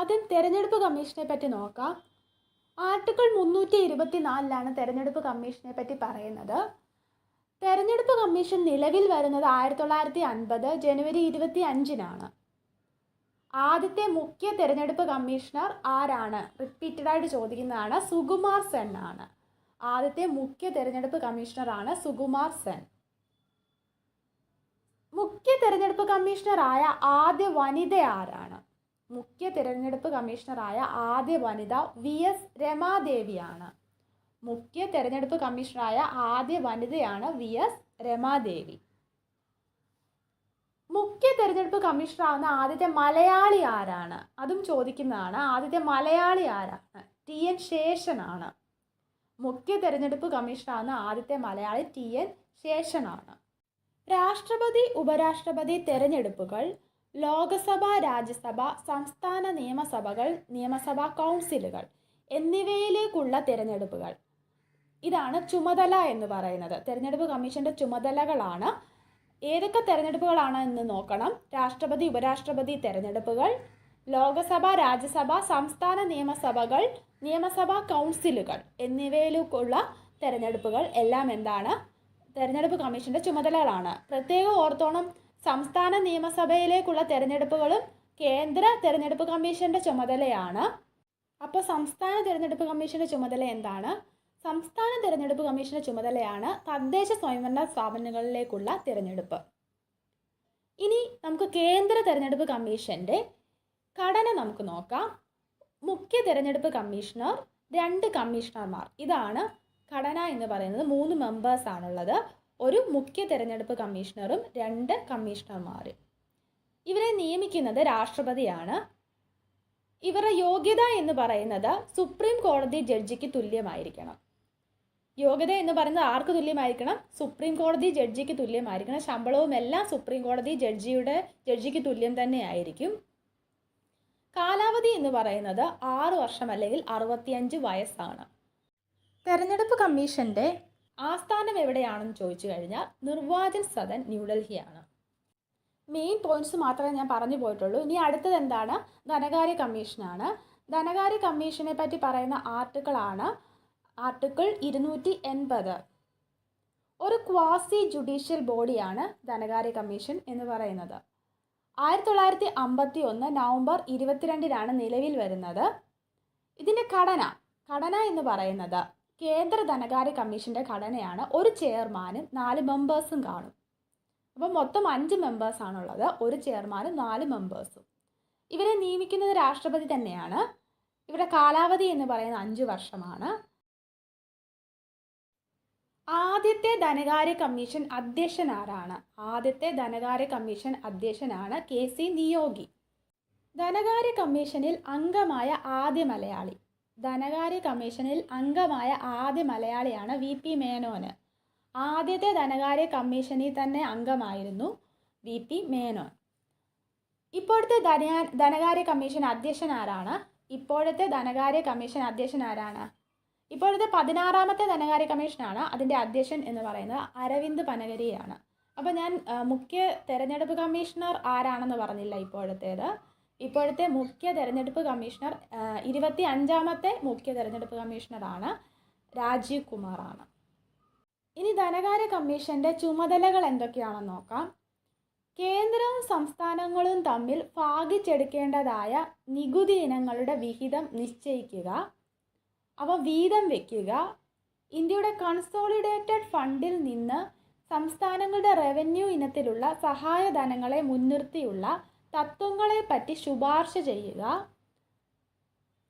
ആദ്യം തെരഞ്ഞെടുപ്പ് കമ്മീഷനെ പറ്റി നോക്കാം. ആർട്ടിക്കിൾ 324 തെരഞ്ഞെടുപ്പ് കമ്മീഷനെ പറ്റി പറയുന്നത്. തെരഞ്ഞെടുപ്പ് കമ്മീഷൻ നിലവിൽ വരുന്നത് 1950 ജനുവരി 25 ആദ്യത്തെ മുഖ്യ തെരഞ്ഞെടുപ്പ് കമ്മീഷണർ ആരാണ്? റിപ്പീറ്റഡായിട്ട് ചോദിക്കുന്നതാണ്. സുകുമാർ സെൻ ആണ്. ആദ്യത്തെ മുഖ്യ തെരഞ്ഞെടുപ്പ് കമ്മീഷണറാണ് സുകുമാർ സെൻ. മുഖ്യ തെരഞ്ഞെടുപ്പ് കമ്മീഷണറായ ആദ്യ വനിത ആരാണ്? മുഖ്യ തെരഞ്ഞെടുപ്പ് കമ്മീഷണറായ ആദ്യ വനിത VS രമാദേവിയാണ്. മുഖ്യ തെരഞ്ഞെടുപ്പ് കമ്മീഷണറായ ആദ്യ വനിതയാണ് VS രമാദേവി. മുഖ്യ തെരഞ്ഞെടുപ്പ് കമ്മീഷണറാകുന്ന ആദ്യത്തെ മലയാളി ആരാണ്? അതും ചോദിക്കുന്നതാണ്. ആദ്യത്തെ മലയാളി ആരാണ്? TN ശേഷനാണ്. മുഖ്യ തെരഞ്ഞെടുപ്പ് കമ്മീഷണറാകുന്ന ആദ്യത്തെ മലയാളി TN ശേഷനാണ്. രാഷ്ട്രപതി ഉപരാഷ്ട്രപതി തെരഞ്ഞെടുപ്പുകൾ, ലോകസഭ, രാജ്യസഭ, സംസ്ഥാന നിയമസഭകൾ, നിയമസഭാ കൗൺസിലുകൾ എന്നിവയിലേക്കുള്ള തിരഞ്ഞെടുപ്പുകൾ. ഇതാണ് ചുമതല എന്ന് പറയുന്നത്. തെരഞ്ഞെടുപ്പ് കമ്മീഷന്റെ ചുമതലകളാണ്. ഏതൊക്കെ തെരഞ്ഞെടുപ്പുകളാണ് എന്ന് നോക്കണം. രാഷ്ട്രപതി ഉപരാഷ്ട്രപതി തെരഞ്ഞെടുപ്പുകൾ, ലോകസഭ, രാജ്യസഭ, സംസ്ഥാന നിയമസഭകൾ, നിയമസഭാ കൗൺസിലുകൾ എന്നിവയിലേക്കുള്ള തെരഞ്ഞെടുപ്പുകൾ എല്ലാം എന്താണ്? തെരഞ്ഞെടുപ്പ് കമ്മീഷന്റെ ചുമതലകളാണ്. പ്രത്യേകം ഓർത്തോണം, സംസ്ഥാന നിയമസഭയിലേക്കുള്ള തെരഞ്ഞെടുപ്പുകളും കേന്ദ്ര തെരഞ്ഞെടുപ്പ് കമ്മീഷന്റെ ചുമതലയാണ്. അപ്പോൾ സംസ്ഥാന തെരഞ്ഞെടുപ്പ് കമ്മീഷന്റെ ചുമതല എന്താണ്? സംസ്ഥാന തെരഞ്ഞെടുപ്പ് കമ്മീഷന്റെ ചുമതലയാണ് തദ്ദേശ സ്വയംഭരണ സ്ഥാപനങ്ങളിലേക്കുള്ള തിരഞ്ഞെടുപ്പ്. ഇനി നമുക്ക് കേന്ദ്ര തെരഞ്ഞെടുപ്പ് കമ്മീഷന്റെ ഘടന നമുക്ക് നോക്കാം. മുഖ്യ തെരഞ്ഞെടുപ്പ് കമ്മീഷണർ, 2 കമ്മീഷണർമാർ. ഇതാണ് ഘടന എന്ന് പറയുന്നത്. 3 മെമ്പേഴ്സ് ആണുള്ളത്. ഒരു മുഖ്യ തെരഞ്ഞെടുപ്പ് കമ്മീഷണറും 2 കമ്മീഷണർമാരും. ഇവരെ നിയമിക്കുന്നത് രാഷ്ട്രപതിയാണ്. ഇവരുടെ യോഗ്യത എന്ന് പറയുന്നത് സുപ്രീം കോടതി ജഡ്ജിക്ക് തുല്യമായിരിക്കണം. യോഗ്യത എന്ന് പറയുന്നത് ആർക്ക് തുല്യമായിരിക്കണം? സുപ്രീം കോടതി ജഡ്ജിക്ക് തുല്യമായിരിക്കണം. ശമ്പളവും എല്ലാം സുപ്രീം കോടതി ജഡ്ജിക്ക് തുല്യം തന്നെ ആയിരിക്കും. കാലാവധി എന്ന് പറയുന്നത് 6 വർഷം അല്ലെങ്കിൽ 65 വയസ്സാണ്. തെരഞ്ഞെടുപ്പ് കമ്മീഷന്റെ ആസ്ഥാനം എവിടെയാണെന്ന് ചോദിച്ചു കഴിഞ്ഞാൽ നിർവാചൻ സദൻ ന്യൂഡൽഹിയാണ്. മെയിൻ പോയിന്റ്സ് മാത്രമേ ഞാൻ പറഞ്ഞു പോയിട്ടുള്ളൂ. ഇനി അടുത്തത് എന്താണ്? ധനകാര്യ കമ്മീഷനാണ്. ധനകാര്യ കമ്മീഷനെ പറ്റി പറയുന്ന ആർട്ടിക്കിളാണ് ആർട്ടിക്കിൾ 280. ഒരു ക്വാസി ജുഡീഷ്യൽ ബോഡിയാണ് ധനകാര്യ കമ്മീഷൻ എന്ന് പറയുന്നത്. 1951 നവംബർ 22 നിലവിൽ വരുന്നത്. ഇതിൻ്റെ ഘടന എന്ന് പറയുന്നത് കേന്ദ്ര ധനകാര്യ കമ്മീഷന്റെ ഘടനയാണ്. ഒരു ചെയർമാനും 4 മെമ്പേഴ്സും കാണും. അപ്പോൾ മൊത്തം 5 മെമ്പേഴ്സാണുള്ളത്. ഒരു ചെയർമാനും 4 മെമ്പേഴ്സും. ഇവരെ നിയമിക്കുന്നത് രാഷ്ട്രപതി തന്നെയാണ്. ഇവരുടെ കാലാവധി എന്ന് പറയുന്നത് 5 വർഷമാണ്. ആദ്യത്തെ ധനകാര്യ കമ്മീഷൻ അധ്യക്ഷൻ ആരാണ്? ആദ്യത്തെ ധനകാര്യ കമ്മീഷൻ അധ്യക്ഷനാണ് KC നിയോഗി. ധനകാര്യ കമ്മീഷനിൽ അംഗമായ ആദ്യ മലയാളി. ധനകാര്യ കമ്മീഷനിൽ അംഗമായ ആദ്യ മലയാളിയാണ് VP മേനോന്. ആദ്യത്തെ ധനകാര്യ കമ്മീഷനിൽ തന്നെ അംഗമായിരുന്നു VP മേനോൻ. ഇപ്പോഴത്തെ ധനകാര്യ കമ്മീഷൻ അധ്യക്ഷൻ ആരാണ്? ഇപ്പോഴത്തെ ധനകാര്യ കമ്മീഷൻ അധ്യക്ഷൻ ആരാണ്? ഇപ്പോഴത്തെ 16ാമത്തെ ധനകാര്യ കമ്മീഷനാണ്. അതിൻ്റെ അധ്യക്ഷൻ എന്ന് പറയുന്നത് അരവിന്ദ് പനഗരിയാണ്. അപ്പോൾ ഞാൻ മുഖ്യ തെരഞ്ഞെടുപ്പ് കമ്മീഷണർ ആരാണെന്ന് പറഞ്ഞില്ല. ഇപ്പോഴത്തെ മുഖ്യ തെരഞ്ഞെടുപ്പ് കമ്മീഷണർ 25ാമത്തെ മുഖ്യ തെരഞ്ഞെടുപ്പ് കമ്മീഷണറാണ് രാജീവ് കുമാറാണ്. ഇനി ധനകാര്യ കമ്മീഷന്റെ ചുമതലകൾ എന്തൊക്കെയാണെന്ന് നോക്കാം. കേന്ദ്രവും സംസ്ഥാനങ്ങളും തമ്മിൽ ഭാഗിച്ചെടുക്കേണ്ടതായ നികുതി ഇനങ്ങളുടെ വിഹിതം നിശ്ചയിക്കുക, അവ വീതം വയ്ക്കുക, ഇന്ത്യയുടെ കൺസോളിഡേറ്റഡ് ഫണ്ടിൽ നിന്ന് സംസ്ഥാനങ്ങളുടെ റവന്യൂ ഇനത്തിലുള്ള സഹായധനങ്ങളെ മുൻനിർത്തിയുള്ള തത്വങ്ങളെപ്പറ്റി ശുപാർശ ചെയ്യുക,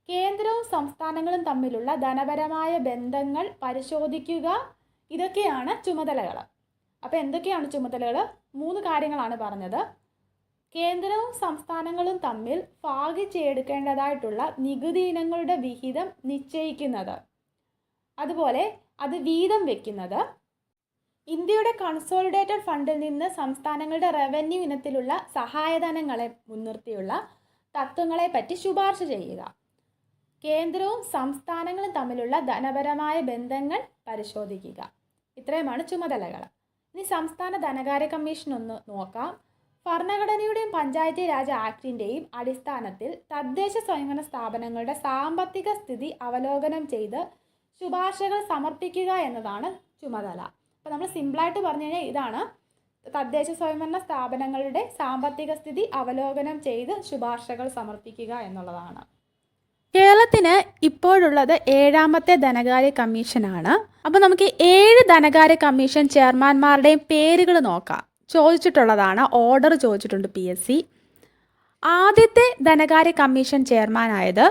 കേന്ദ്രവും സംസ്ഥാനങ്ങളും തമ്മിലുള്ള ധനപരമായ ബന്ധങ്ങൾ പരിശോധിക്കുക. ഇതൊക്കെയാണ് ചുമതലകൾ. അപ്പോൾ എന്തൊക്കെയാണ് ചുമതലകൾ? 3 കാര്യങ്ങളാണ് പറഞ്ഞത്. കേന്ദ്രവും സംസ്ഥാനങ്ങളും തമ്മിൽ ഭാഗിച്ചെടുക്കേണ്ടതായിട്ടുള്ള നികുതി ഇനങ്ങളുടെ വിഹിതം നിശ്ചയിക്കുന്നത്, അതുപോലെ അത് വീതം വയ്ക്കുന്നത്, ഇന്ത്യയുടെ കൺസോളിഡേറ്റഡ് ഫണ്ടിൽ നിന്ന് സംസ്ഥാനങ്ങളുടെ റവന്യൂ ഇനത്തിലുള്ള സഹായധനങ്ങളെ മുൻനിർത്തിയുള്ള തത്വങ്ങളെ പറ്റി ശുപാർശ ചെയ്യുക, കേന്ദ്രവും സംസ്ഥാനങ്ങളും തമ്മിലുള്ള ധനപരമായ ബന്ധങ്ങൾ പരിശോധിക്കുക. ഇത്രയുമാണ് ചുമതലകൾ. ഇനി സംസ്ഥാന ധനകാര്യ കമ്മീഷൻ ഒന്ന് നോക്കാം. ഭരണഘടനയുടെയും പഞ്ചായത്തി രാജ് ആക്ടിൻ്റെയും അടിസ്ഥാനത്തിൽ തദ്ദേശ സ്വയംഭരണ സ്ഥാപനങ്ങളുടെ സാമ്പത്തിക സ്ഥിതി അവലോകനം ചെയ്ത് ശുപാർശകൾ സമർപ്പിക്കുക എന്നതാണ് ചുമതല. അപ്പോൾ നമ്മൾ സിമ്പിളായിട്ട് പറഞ്ഞു കഴിഞ്ഞാൽ ഇതാണ്, തദ്ദേശ സ്വയംഭരണ സ്ഥാപനങ്ങളുടെ സാമ്പത്തിക സ്ഥിതി അവലോകനം ചെയ്ത് ശുപാർശകൾ സമർപ്പിക്കുക എന്നുള്ളതാണ്. കേരളത്തിന് ഇപ്പോഴുള്ളത് 7ാമത്തെ ധനകാര്യ കമ്മീഷനാണ്. അപ്പോൾ നമുക്ക് 7 ധനകാര്യ കമ്മീഷൻ ചെയർമാൻമാരുടെയും പേരുകൾ നോക്കാം. ചോദിച്ചിട്ടുള്ളതാണ്, ഓർഡർ ചോദിച്ചിട്ടുണ്ട് PSC. ആദ്യത്തെ ധനകാര്യ കമ്മീഷൻ ചെയർമാനായത്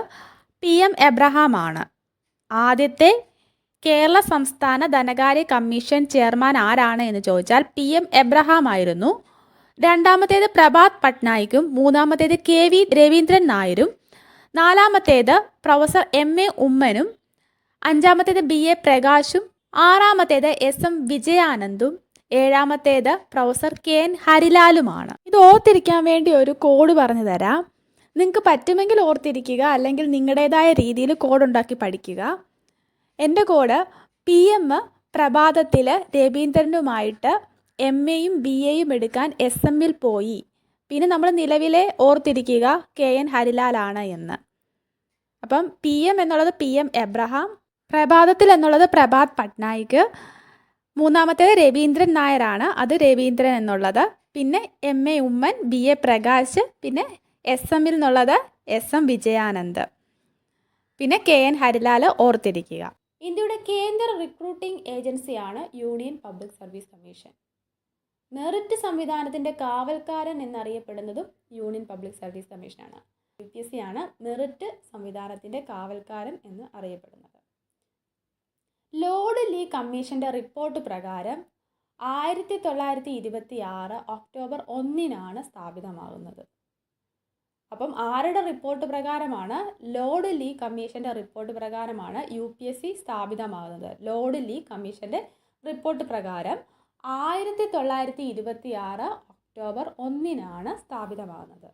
PM എബ്രഹാം ആണ്. ആദ്യത്തെ കേരള സംസ്ഥാന ധനകാര്യ കമ്മീഷൻ ചെയർമാൻ ആരാണ് എന്ന് ചോദിച്ചാൽ PM എബ്രഹാം ആയിരുന്നു. രണ്ടാമത്തേത് പ്രഭാത് പട്നായിക്കും, മൂന്നാമത്തേത് KV രവീന്ദ്രൻ നായരും, നാലാമത്തേത് പ്രൊഫസർ MA ഉമ്മനും, അഞ്ചാമത്തേത് BA പ്രകാശും, ആറാമത്തേത് SM വിജയാനന്ദും, ഏഴാമത്തേത് പ്രൊഫസർ KN ഹരിലാലുമാണ്. ഇത് ഓർത്തിരിക്കാൻ വേണ്ടി ഒരു കോഡ് പറഞ്ഞു തരാം. നിങ്ങൾക്ക് പറ്റുമെങ്കിൽ ഓർത്തിരിക്കുക, അല്ലെങ്കിൽ നിങ്ങളുടേതായ രീതിയിൽ കോഡ് ഉണ്ടാക്കി പഠിക്കുക. എൻ്റെ കോഡ് PM പ്രഭാതത്തിൽ രവീന്ദ്രനുമായിട്ട് MAയും BAയും എടുക്കാൻ SM-ൽ പോയി. പിന്നെ നമ്മൾ നിലവിലെ ഓർത്തിരിക്കുക KN ഹരിലാലാണ് എന്ന്. അപ്പം PM എന്നുള്ളത് PM എബ്രഹാം, പ്രഭാതത്തിൽ എന്നുള്ളത് പ്രഭാത് പട്നായിക്, മൂന്നാമത്തേത് രവീന്ദ്രൻ നായരാണ്, അത് രവീന്ദ്രൻ എന്നുള്ളത്, പിന്നെ MA ഉമ്മൻ, BA പ്രകാശ്, പിന്നെ SM-ൽ നിന്നുള്ളത് SM വിജയാനന്ദ്, പിന്നെ KN ഹരിലാൽ ഓർത്തിരിക്കുക. ഇന്ത്യയുടെ കേന്ദ്ര റിക്രൂട്ടിംഗ് ഏജൻസിയാണ് union public service commission. Merit സംവിധാനത്തിൻ്റെ കാവൽക്കാരൻ എന്നറിയപ്പെടുന്നതും യൂണിയൻ പബ്ലിക് സർവീസ് കമ്മീഷനാണ്. UPSC ആണ് മെറിറ്റ് സംവിധാനത്തിൻ്റെ കാവൽക്കാരൻ എന്ന് അറിയപ്പെടുന്നത്. ലോർഡ് ലീ കമ്മീഷൻ്റെ റിപ്പോർട്ട് പ്രകാരം 1926 ഒക്ടോബർ 1 സ്ഥാപിതമാകുന്നത്. അപ്പം ആരുടെ റിപ്പോർട്ട് പ്രകാരമാണ്? ലോർഡ് ലീ കമ്മീഷൻ്റെ റിപ്പോർട്ട് പ്രകാരമാണ് UPSC സ്ഥാപിതമാകുന്നത്. ലോർഡ് ലീ കമ്മീഷൻ്റെ റിപ്പോർട്ട് പ്രകാരം 1926 ഒക്ടോബർ 1 സ്ഥാപിതമാകുന്നത്.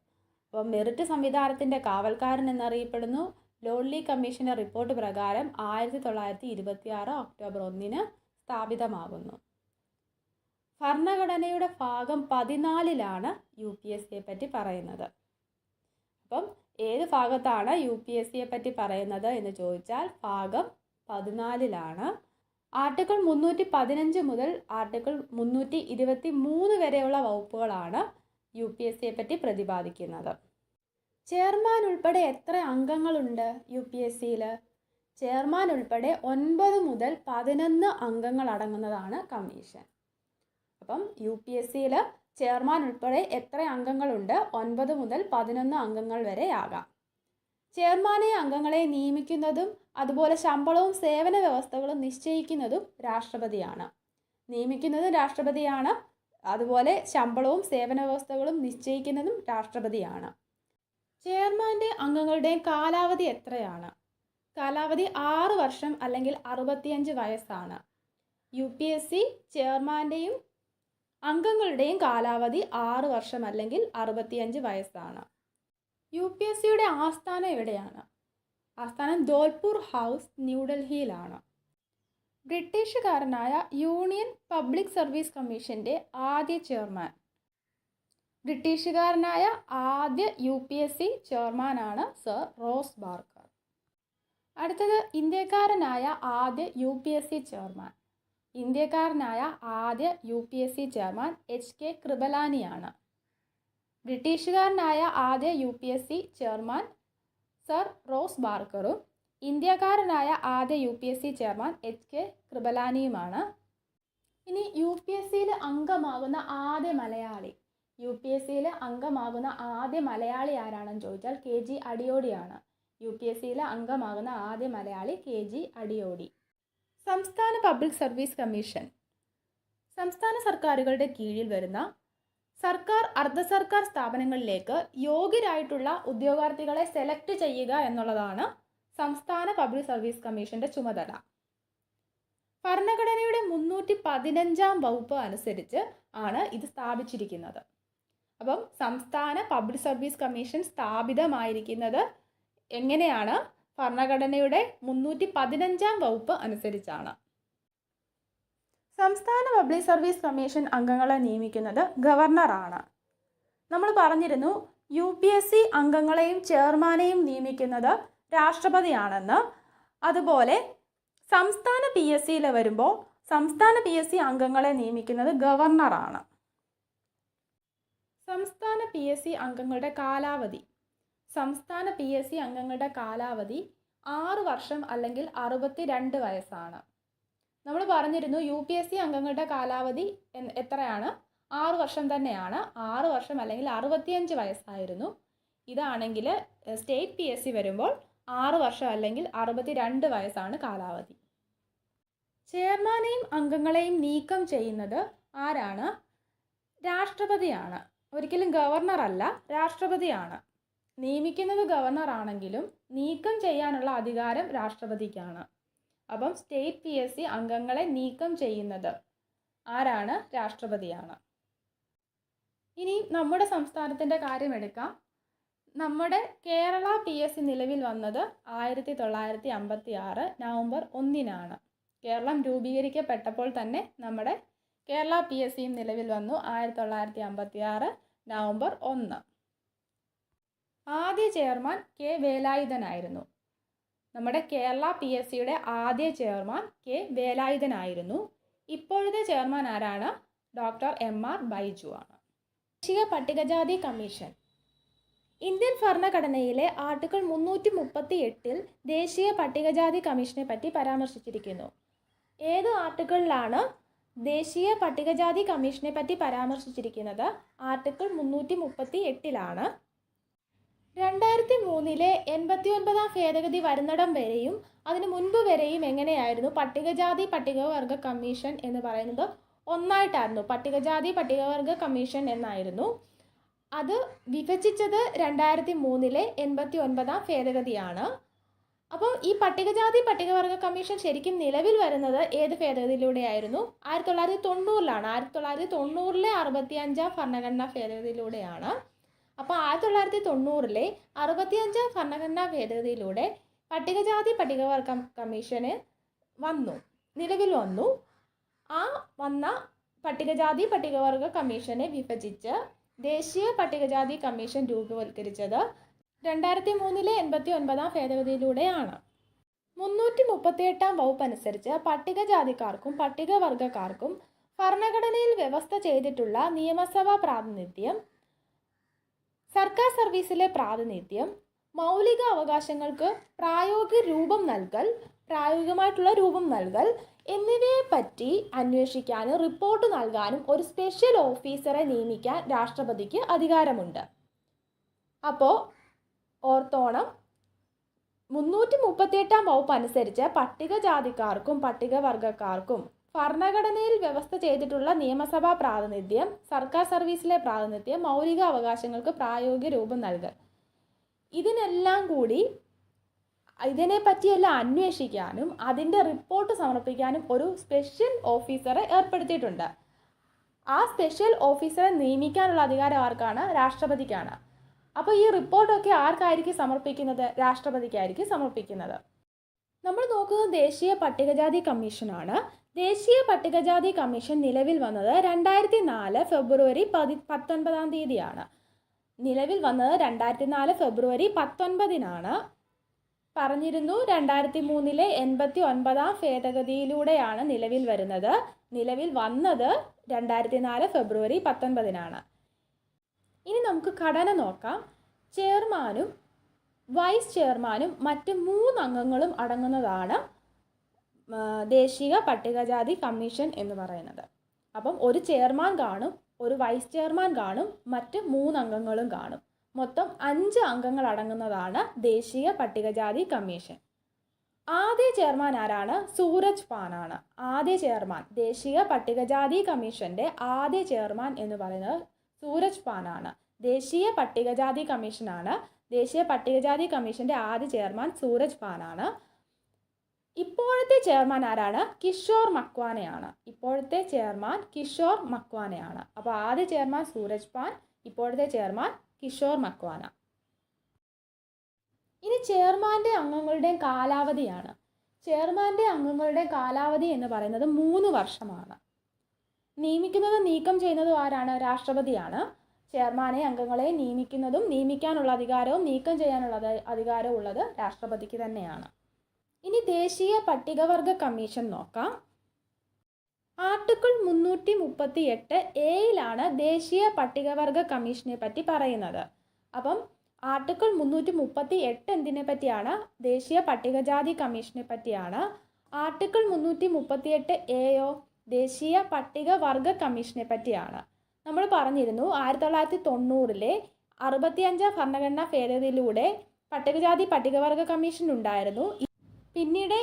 അപ്പം മെറിറ്റ് സംവിധാനത്തിൻ്റെ കാവൽക്കാരൻ എന്നറിയപ്പെടുന്നു. ലോർഡ് ലീ കമ്മീഷൻ്റെ റിപ്പോർട്ട് പ്രകാരം 1926 ഒക്ടോബർ 1 സ്ഥാപിതമാകുന്നു. ഭരണഘടനയുടെ ഭാഗം 14 UPSCയെ പറ്റി പറയുന്നത്. അപ്പം ഏത് ഭാഗത്താണ് UPSCയെ പറ്റി പറയുന്നത് എന്ന് ചോദിച്ചാൽ ഭാഗം 14. ആർട്ടിക്കിൾ 315 മുതൽ ആർട്ടിക്കിൾ 323 വരെയുള്ള വകുപ്പുകളാണ് UPSCയെ പറ്റി പ്രതിപാദിക്കുന്നത്. ചെയർമാൻ ഉൾപ്പെടെ എത്ര അംഗങ്ങളുണ്ട് UPSCയിൽ? ചെയർമാൻ ഉൾപ്പെടെ 9 മുതൽ 11 അംഗങ്ങൾ അടങ്ങുന്നതാണ് കമ്മീഷൻ. അപ്പം UPSCയിൽ ചെയർമാൻ ഉൾപ്പെടെ എത്ര അംഗങ്ങളുണ്ട്? 9 മുതൽ 11 അംഗങ്ങൾ വരെ ആകാം. ചെയർമാനെ അംഗങ്ങളെ നിയമിക്കുന്നതും അതുപോലെ ശമ്പളവും സേവന വ്യവസ്ഥകളും നിശ്ചയിക്കുന്നതും രാഷ്ട്രപതിയാണ്. നിയമിക്കുന്നതും രാഷ്ട്രപതിയാണ്, അതുപോലെ ശമ്പളവും സേവന വ്യവസ്ഥകളും നിശ്ചയിക്കുന്നതും രാഷ്ട്രപതിയാണ്. ചെയർമാൻ്റെ അംഗങ്ങളുടെയും കാലാവധി എത്രയാണ്? കാലാവധി 6 വർഷം അല്ലെങ്കിൽ 65 വയസ്സാണ്. UPSC ചെയർമാൻ്റെയും അംഗങ്ങളുടെയും കാലാവധി 6 വർഷം അല്ലെങ്കിൽ 65 വയസ്സാണ്. UPSCയുടെ ആസ്ഥാനം എവിടെയാണ്? ആസ്ഥാനം ധോൽപൂർ ഹൗസ്, ന്യൂഡൽഹിയിലാണ്. ബ്രിട്ടീഷുകാരനായ യൂണിയൻ പബ്ലിക് സർവീസ് കമ്മീഷൻ്റെ ആദ്യ ചെയർമാൻ. ബ്രിട്ടീഷുകാരനായ ആദ്യ UPSC ചെയർമാനാണ് സർ റോസ് ബാർക്കർ. അടുത്തത് ഇന്ത്യക്കാരനായ ആദ്യ UPSC ചെയർമാൻ. ഇന്ത്യക്കാരനായ ആദ്യ UPSC ചെയർമാൻ HK കൃപലാനിയാണ്. ബ്രിട്ടീഷുകാരനായ ആദ്യ UPSC ചെയർമാൻ സർ റോസ് ബാർക്കറും ഇന്ത്യക്കാരനായ ആദ്യ UPSC ചെയർമാൻ HK കൃപലാനിയുമാണ്. ഇനി UPSCയിൽ അംഗമാകുന്ന ആദ്യ മലയാളി. UPSCയിൽ അംഗമാകുന്ന ആദ്യ മലയാളി ആരാണെന്ന് ചോദിച്ചാൽ KG അടിയോടിയാണ്. UPSCയിൽ അംഗമാകുന്ന ആദ്യ മലയാളി KG അടിയോടി. സംസ്ഥാന പബ്ലിക് സർവീസ് കമ്മീഷൻ സംസ്ഥാന സർക്കാരുകളുടെ കീഴിൽ വരുന്ന സർക്കാർ അർദ്ധ സർക്കാർ സ്ഥാപനങ്ങളിലേക്ക് യോഗ്യരായിട്ടുള്ള ഉദ്യോഗാർത്ഥികളെ സെലക്ട് ചെയ്യുക എന്നുള്ളതാണ് സംസ്ഥാന പബ്ലിക് സർവീസ് കമ്മീഷൻ്റെ ചുമതല. ഭരണഘടനയുടെ 315 വകുപ്പ് അനുസരിച്ച് ആണ് ഇത് സ്ഥാപിച്ചിരിക്കുന്നത്. അപ്പം സംസ്ഥാന പബ്ലിക് സർവീസ് കമ്മീഷൻ സ്ഥാപിതമായിരിക്കുന്നത് എങ്ങനെയാണ്? ഭരണഘടനയുടെ 315 വകുപ്പ് അനുസരിച്ചാണ്. സംസ്ഥാന പബ്ലിക് സർവീസ് കമ്മീഷൻ അംഗങ്ങളെ നിയമിക്കുന്നത് ഗവർണറാണ്. നമ്മൾ പറഞ്ഞിരുന്നു UPSC അംഗങ്ങളെയും ചെയർമാനെയും നിയമിക്കുന്നത് രാഷ്ട്രപതിയാണെന്ന്. അതുപോലെ സംസ്ഥാന PSCയിൽ വരുമ്പോൾ സംസ്ഥാന PSC അംഗങ്ങളെ നിയമിക്കുന്നത് ഗവർണറാണ്. സംസ്ഥാന PSC അംഗങ്ങളുടെ കാലാവധി 6 വർഷം അല്ലെങ്കിൽ 62 വയസ്സാണ്. നമ്മൾ പറഞ്ഞിരുന്നു UPSC അംഗങ്ങളുടെ കാലാവധി എത്രയാണ്? 6 വർഷം തന്നെയാണ്. 6 വർഷം അല്ലെങ്കിൽ 65 വയസ്സായിരുന്നു. ഇതാണെങ്കിൽ സ്റ്റേറ്റ് PSC വരുമ്പോൾ 6 വർഷം അല്ലെങ്കിൽ 62 വയസ്സാണ് കാലാവധി. ചെയർമാനെയും അംഗങ്ങളെയും നീക്കം ചെയ്യുന്നത് ആരാണ്? രാഷ്ട്രപതിയാണ്. ഒരിക്കലും ഗവർണർ അല്ല, രാഷ്ട്രപതിയാണ്. നിയമിക്കുന്നത് ഗവർണറാണെങ്കിലും നീക്കം ചെയ്യാനുള്ള അധികാരം രാഷ്ട്രപതിക്കാണ്. അപ്പം സ്റ്റേറ്റ് PSC അംഗങ്ങളെ നീക്കം ചെയ്യുന്നത് ആരാണ്? രാഷ്ട്രപതിയാണ്. ഇനി നമ്മുടെ സംസ്ഥാനത്തിൻ്റെ കാര്യം എടുക്കാം. നമ്മുടെ കേരള PSC നിലവിൽ വന്നത് 1956 നവംബർ 1-നാണ്. കേരളം രൂപീകരിക്കപ്പെട്ടപ്പോൾ തന്നെ നമ്മുടെ കേരള PSCയും നിലവിൽ വന്നു 1956 നവംബർ 1. ആദ്യ ചെയർമാൻ K. വേലായുധനായിരുന്നു. നമ്മുടെ കേരള PSCയുടെ ആദ്യ ചെയർമാൻ K. വേലായുധനായിരുന്നു. ഇപ്പോഴത്തെ ചെയർമാൻ ആരാണ്? ഡോക്ടർ MR ബൈജു ആണ്. ദേശീയ പട്ടികജാതി കമ്മീഷൻ. ഇന്ത്യൻ ഭരണഘടനയിലെ ആർട്ടിക്കിൾ 338 ദേശീയ പട്ടികജാതി കമ്മീഷനെ പറ്റി പരാമർശിച്ചിരിക്കുന്നു. ഏത് ആർട്ടിക്കിളിലാണ് ദേശീയ പട്ടികജാതി കമ്മീഷനെ പറ്റി പരാമർശിച്ചിരിക്കുന്നത്? ആർട്ടിക്കിൾ 338. 2003 89 ഭേദഗതി വരുന്നിടം വരെയും അതിനു മുൻപ് വരെയും എങ്ങനെയായിരുന്നു? പട്ടികജാതി പട്ടികവർഗ കമ്മീഷൻ എന്ന് പറയുന്നത് ഒന്നായിട്ടായിരുന്നു. പട്ടികജാതി പട്ടികവർഗ കമ്മീഷൻ എന്നായിരുന്നു. അത് വിഭജിച്ചത് 2003 89 ഭേദഗതിയാണ്. അപ്പോൾ ഈ പട്ടികജാതി പട്ടികവർഗ കമ്മീഷൻ ശരിക്കും നിലവിൽ വരുന്നത് ഏത് ഭേദഗതിയിലൂടെയായിരുന്നു? 1990-ലാണ്. 1990 65 ഭരണഘടനാ ഭേദഗതിയിലൂടെയാണ്. അപ്പോൾ 1990 65 ഭരണഘടനാ ഭേദഗതിയിലൂടെ പട്ടികജാതി പട്ടികവർഗ കമ്മീഷന് നിലവിൽ വന്നു. ആ വന്ന പട്ടികജാതി പട്ടികവർഗ കമ്മീഷനെ വിഭജിച്ച് ദേശീയ പട്ടികജാതി കമ്മീഷൻ രൂപവത്കരിച്ചത് 2003 89 ഭേദഗതിയിലൂടെയാണ്. 338 വകുപ്പ് അനുസരിച്ച് പട്ടികജാതിക്കാർക്കും പട്ടികവർഗക്കാർക്കും ഭരണഘടനയിൽ വ്യവസ്ഥ ചെയ്തിട്ടുള്ള നിയമസഭാ പ്രാതിനിധ്യം, സർക്കാർ സർവീസിലെ പ്രാതിനിധ്യം, മൗലിക അവകാശങ്ങൾക്ക് പ്രായോഗികമായിട്ടുള്ള രൂപം നൽകൽ എന്നിവയെപ്പറ്റി അന്വേഷിക്കാനും റിപ്പോർട്ട് നൽകാനും ഒരു സ്പെഷ്യൽ ഓഫീസറെ നിയമിക്കാൻ രാഷ്ട്രപതിക്ക് അധികാരമുണ്ട്. അപ്പോൾ ഓർത്തോണം, 338 വകുപ്പ് അനുസരിച്ച് പട്ടികജാതിക്കാർക്കും പട്ടികവർഗക്കാർക്കും ഭരണഘടനയിൽ വ്യവസ്ഥ ചെയ്തിട്ടുള്ള നിയമസഭാ പ്രാതിനിധ്യം, സർക്കാർ സർവീസിലെ പ്രാതിനിധ്യം, മൗലിക അവകാശങ്ങൾക്ക് പ്രായോഗിക രൂപം നൽകൽ, ഇതിനെപ്പറ്റിയെല്ലാം അന്വേഷിക്കാനും അതിൻ്റെ റിപ്പോർട്ട് സമർപ്പിക്കാനും ഒരു സ്പെഷ്യൽ ഓഫീസറെ ഏർപ്പെടുത്തിയിട്ടുണ്ട്. ആ സ്പെഷ്യൽ ഓഫീസറെ നിയമിക്കാനുള്ള അധികാരം ആർക്കാണ്? രാഷ്ട്രപതിക്കാണ്. അപ്പോൾ ഈ റിപ്പോർട്ടൊക്കെ ആർക്കായിരിക്കും സമർപ്പിക്കുന്നത്? രാഷ്ട്രപതിക്കായിരിക്കും സമർപ്പിക്കുന്നത്. നമ്മൾ നോക്കുന്നത് ദേശീയ പട്ടികജാതി കമ്മീഷനാണ്. ദേശീയ പട്ടികജാതി കമ്മീഷൻ നിലവിൽ വന്നത് 2004 ഫെബ്രുവരി 19 നിലവിൽ വന്നത് 2004 ഫെബ്രുവരി 19 പറഞ്ഞിരുന്നു. 2003 89 ഭേദഗതിയിലൂടെയാണ് നിലവിൽ വരുന്നത്. നിലവിൽ വന്നത് 2004 ഫെബ്രുവരി 19. ഇനി നമുക്ക് ഘടന നോക്കാം. ചെയർമാനും വൈസ് ചെയർമാനും മറ്റ് 3 അംഗങ്ങളും അടങ്ങുന്നതാണ് ദേശീയ പട്ടികജാതി കമ്മീഷൻ എന്ന് പറയുന്നത്. അപ്പം ഒരു ചെയർമാൻ കാണും, ഒരു വൈസ് ചെയർമാൻ കാണും, മറ്റ് 3 അംഗങ്ങളും കാണും. മൊത്തം 5 അംഗങ്ങൾ അടങ്ങുന്നതാണ് ദേശീയ പട്ടികജാതി കമ്മീഷൻ. ആദ്യ ചെയർമാൻ ആരാണ്? സൂരജ് പാനാണ് ആദ്യ ചെയർമാൻ. ദേശീയ പട്ടികജാതി കമ്മീഷൻ്റെ ആദ്യ ചെയർമാൻ എന്ന് പറയുന്നത് സൂരജ് പാനാണ്. ദേശീയ പട്ടികജാതി കമ്മീഷനാണ്. ദേശീയ പട്ടികജാതി കമ്മീഷൻ്റെ ആദ്യ ചെയർമാൻ സൂരജ് പാനാണ്. ഇപ്പോഴത്തെ ചെയർമാൻ ആരാണ്? കിഷോർ മക്വാനയാണ്. ഇപ്പോഴത്തെ ചെയർമാൻ കിഷോർ മക്വാനയാണ്. അപ്പോൾ ആദ്യ ചെയർമാൻ സൂരജ് പാൻ, ഇപ്പോഴത്തെ ചെയർമാൻ കിഷോർ മക്വാന. ഇനി ചെയർമാൻ്റെ അംഗങ്ങളുടെയും കാലാവധിയാണ്. ചെയർമാൻ്റെ അംഗങ്ങളുടെ കാലാവധി എന്ന് പറയുന്നത് 3 വർഷമാണ്. നിയമിക്കുന്നതും നീക്കം ചെയ്യുന്നതും ആരാണ്? രാഷ്ട്രപതിയാണ്. ചെയർമാനെ അംഗങ്ങളെ നിയമിക്കുന്നതും നിയമിക്കാനുള്ള അധികാരവും നീക്കം ചെയ്യാനുള്ള അധികാരവും ഉള്ളത് രാഷ്ട്രപതിക്ക് തന്നെയാണ്. ഇനി ദേശീയ പട്ടികവർഗ കമ്മീഷൻ നോക്കാം. ആർട്ടിക്കിൾ 338 എയിലാണ് ദേശീയ പട്ടികവർഗ കമ്മീഷനെ പറ്റി പറയുന്നത്. അപ്പം ആർട്ടിക്കിൾ 338 എന്തിനെ പറ്റിയാണ്? ദേശീയ പട്ടികജാതി കമ്മീഷനെ പറ്റിയാണ്. ആർട്ടിക്കിൾ 338 എയോ ദേശീയ പട്ടികവർഗ കമ്മീഷനെ പറ്റിയാണ്. നമ്മൾ പറഞ്ഞിരുന്നു 1990 65 ഭരണഘടനാ ഭേദഗതിയിലൂടെ പട്ടികജാതി പട്ടികവർഗ കമ്മീഷൻ ഉണ്ടായിരുന്നു. പിന്നീട്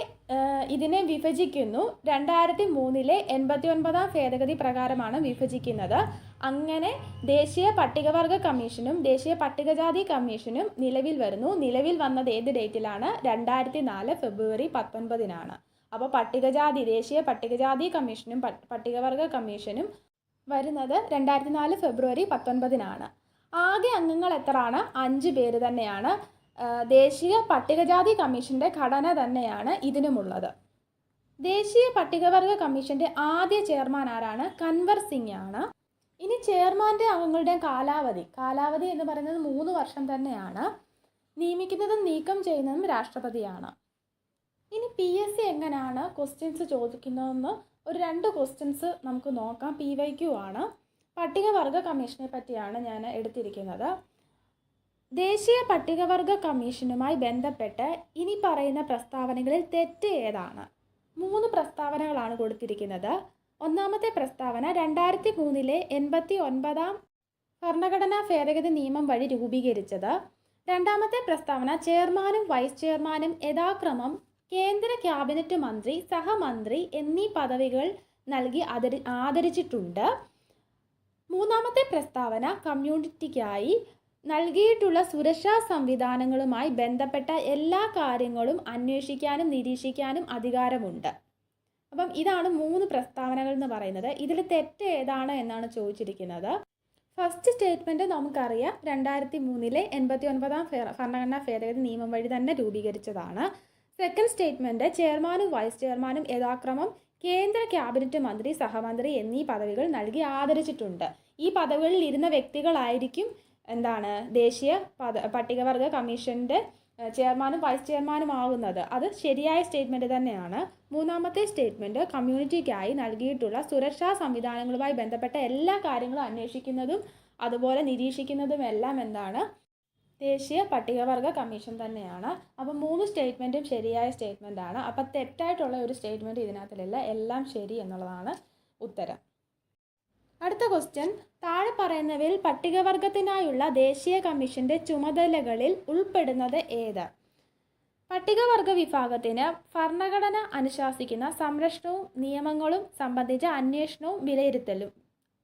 ഇതിനെ വിഭജിക്കുന്നു. 2003 89 ഭേദഗതി പ്രകാരമാണ് വിഭജിക്കുന്നത്. അങ്ങനെ ദേശീയ പട്ടികവർഗ കമ്മീഷനും ദേശീയ പട്ടികജാതി കമ്മീഷനും നിലവിൽ വരുന്നു. നിലവിൽ വന്നത് ഏത് ഡേറ്റിലാണ്? 2004 ഫെബ്രുവരി 19. അപ്പോൾ ദേശീയ പട്ടികജാതി കമ്മീഷനും പട്ടികവർഗ കമ്മീഷനും വരുന്നത് 2004 ഫെബ്രുവരി 19. ആകെ അംഗങ്ങൾ എത്രയാണ്? 5 പേര് തന്നെയാണ്. ദേശീയ പട്ടികജാതി കമ്മീഷൻ്റെ ഘടന തന്നെയാണ് ഇതിനുമുള്ളത്. ദേശീയ പട്ടികവർഗ കമ്മീഷൻ്റെ ആദ്യ ചെയർമാൻ ആരാണ്? കൻവർ സിംഗ് ആണ്. ഇനി ചെയർമാൻ്റെ അംഗങ്ങളുടെ കാലാവധി എന്ന് പറയുന്നത് 3 വർഷം തന്നെയാണ്. നിയമിക്കുന്നതും നീക്കം ചെയ്യുന്നതും രാഷ്ട്രപതിയാണ്. ഇനി PSC എങ്ങനെയാണ് ക്വസ്റ്റ്യൻസ് ചോദിക്കുന്നതെന്ന് ഒരു 2 ക്വസ്റ്റ്യൻസ് നമുക്ക് നോക്കാം. PYQ ആണ്. പട്ടികവർഗ കമ്മീഷനെ പറ്റിയാണ് ഞാൻ എടുത്തിരിക്കുന്നത്. ദേശീയ പട്ടികവർഗ കമ്മീഷനുമായി ബന്ധപ്പെട്ട് ഇനി പറയുന്ന പ്രസ്താവനകളിൽ തെറ്റ് ഏതാണ്? 3 പ്രസ്താവനകളാണ് കൊടുത്തിരിക്കുന്നത്. ഒന്നാമത്തെ പ്രസ്താവന 2003 89 ഭരണഘടനാ ഭേദഗതി നിയമം വഴി രൂപീകരിച്ചത്. രണ്ടാമത്തെ പ്രസ്താവന ചെയർമാനും വൈസ് ചെയർമാനും യഥാക്രമം കേന്ദ്ര ക്യാബിനറ്റ് മന്ത്രി, സഹമന്ത്രി എന്നീ പദവികൾ നൽകി ആദരിച്ചിട്ടുണ്ട്. മൂന്നാമത്തെ പ്രസ്താവന കമ്മ്യൂണിറ്റിക്കായി നൽകിയിട്ടുള്ള സുരക്ഷാ സംവിധാനങ്ങളുമായി ബന്ധപ്പെട്ട എല്ലാ കാര്യങ്ങളും അന്വേഷിക്കാനും നിരീക്ഷിക്കാനും അധികാരമുണ്ട്. അപ്പം ഇതാണ് 3 പ്രസ്താവനകൾ എന്ന് പറയുന്നത്. ഇതിൽ തെറ്റ് ഏതാണ് എന്നാണ് ചോദിച്ചിരിക്കുന്നത്. ഫസ്റ്റ് സ്റ്റേറ്റ്മെൻറ്റ് നമുക്കറിയാം, 2003 89 ഭരണഘടനാ ഭേദഗതി നിയമം വഴി തന്നെ രൂപീകരിച്ചതാണ്. സെക്കൻഡ് സ്റ്റേറ്റ്മെൻറ്റ് ചെയർമാനും വൈസ് ചെയർമാനും യഥാക്രമം കേന്ദ്ര ക്യാബിനറ്റ് മന്ത്രി, സഹമന്ത്രി എന്നീ പദവികൾ നൽകി ആദരിച്ചിട്ടുണ്ട്. ഈ പദവികളിൽ ഇരുന്ന വ്യക്തികളായിരിക്കും ദേശീയ പട്ടികവർഗ കമ്മീഷൻ്റെ ചെയർമാനും വൈസ് ചെയർമാനും ആകുന്നത്. അത് ശരിയായ സ്റ്റേറ്റ്മെൻറ്റ് തന്നെയാണ്. മൂന്നാമത്തെ സ്റ്റേറ്റ്മെൻറ്റ് കമ്മ്യൂണിറ്റിക്കായി നൽകിയിട്ടുള്ള സുരക്ഷാ സംവിധാനങ്ങളുമായി ബന്ധപ്പെട്ട എല്ലാ കാര്യങ്ങളും അന്വേഷിക്കുന്നതും അതുപോലെ നിരീക്ഷിക്കുന്നതും എല്ലാം ദേശീയ പട്ടികവർഗ കമ്മീഷൻ തന്നെയാണ്. അപ്പം 3 സ്റ്റേറ്റ്മെൻറ്റും ശരിയായ സ്റ്റേറ്റ്മെൻറ്റാണ്. അപ്പം തെറ്റായിട്ടുള്ള ഒരു സ്റ്റേറ്റ്മെൻറ്റ് ഇതിനകത്തിലില്ല. എല്ലാം ശരി എന്നുള്ളതാണ് ഉത്തരം. അടുത്ത ക്വസ്റ്റ്യൻ, താഴെ പറയുന്നവയിൽ പട്ടികവർഗത്തിനായുള്ള ദേശീയ കമ്മീഷൻ്റെ ചുമതലകളിൽ ഉൾപ്പെടുന്നത് ഏത്? പട്ടികവർഗ വിഭാഗത്തിന് ഭരണഘടന അനുശാസിക്കുന്ന സംരക്ഷണവും നിയമങ്ങളും സംബന്ധിച്ച അന്വേഷണവും വിലയിരുത്തലും.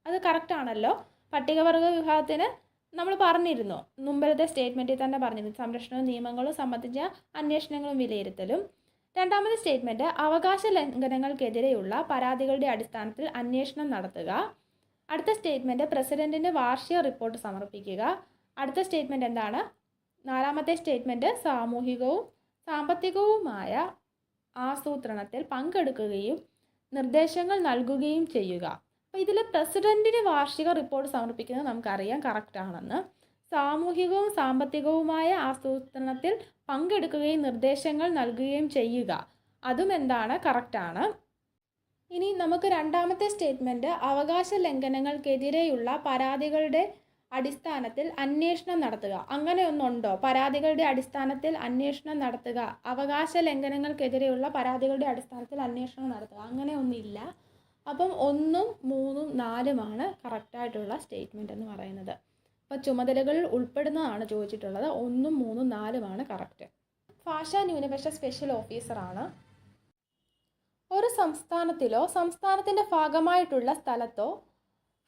അത് കറക്റ്റാണല്ലോ. പട്ടികവർഗ വിഭാഗത്തിന് നമ്മൾ പറഞ്ഞിരുന്നു, മുമ്പത്തെ സ്റ്റേറ്റ്മെൻറ്റിൽ തന്നെ പറഞ്ഞിരുന്നു, സംരക്ഷണവും നിയമങ്ങളും സംബന്ധിച്ച അന്വേഷണങ്ങളും വിലയിരുത്തലും. രണ്ടാമത്തെ സ്റ്റേറ്റ്മെൻറ്റ് അവകാശ ലംഘനങ്ങൾക്കെതിരെയുള്ള പരാതികളുടെ അടിസ്ഥാനത്തിൽ അന്വേഷണം നടത്തുക. അടുത്ത സ്റ്റേറ്റ്മെൻറ്റ് പ്രസിഡന്റിന് വാർഷിക റിപ്പോർട്ട് സമർപ്പിക്കുക. അടുത്ത സ്റ്റേറ്റ്മെൻറ്റ് എന്താണ്? നാലാമത്തെ സ്റ്റേറ്റ്മെൻറ്റ് സാമൂഹികവും സാമ്പത്തികവുമായ ആസൂത്രണത്തിൽ പങ്കെടുക്കുകയും നിർദ്ദേശങ്ങൾ നൽകുകയും ചെയ്യുക. അപ്പോൾ ഇതിൽ പ്രസിഡന്റിന് വാർഷിക റിപ്പോർട്ട് സമർപ്പിക്കുന്നത് നമുക്കറിയാം കറക്റ്റാണെന്ന്. സാമൂഹികവും സാമ്പത്തികവുമായ ആസൂത്രണത്തിൽ പങ്കെടുക്കുകയും നിർദ്ദേശങ്ങൾ നൽകുകയും ചെയ്യുക, അതും കറക്റ്റാണ്. ഇനി നമുക്ക് രണ്ടാമത്തെ സ്റ്റേറ്റ്മെൻറ്റ് അവകാശ ലംഘനങ്ങൾക്കെതിരെയുള്ള പരാതികളുടെ അടിസ്ഥാനത്തിൽ അന്വേഷണം നടത്തുക. അങ്ങനെ ഒന്നുണ്ടോ? പരാതികളുടെ അടിസ്ഥാനത്തിൽ അന്വേഷണം നടത്തുക, അവകാശ ലംഘനങ്ങൾക്കെതിരെയുള്ള പരാതികളുടെ അടിസ്ഥാനത്തിൽ അന്വേഷണം നടത്തുക, അങ്ങനെ ഒന്നുമില്ല. അപ്പം 1, 3, 4 കറക്റ്റായിട്ടുള്ള സ്റ്റേറ്റ്മെൻറ്റ് എന്ന് പറയുന്നത്. അപ്പോൾ ചുമതലകളിൽ ഉൾപ്പെടുന്നതാണ് ചോദിച്ചിട്ടുള്ളത്. 1, 3, 4 കറക്റ്റ്. ഭാഷാ ന്യൂനപക്ഷ സ്പെഷ്യൽ ഓഫീസറാണ്. ഒരു സംസ്ഥാനത്തിലോ സംസ്ഥാനത്തിൻ്റെ ഭാഗമായിട്ടുള്ള സ്ഥലത്തോ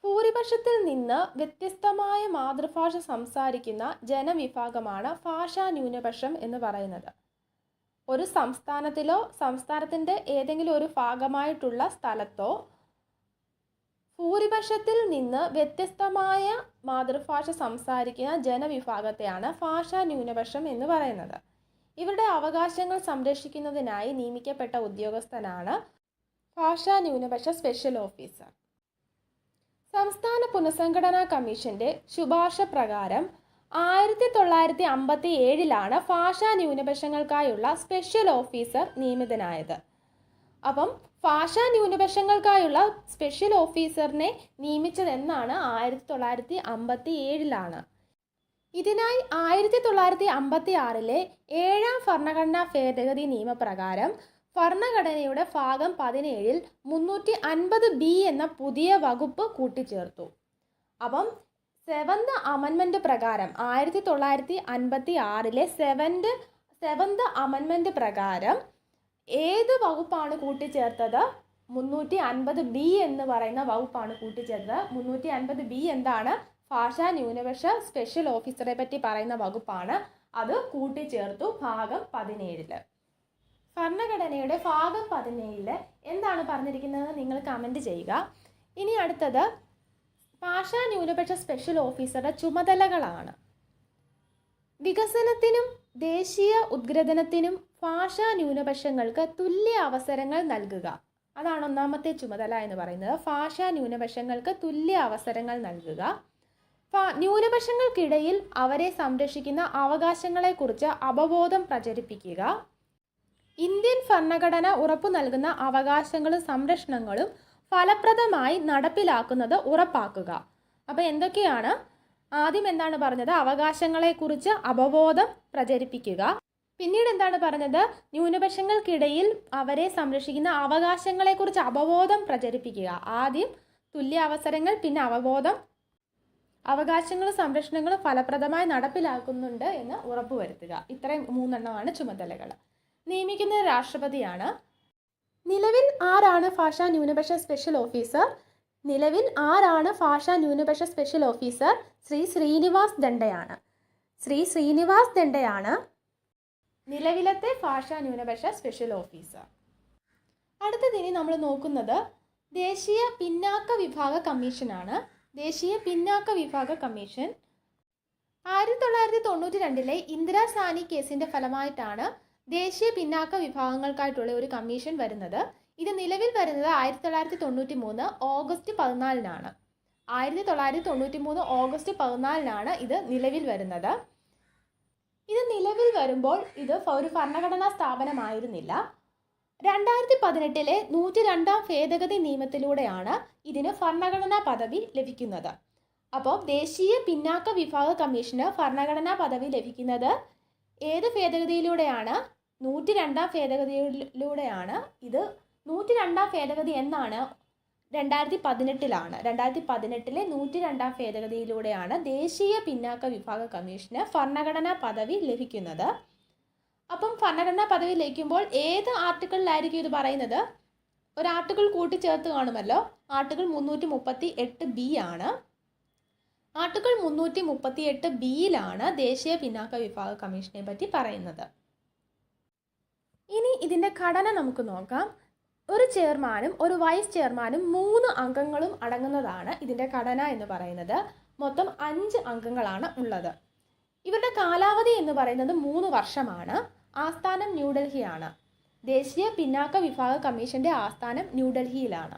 ഭൂരിപക്ഷത്തിൽ നിന്ന് വ്യത്യസ്തമായ മാതൃഭാഷ സംസാരിക്കുന്ന ജനവിഭാഗമാണ് ഭാഷാ ന്യൂനപക്ഷം എന്ന് പറയുന്നത്. ഒരു സംസ്ഥാനത്തിലോ സംസ്ഥാനത്തിൻ്റെ ഏതെങ്കിലും ഒരു ഭാഗമായിട്ടുള്ള സ്ഥലത്തോ ഭൂരിപക്ഷത്തിൽ നിന്ന് വ്യത്യസ്തമായ മാതൃഭാഷ സംസാരിക്കുന്ന ജനവിഭാഗത്തെയാണ് ഭാഷാ ന്യൂനപക്ഷം എന്ന് പറയുന്നത്. ഇവരുടെ അവകാശങ്ങൾ സംരക്ഷിക്കുന്നതിനായി നിയമിക്കപ്പെട്ട ഉദ്യോഗസ്ഥനാണ് ഭാഷാ ന്യൂനപക്ഷ സ്പെഷ്യൽ ഓഫീസർ. സംസ്ഥാന പുനഃസംഘടനാ കമ്മീഷന്റെ ശുപാർശ പ്രകാരം 1957 ഭാഷാ ന്യൂനപക്ഷങ്ങൾക്കായുള്ള സ്പെഷ്യൽ ഓഫീസർ നിയമിതനായത്. അപ്പം ഭാഷാ ന്യൂനപക്ഷങ്ങൾക്കായുള്ള സ്പെഷ്യൽ ഓഫീസറിനെ നിയമിച്ചതെന്നാണ് 1957. ഇതിനായി 1956 7ാം ഭരണഘടനാ ഭേദഗതി നിയമപ്രകാരം ഭരണഘടനയുടെ ഭാഗം 17 350B എന്ന പുതിയ വകുപ്പ് കൂട്ടിച്ചേർത്തു. അപ്പം 7th അമെൻമെൻറ്റ് പ്രകാരം 1956 സെവൻത് അമെൻമെൻറ്റ് പ്രകാരം ഏത് വകുപ്പാണ് കൂട്ടിച്ചേർത്തത്? 350B എന്ന് പറയുന്ന വകുപ്പാണ് കൂട്ടിച്ചേർത്തത്. 350B എന്താണ്? ഭാഷാ ന്യൂനപക്ഷ സ്പെഷ്യൽ ഓഫീസറെ പറ്റി പറയുന്ന വകുപ്പാണ്. അത് കൂട്ടിച്ചേർത്തു ഭാഗം 17. ഭരണഘടനയുടെ ഭാഗം 17 എന്താണ് പറഞ്ഞിരിക്കുന്നത് നിങ്ങൾ കമൻറ്റ് ചെയ്യുക. ഇനി അടുത്തത് ഭാഷാ ന്യൂനപക്ഷ സ്പെഷ്യൽ ഓഫീസറുടെ ചുമതലകളാണ്. വികസനത്തിനും ദേശീയ ഉദ്ഗ്രഥനത്തിനും ഭാഷാ ന്യൂനപക്ഷങ്ങൾക്ക് തുല്യ അവസരങ്ങൾ നൽകുക. അതാണ് ഒന്നാമത്തെ ചുമതല എന്ന് പറയുന്നത്. ഭാഷാ ന്യൂനപക്ഷങ്ങൾക്ക് തുല്യ അവസരങ്ങൾ നൽകുക. ന്യൂനപക്ഷങ്ങൾക്കിടയിൽ അവരെ സംരക്ഷിക്കുന്ന അവകാശങ്ങളെക്കുറിച്ച് അവബോധം പ്രചരിപ്പിക്കുക. ഇന്ത്യൻ ഭരണഘടന ഉറപ്പു നൽകുന്ന അവകാശങ്ങളും സംരക്ഷണങ്ങളും ഫലപ്രദമായി നടപ്പിലാക്കുന്നത് ഉറപ്പാക്കുക. അപ്പോൾ എന്തൊക്കെയാണ്? ആദ്യം എന്താണ് പറഞ്ഞത്? അവകാശങ്ങളെക്കുറിച്ച് അവബോധം പ്രചരിപ്പിക്കുക. പിന്നീട് എന്താണ് പറഞ്ഞത്? ന്യൂനപക്ഷങ്ങൾക്കിടയിൽ അവരെ സംരക്ഷിക്കുന്ന അവകാശങ്ങളെക്കുറിച്ച് അവബോധം പ്രചരിപ്പിക്കുക. ആദ്യം തുല്യ അവസരങ്ങൾ, പിന്നെ അവബോധം, അവകാശങ്ങളും സംരക്ഷണങ്ങളും ഫലപ്രദമായി നടപ്പിലാക്കുന്നുണ്ട് എന്ന് ഉറപ്പുവരുത്തുക. ഇത്രയും 3 ചുമതലകൾ. നിയമിക്കുന്ന രാഷ്ട്രപതിയാണ്. നിലവിൽ ആരാണ് ഭാഷാ ന്യൂനപക്ഷ സ്പെഷ്യൽ ഓഫീസർ? ശ്രീ ശ്രീനിവാസ് ദണ്ഡയാണ്. നിലവിലത്തെ ഭാഷാ ന്യൂനപക്ഷ സ്പെഷ്യൽ ഓഫീസർ. അടുത്തതിനി നമ്മൾ നോക്കുന്നത് ദേശീയ പിന്നാക്ക വിഭാഗ കമ്മീഷനാണ്. ദേശീയ പിന്നാക്ക വിഭാഗ കമ്മീഷൻ 1992 ഇന്ദിരാ സാനി കേസിന്റെ ഫലമായിട്ടാണ് ദേശീയ പിന്നാക്ക വിഭാഗങ്ങൾക്കായിട്ടുള്ള ഒരു കമ്മീഷൻ വരുന്നത്. ഇത് നിലവിൽ വരുന്നത് 1993 ഓഗസ്റ്റ് 14 1993 ഓഗസ്റ്റ് 14 ഇത് നിലവിൽ വരുന്നത്. ഇത് നിലവിൽ വരുമ്പോൾ ഇത് ഒരു ഭരണഘടനാ സ്ഥാപനമായിരുന്നില്ല. 2018 102ാം ഭേദഗതി നിയമത്തിലൂടെയാണ് ഇതിന് ഭരണഘടനാ പദവി ലഭിക്കുന്നത്. അപ്പോൾ ദേശീയ പിന്നാക്ക വിഭാഗ കമ്മീഷന് ഭരണഘടനാ പദവി ലഭിക്കുന്നത് ഏത് ഭേദഗതിയിലൂടെയാണ്? 102ാം ഭേദഗതിയിലൂടെയാണ്. ഇത് 102ാം ഭേദഗതി എന്നാണ്? 2018 2018 102ാം ഭേദഗതിയിലൂടെയാണ് ദേശീയ പിന്നാക്ക വിഭാഗ കമ്മീഷന് ഭരണഘടനാ പദവി ലഭിക്കുന്നത്. അപ്പം ഭരണഘടനാ പദവി ലഭിക്കുമ്പോൾ ഏത് ആർട്ടിക്കിളിലായിരിക്കും ഇത് പറയുന്നത്? ഒരു ആർട്ടിക്കിൾ കൂട്ടിച്ചേർത്ത് കാണുമല്ലോ. ആർട്ടിക്കിൾ 338B ആണ്. ആർട്ടിക്കിൾ 338Bയിലാണ് ദേശീയ പിന്നാക്ക വിഭാഗ കമ്മീഷനെ പറ്റി പറയുന്നത്. ഇനി ഇതിൻ്റെ ഘടന നമുക്ക് നോക്കാം. ഒരു ചെയർമാനും ഒരു വൈസ് ചെയർമാനും 3 അംഗങ്ങളും അടങ്ങുന്നതാണ് ഇതിൻ്റെ ഘടന എന്ന് പറയുന്നത്. മൊത്തം 5 അംഗങ്ങളാണ് ഉള്ളത്. ഇവരുടെ കാലാവധി എന്ന് പറയുന്നത് 3 വർഷമാണ്. ആസ്ഥാനം ന്യൂഡൽഹിയാണ്. ദേശീയ പിന്നാക്ക വിഭാഗ കമ്മീഷന്റെ ആസ്ഥാനം ന്യൂഡൽഹിയിലാണ്.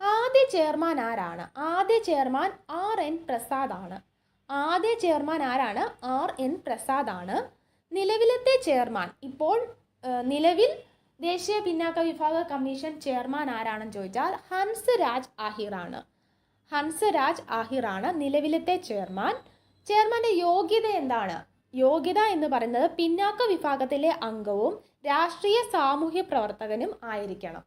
ആദ്യ ചെയർമാൻ ആരാണ്? ആദ്യ ചെയർമാൻ RN പ്രസാദ് ആണ്. നിലവിലത്തെ ചെയർമാൻ, ഇപ്പോൾ നിലവിൽ ദേശീയ പിന്നാക്ക വിഭാഗ കമ്മീഷൻ ചെയർമാൻ ആരാണെന്ന് ചോദിച്ചാൽ ഹൻസ് രാജ് ആഹിറാണ് നിലവിലത്തെ ചെയർമാൻ. ചെയർമാൻ്റെ യോഗ്യത എന്താണ്? യോഗ്യത എന്ന് പറയുന്നത് പിന്നാക്ക വിഭാഗത്തിലെ അംഗവും രാഷ്ട്രീയ സാമൂഹ്യ പ്രവർത്തകനും ആയിരിക്കണം.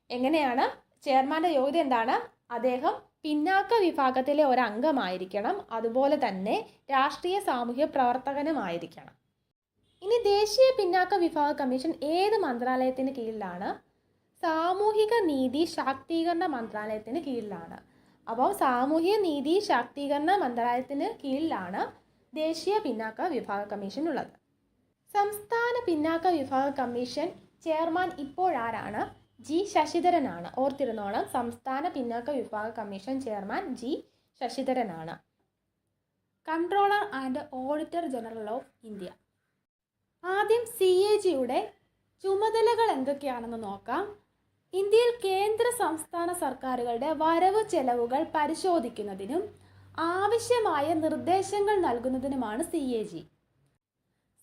എങ്ങനെയാണ്? ചെയർമാൻ്റെ യോഗ്യത എന്താണ്? അദ്ദേഹം പിന്നാക്ക വിഭാഗത്തിലെ ഒരു അംഗമായിരിക്കണം, അതുപോലെ തന്നെ രാഷ്ട്രീയ സാമൂഹ്യ പ്രവർത്തകനുമായിരിക്കണം. ഇനി ദേശീയ പിന്നാക്ക വിഭാഗ കമ്മീഷൻ ഏത് മന്ത്രാലയത്തിന് കീഴിലാണ്? സാമൂഹിക നീതി ശാക്തീകരണ മന്ത്രാലയത്തിന് കീഴിലാണ്. അപ്പോൾ സാമൂഹിക നീതി ശാക്തീകരണ മന്ത്രാലയത്തിന് കീഴിലാണ് ദേശീയ പിന്നാക്ക വിഭാഗ കമ്മീഷൻ ഉള്ളത്. സംസ്ഥാന പിന്നാക്ക വിഭാഗ കമ്മീഷൻ ചെയർമാൻ ഇപ്പോഴാരാണ്? ജി ശശിധരനാണ്. ഓർത്തിരുന്നോണം, സംസ്ഥാന പിന്നാക്ക വിഭാഗ കമ്മീഷൻ ചെയർമാൻ ജി ശശിധരനാണ്. Controller and auditor general of India. ആദ്യം CAGയുടെ ചുമതലകൾ എന്തൊക്കെയാണെന്ന് നോക്കാം. ഇന്ത്യയിൽ കേന്ദ്ര സംസ്ഥാന സർക്കാരുകളുടെ വരവ് ചെലവുകൾ പരിശോധിക്കുന്നതിനും ആവശ്യമായ നിർദ്ദേശങ്ങൾ നൽകുന്നതിനുമാണ് CAG.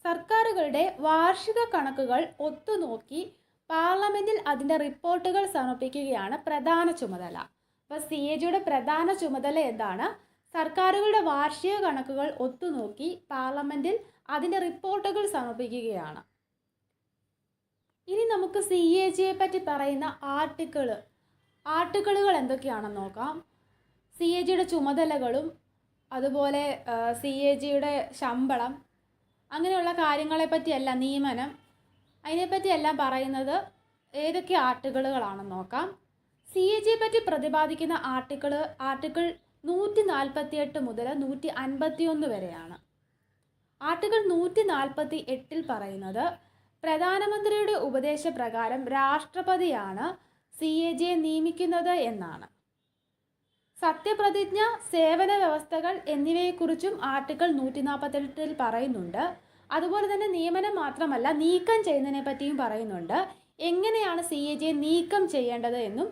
സർക്കാരുകളുടെ വാർഷിക കണക്കുകൾ ഒത്തുനോക്കി പാർലമെന്റിൽ അതിൻ്റെ റിപ്പോർട്ടുകൾ സമർപ്പിക്കുകയാണ് പ്രധാന ചുമതല. അപ്പോൾ CAGയുടെ പ്രധാന ചുമതല എന്താണ്? സർക്കാരുകളുടെ വാർഷിക കണക്കുകൾ ഒത്തുനോക്കി പാർലമെന്റിൽ അതിൻ്റെ റിപ്പോർട്ടുകൾ സമർപ്പിക്കുകയാണ്. ഇനി നമുക്ക് CAGയെ പറ്റി പറയുന്ന ആർട്ടിക്കിളുകൾ എന്തൊക്കെയാണെന്ന് നോക്കാം. CAGയുടെ ചുമതലകളും അതുപോലെ CAGയുടെ ശമ്പളം അങ്ങനെയുള്ള കാര്യങ്ങളെപ്പറ്റിയല്ല, നിയമനം, അതിനെപ്പറ്റിയെല്ലാം പറയുന്നത് ഏതൊക്കെ ആർട്ടിക്കിളുകളാണെന്ന് നോക്കാം. CAGയെ പറ്റി പ്രതിപാദിക്കുന്ന ആർട്ടിക്കിൾ 148 മുതൽ 151 വരെയാണ്. ആർട്ടിക്കിൾ 148 പറയുന്നത് പ്രധാനമന്ത്രിയുടെ ഉപദേശപ്രകാരം രാഷ്ട്രപതിയാണ് CAGയെ നിയമിക്കുന്നത് എന്നാണ്. സത്യപ്രതിജ്ഞ, സേവന വ്യവസ്ഥകൾ എന്നിവയെക്കുറിച്ചും ആർട്ടിക്കിൾ 148 പറയുന്നുണ്ട്. അതുപോലെ തന്നെ നിയമനം മാത്രമല്ല, നീക്കം ചെയ്യുന്നതിനെ പറ്റിയും പറയുന്നുണ്ട്. എങ്ങനെയാണ് CAGയെ നീക്കം ചെയ്യേണ്ടത് എന്നും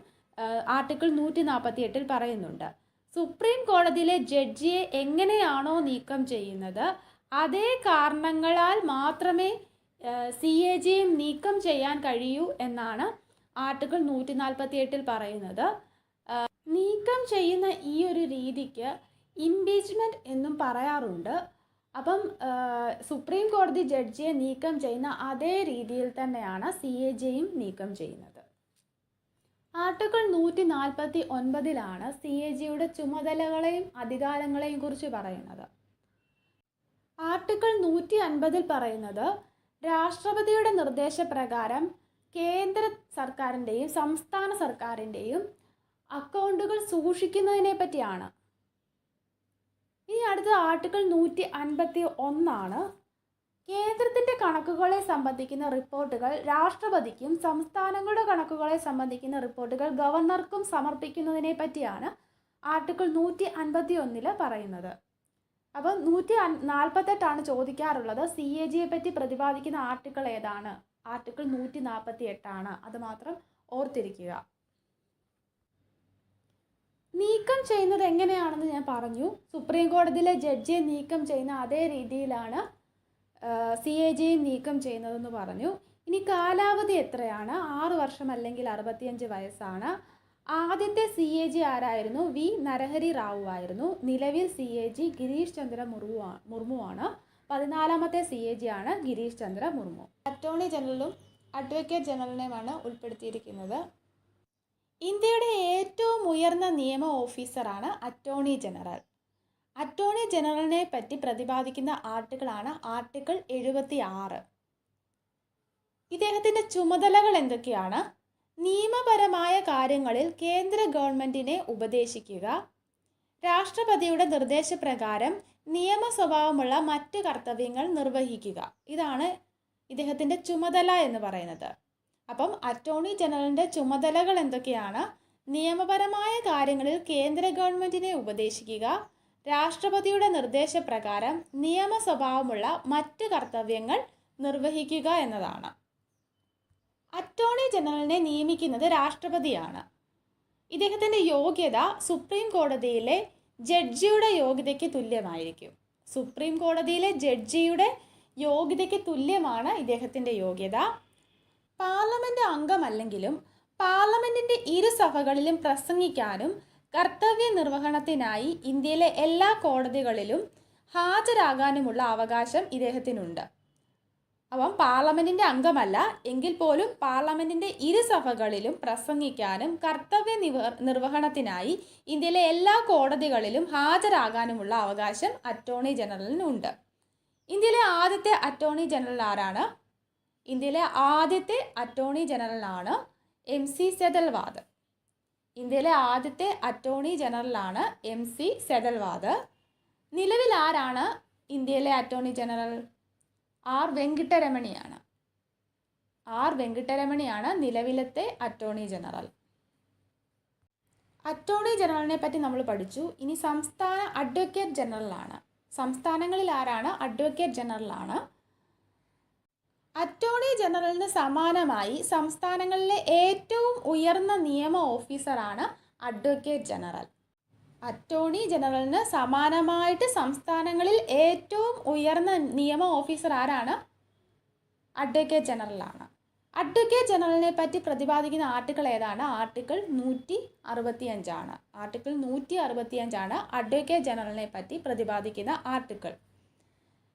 ആർട്ടിക്കിൾ 148 പറയുന്നുണ്ട്. സുപ്രീം കോടതിയിലെ ജഡ്ജിയെ എങ്ങനെയാണോ നീക്കം ചെയ്യുന്നത്, അതേ കാരണങ്ങളാൽ മാത്രമേ CAGയെ നീക്കം ചെയ്യാൻ കഴിയൂ എന്നാണ് ആർട്ടിക്കിൾ 148 പറയുന്നത്. നീക്കം ചെയ്യുന്ന ഈ ഒരു രീതിക്ക് ഇംപീച്ച്മെൻറ്റ് എന്നും പറയാറുണ്ട്. അപ്പം സുപ്രീം കോടതി ജഡ്ജിയെ നീക്കം ചെയ്യുന്ന അതേ രീതിയിൽ തന്നെയാണ് CAGയും നീക്കം ചെയ്യുന്നത്. ആർട്ടിക്കിൾ 149 CAGയുടെ ചുമതലകളെയും അധികാരങ്ങളെയും കുറിച്ച് പറയുന്നത്. ആർട്ടിക്കിൾ 150 പറയുന്നത് രാഷ്ട്രപതിയുടെ നിർദ്ദേശപ്രകാരം കേന്ദ്ര സർക്കാരിൻ്റെയും സംസ്ഥാന സർക്കാരിൻ്റെയും അക്കൗണ്ടുകൾ സൂക്ഷിക്കുന്നതിനെ പറ്റിയാണ്. ഇനി അടുത്ത ആർട്ടിക്കിൾ 151 കേന്ദ്രത്തിൻ്റെ കണക്കുകളെ സംബന്ധിക്കുന്ന റിപ്പോർട്ടുകൾ രാഷ്ട്രപതിക്കും സംസ്ഥാനങ്ങളുടെ കണക്കുകളെ സംബന്ധിക്കുന്ന റിപ്പോർട്ടുകൾ ഗവർണർക്കും സമർപ്പിക്കുന്നതിനെ പറ്റിയാണ് ആർട്ടിക്കിൾ 151 പറയുന്നത്. അപ്പം 148 ചോദിക്കാറുള്ളത്. CAGയെ പറ്റി പ്രതിപാദിക്കുന്ന ആർട്ടിക്കിൾ ഏതാണ്? ആർട്ടിക്കിൾ 148 അത് മാത്രം ഓർത്തിരിക്കുക. നീക്കം ചെയ്യുന്നത് എങ്ങനെയാണെന്ന് ഞാൻ പറഞ്ഞു. സുപ്രീം കോടതിയിലെ ജഡ്ജിയെ നീക്കം ചെയ്യുന്ന അതേ രീതിയിലാണ് CAGയെ നീക്കം ചെയ്യുന്നതെന്ന് പറഞ്ഞു. ഇനി കാലാവധി എത്രയാണ്? 6 വർഷം അല്ലെങ്കിൽ 65 വയസ്സാണ്. ആദ്യത്തെ CAG ആരായിരുന്നു? V. നരഹരി റാവു ആയിരുന്നു. നിലവിൽ CAG ഗിരീഷ് ചന്ദ്ര മുർമുവാണ്. 14ാമത്തെ CAG ആണ് ഗിരീഷ് ചന്ദ്ര മുർമു. അറ്റോർണി ജനറലും അഡ്വക്കേറ്റ് ജനറലിനെയുമാണ് ഉൾപ്പെടുത്തിയിരിക്കുന്നത്. ഇന്ത്യയുടെ ഏറ്റവും ഉയർന്ന നിയമ ഓഫീസറാണ് അറ്റോർണി ജനറൽ. അറ്റോർണി ജനറലിനെ പറ്റി പ്രതിപാദിക്കുന്ന ആർട്ടിക്കിളാണ് ആർട്ടിക്കിൾ 76. ഇദ്ദേഹത്തിൻ്റെ ചുമതലകൾ എന്തൊക്കെയാണ്? നിയമപരമായ കാര്യങ്ങളിൽ കേന്ദ്ര ഗവൺമെൻറ്റിനെ ഉപദേശിക്കുക, രാഷ്ട്രപതിയുടെ നിർദ്ദേശപ്രകാരം നിയമ സ്വഭാവമുള്ള മറ്റ് കർത്തവ്യങ്ങൾ നിർവഹിക്കുക. ഇതാണ് ഇദ്ദേഹത്തിൻ്റെ ചുമതല എന്ന് പറയുന്നത്. അപ്പം അറ്റോർണി ജനറലിൻ്റെ ചുമതലകൾ എന്തൊക്കെയാണ്? നിയമപരമായ കാര്യങ്ങളിൽ കേന്ദ്ര ഗവൺമെൻറ്റിനെ ഉപദേശിക്കുക, രാഷ്ട്രപതിയുടെ നിർദ്ദേശപ്രകാരം നിയമ സ്വഭാവമുള്ള മറ്റ് കർത്തവ്യങ്ങൾ നിർവഹിക്കുക എന്നതാണ്. അറ്റോർണി ജനറലിനെ നിയമിക്കുന്നത് രാഷ്ട്രപതിയാണ്. ഇദ്ദേഹത്തിൻ്റെ യോഗ്യത സുപ്രീം കോടതിയിലെ ജഡ്ജിയുടെ യോഗ്യതയ്ക്ക് തുല്യമായിരിക്കും. സുപ്രീം കോടതിയിലെ ജഡ്ജിയുടെ യോഗ്യതയ്ക്ക് തുല്യമാണ് ഇദ്ദേഹത്തിൻ്റെ യോഗ്യത. പാർലമെൻറ്റ് അംഗമല്ലെങ്കിലും പാർലമെൻറ്റിൻ്റെ ഇരുസഭകളിലും പ്രസംഗിക്കാനും കർത്തവ്യ നിർവഹണത്തിനായി ഇന്ത്യയിലെ എല്ലാ കോടതികളിലും ഹാജരാകാനുമുള്ള അവകാശം ഇദ്ദേഹത്തിനുണ്ട്. അപ്പം പാർലമെൻറ്റിൻ്റെ അംഗമല്ല എങ്കിൽ പോലും പാർലമെൻറ്റിൻ്റെ ഇരുസഭകളിലും പ്രസംഗിക്കാനും കർത്തവ്യ നിർവഹണത്തിനായി ഇന്ത്യയിലെ എല്ലാ കോടതികളിലും ഹാജരാകാനുമുള്ള അവകാശം അറ്റോർണി ജനറലിനുണ്ട്. ഇന്ത്യയിലെ ആദ്യത്തെ അറ്റോർണി ജനറൽ ആരാണ്? ഇന്ത്യയിലെ ആദ്യത്തെ അറ്റോർണി ജനറലാണ് MC സെതൽവാദ്. ഇന്ത്യയിലെ ആദ്യത്തെ അറ്റോർണി ജനറലാണ് MC സെതൽവാദ്. നിലവിൽ ആരാണ് ഇന്ത്യയിലെ അറ്റോർണി ജനറൽ? R വെങ്കിട്ടരമണിയാണ്. R വെങ്കിട്ടരമണിയാണ് നിലവിലത്തെ അറ്റോർണി ജനറൽ. അറ്റോർണി ജനറലിനെ പറ്റി നമ്മൾ പഠിച്ചു. ഇനി സംസ്ഥാന അഡ്വക്കേറ്റ് ജനറലാണ്. സംസ്ഥാനങ്ങളിൽ ആരാണ്? അഡ്വക്കേറ്റ് ജനറലാണ്. അറ്റോർണി ജനറലിന് സമാനമായി സംസ്ഥാനങ്ങളിലെ ഏറ്റവും ഉയർന്ന നിയമ ഓഫീസറാണ് അഡ്വക്കേറ്റ് ജനറൽ. അറ്റോർണി ജനറലിന് സമാനമായിട്ട് സംസ്ഥാനങ്ങളിൽ ഏറ്റവും ഉയർന്ന നിയമ ഓഫീസർ ആരാണ്? അഡ്വക്കേറ്റ് ജനറലാണ്. അഡ്വക്കേറ്റ് ജനറലിനെ പറ്റി പ്രതിപാദിക്കുന്ന ആർട്ടിക്കിൾ ഏതാണ്? ആർട്ടിക്കിൾ 165 ആർട്ടിക്കിൾ 165 അഡ്വക്കേറ്റ് ജനറലിനെ പറ്റി പ്രതിപാദിക്കുന്ന ആർട്ടിക്കിൾ.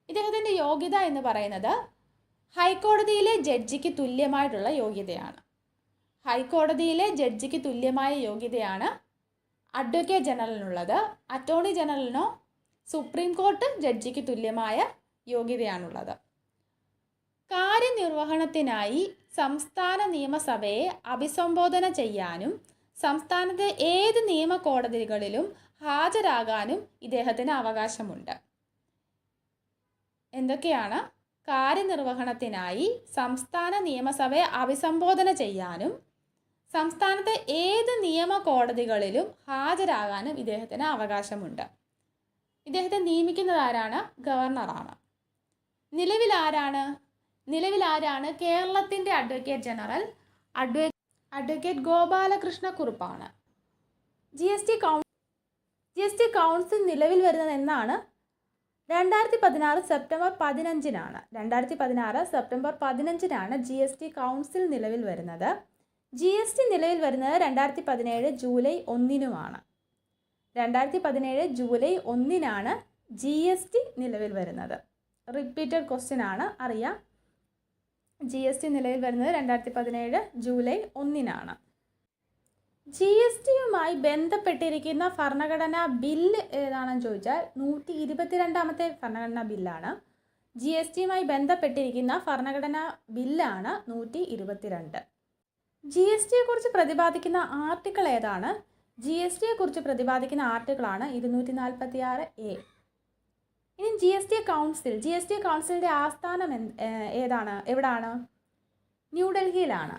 ഇദ്ദേഹത്തിൻ്റെ യോഗ്യത എന്ന് പറയുന്നത് ഹൈക്കോടതിയിലെ ജഡ്ജിക്ക് തുല്യമായിട്ടുള്ള യോഗ്യതയാണ്. ഹൈക്കോടതിയിലെ ജഡ്ജിക്ക് തുല്യമായ യോഗ്യതയാണ് അഡ്വക്കേറ്റ് ജനറലിനുള്ളത്. അറ്റോർണി ജനറലിനോ സുപ്രീം കോർട്ട് ജഡ്ജിക്ക് തുല്യമായ യോഗ്യതയാണുള്ളത്. കാര്യനിർവഹണത്തിനായി സംസ്ഥാന നിയമസഭയെ അഭിസംബോധന ചെയ്യാനും സംസ്ഥാനത്തെ ഏത് നിയമ കോടതികളിലും ഹാജരാകാനും ഇദ്ദേഹത്തിന് അവകാശമുണ്ട്. എന്തൊക്കെയാണ്? കാര്യനിർവഹണത്തിനായി സംസ്ഥാന നിയമസഭയെ അഭിസംബോധന ചെയ്യാനും സംസ്ഥാനത്തെ ഏത് നിയമ കോടതികളിലും ഹാജരാകാനും ഇദ്ദേഹത്തിന് അവകാശമുണ്ട്. ഇദ്ദേഹത്തെ നിയമിക്കുന്നത് ആരാണ്? ഗവർണറാണ്. നിലവിലാരാണ് കേരളത്തിൻ്റെ അഡ്വക്കേറ്റ് ജനറൽ? അഡ്വക്കേറ്റ് ഗോപാലകൃഷ്ണ കുറുപ്പാണ്. ജി എസ് ടി കൗൺസിൽ നിലവിൽ വരുന്നത് എന്നാണ്? 2016 September 15 2016 September 15 G S T council നിലവിൽ വരുന്നത്. ജി എസ് ടി നിലവിൽ വരുന്നത് 2017 July 1 2017 July 1 G S T നിലവിൽ വരുന്നത്. റിപ്പീറ്റഡ് ക്വസ്റ്റ്യൻ ആണ്, അറിയാം. ജി എസ് ടി നിലവിൽ വരുന്നത് 2017 ജൂലൈ 1 ജി എസ് ടിയുമായി ബന്ധപ്പെട്ടിരിക്കുന്ന ഭരണഘടനാ ബില്ല് ഏതാണെന്ന് ചോദിച്ചാൽ 122 ഭരണഘടനാ ബില്ലാണ്. ജി എസ് ടിയുമായി ബന്ധപ്പെട്ടിരിക്കുന്ന ഭരണഘടനാ ബില്ലാണ് 122. ജി എസ് ടിയെക്കുറിച്ച് പ്രതിപാദിക്കുന്ന ആർട്ടിക്കിൾ ഏതാണ്? ജി എസ് ടിയെക്കുറിച്ച് പ്രതിപാദിക്കുന്ന ആർട്ടിക്കിളാണ് 246A. ഇനി ജി എസ് ടി കൗൺസിലിൻ്റെ ആസ്ഥാനം എവിടാണ്? ന്യൂഡൽഹിയിലാണ്.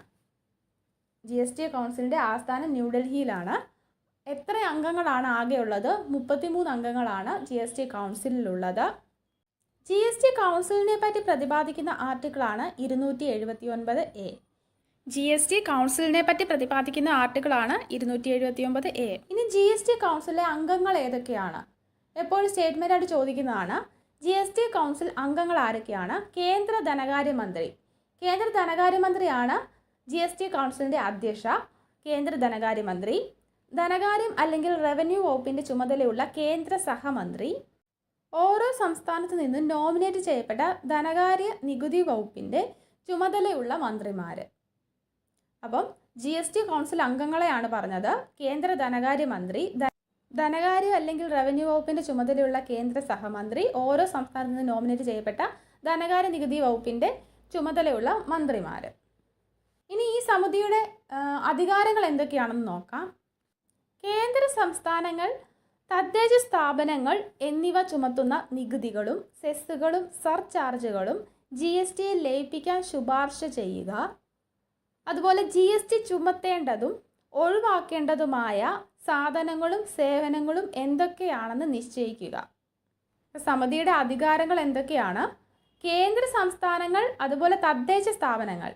ജി എസ് ടി കൗൺസിലിൻ്റെ ആസ്ഥാനം ന്യൂഡൽഹിയിലാണ്. എത്ര അംഗങ്ങളാണ് ആകെയുള്ളത്? 33 അംഗങ്ങളാണ് ജി എസ് ടി കൗൺസിലിലുള്ളത്. ജി എസ് ടി കൗൺസിലിനെ പറ്റി പ്രതിപാദിക്കുന്ന ആർട്ടിക്കിളാണ് 279A. ജി എസ് ടി കൗൺസിലിനെ പറ്റി പ്രതിപാദിക്കുന്ന ആർട്ടിക്കിളാണ് 279A. ഇനി ജി എസ് ടി കൗൺസിലിലെ അംഗങ്ങൾ ഏതൊക്കെയാണ്? എപ്പോഴും സ്റ്റേറ്റ്മെൻറ്റായിട്ട് ചോദിക്കുന്നതാണ്. ജി എസ് ടി കൗൺസിൽ അംഗങ്ങൾ ആരൊക്കെയാണ്? കേന്ദ്ര ധനകാര്യമന്ത്രിയാണ് ജി എസ് ടി കൗൺസിലിൻ്റെ അധ്യക്ഷ. കേന്ദ്ര ധനകാര്യമന്ത്രി, ധനകാര്യം അല്ലെങ്കിൽ റവന്യൂ വകുപ്പിൻ്റെ ചുമതലയുള്ള കേന്ദ്ര സഹമന്ത്രി, ഓരോ സംസ്ഥാനത്തു നിന്നും നോമിനേറ്റ് ചെയ്യപ്പെട്ട ധനകാര്യ നികുതി വകുപ്പിൻ്റെ ചുമതലയുള്ള മന്ത്രിമാർ. അപ്പം ജി എസ് ടി കൗൺസിൽ അംഗങ്ങളെയാണ് പറഞ്ഞത്. കേന്ദ്ര ധനകാര്യമന്ത്രി, ധനകാര്യം അല്ലെങ്കിൽ റവന്യൂ വകുപ്പിൻ്റെ ചുമതലയുള്ള കേന്ദ്ര സഹമന്ത്രി, ഓരോ സംസ്ഥാനത്തു നിന്ന് നോമിനേറ്റ് ചെയ്യപ്പെട്ട ധനകാര്യ നികുതി വകുപ്പിൻ്റെ ചുമതലയുള്ള മന്ത്രിമാർ. ഇനി ഈ സമിതിയുടെ അധികാരങ്ങൾ എന്തൊക്കെയാണെന്ന് നോക്കാം. കേന്ദ്ര സംസ്ഥാനങ്ങൾ, തദ്ദേശ സ്ഥാപനങ്ങൾ എന്നിവ ചുമത്തുന്ന നികുതികളും സെസ്സുകളും സർചാർജുകളും ജി എസ് ടിയെ ലയിപ്പിക്കാൻ ശുപാർശ ചെയ്യുക. അതുപോലെ ജി എസ് ടി ചുമത്തേണ്ടതും ഒഴിവാക്കേണ്ടതുമായ സാധനങ്ങളും സേവനങ്ങളും എന്തൊക്കെയാണെന്ന് നിശ്ചയിക്കുക. സമിതിയുടെ അധികാരങ്ങൾ എന്തൊക്കെയാണ്? കേന്ദ്ര സംസ്ഥാനങ്ങൾ അതുപോലെ തദ്ദേശ സ്ഥാപനങ്ങൾ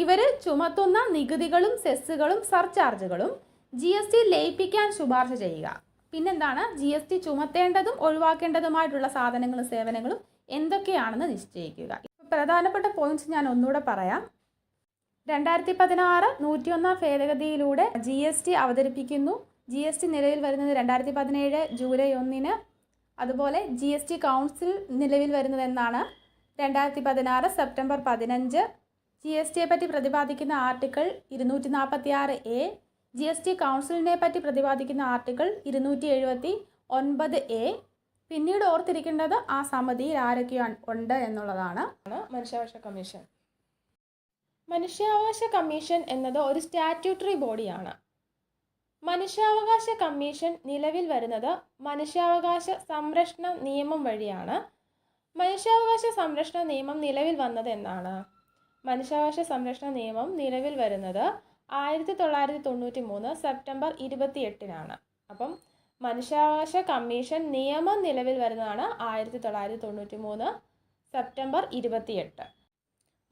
ഇവർ ചുമത്തുന്ന നികുതികളും സെസ്സുകളും സർചാർജുകളും ജി എസ് ടി ലയിപ്പിക്കാൻ ശുപാർശ ചെയ്യുക. പിന്നെന്താണ്? ജി എസ് ടി ചുമത്തേണ്ടതും ഒഴിവാക്കേണ്ടതുമായിട്ടുള്ള സാധനങ്ങളും സേവനങ്ങളും എന്തൊക്കെയാണെന്ന് നിശ്ചയിക്കുക. പ്രധാനപ്പെട്ട പോയിന്റ്സ് ഞാൻ ഒന്നുകൂടെ പറയാം. 2016 101 ഭേദഗതിയിലൂടെ ജി എസ് ടി അവതരിപ്പിക്കുന്നു. ജി എസ് ടി നിലവിൽ വരുന്നത് 2017 ജൂലൈ 1. അതുപോലെ ജി എസ് ടി കൗൺസിൽ നിലവിൽ വരുന്നത് എന്നാണ്? 2016 സെപ്റ്റംബർ 15. ജി എസ് ടിയെ പറ്റി പ്രതിപാദിക്കുന്ന article 246A. G S T കൗൺസിലിനെ പറ്റി പ്രതിപാദിക്കുന്ന ആർട്ടിക്കിൾ 279A. പിന്നീട് ഓർത്തിരിക്കേണ്ടത് ആ സമിതിയിൽ ആരൊക്കെയാണ് ഉണ്ട് എന്നുള്ളതാണ്. മനുഷ്യാവകാശ കമ്മീഷൻ. മനുഷ്യാവകാശ കമ്മീഷൻ എന്നത് ഒരു സ്റ്റാറ്റ്യൂട്ടറി ബോഡിയാണ്. മനുഷ്യാവകാശ കമ്മീഷൻ നിലവിൽ വരുന്നത് മനുഷ്യാവകാശ സംരക്ഷണ നിയമം വഴിയാണ്. മനുഷ്യാവകാശ സംരക്ഷണ നിയമം നിലവിൽ വന്നത് എന്നാണ്? മനുഷ്യാവകാശ സംരക്ഷണ നിയമം നിലവിൽ വരുന്നത് 1993 സെപ്റ്റംബർ 28. അപ്പം മനുഷ്യാവകാശ കമ്മീഷൻ നിയമം നിലവിൽ വരുന്നതാണ് 1993 സെപ്റ്റംബർ 28.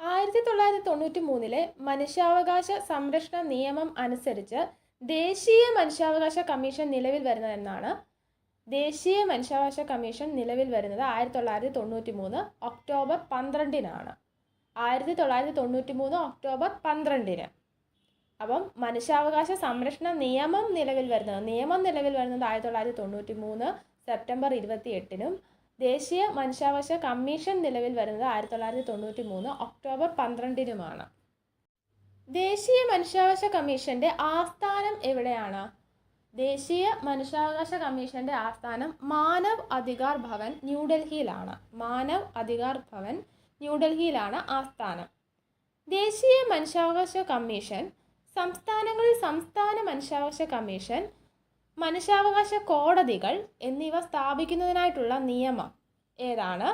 1993 മനുഷ്യാവകാശ സംരക്ഷണ നിയമം അനുസരിച്ച് ദേശീയ മനുഷ്യാവകാശ കമ്മീഷൻ നിലവിൽ വരുന്നതെന്നാണ്. ദേശീയ മനുഷ്യാവകാശ കമ്മീഷൻ നിലവിൽ വരുന്നത് 1993 ഒക്ടോബർ 12-നാണ്. 1993 ഒക്ടോബർ 12-ന്. അപ്പം മനുഷ്യാവകാശ സംരക്ഷണ നിയമം നിലവിൽ വരുന്നത് 1993 സെപ്റ്റംബർ 28-നും ദേശീയ മനുഷ്യാവകാശ കമ്മീഷൻ നിലവിൽ വരുന്നത് 1993 ഒക്ടോബർ 12-നുമാണ്. ദേശീയ മനുഷ്യാവകാശ കമ്മീഷന്റെ ആസ്ഥാനം എവിടെയാണ്? ദേശീയ മനുഷ്യാവകാശ കമ്മീഷന്റെ ആസ്ഥാനം മാനവ് അധികാർ ഭവൻ ന്യൂഡൽഹിയിലാണ്. മാനവ് അധികാർ ഭവൻ ന്യൂഡൽഹിയിലാണ് ആസ്ഥാനം. ദേശീയ മനുഷ്യാവകാശ കമ്മീഷൻ സംസ്ഥാനങ്ങളിൽ സംസ്ഥാന മനുഷ്യാവകാശ കമ്മീഷൻ, മനുഷ്യാവകാശ കോടതികൾ എന്നിവ സ്ഥാപിക്കുന്നതിനായിട്ടുള്ള നിയമം ഏതാണ്?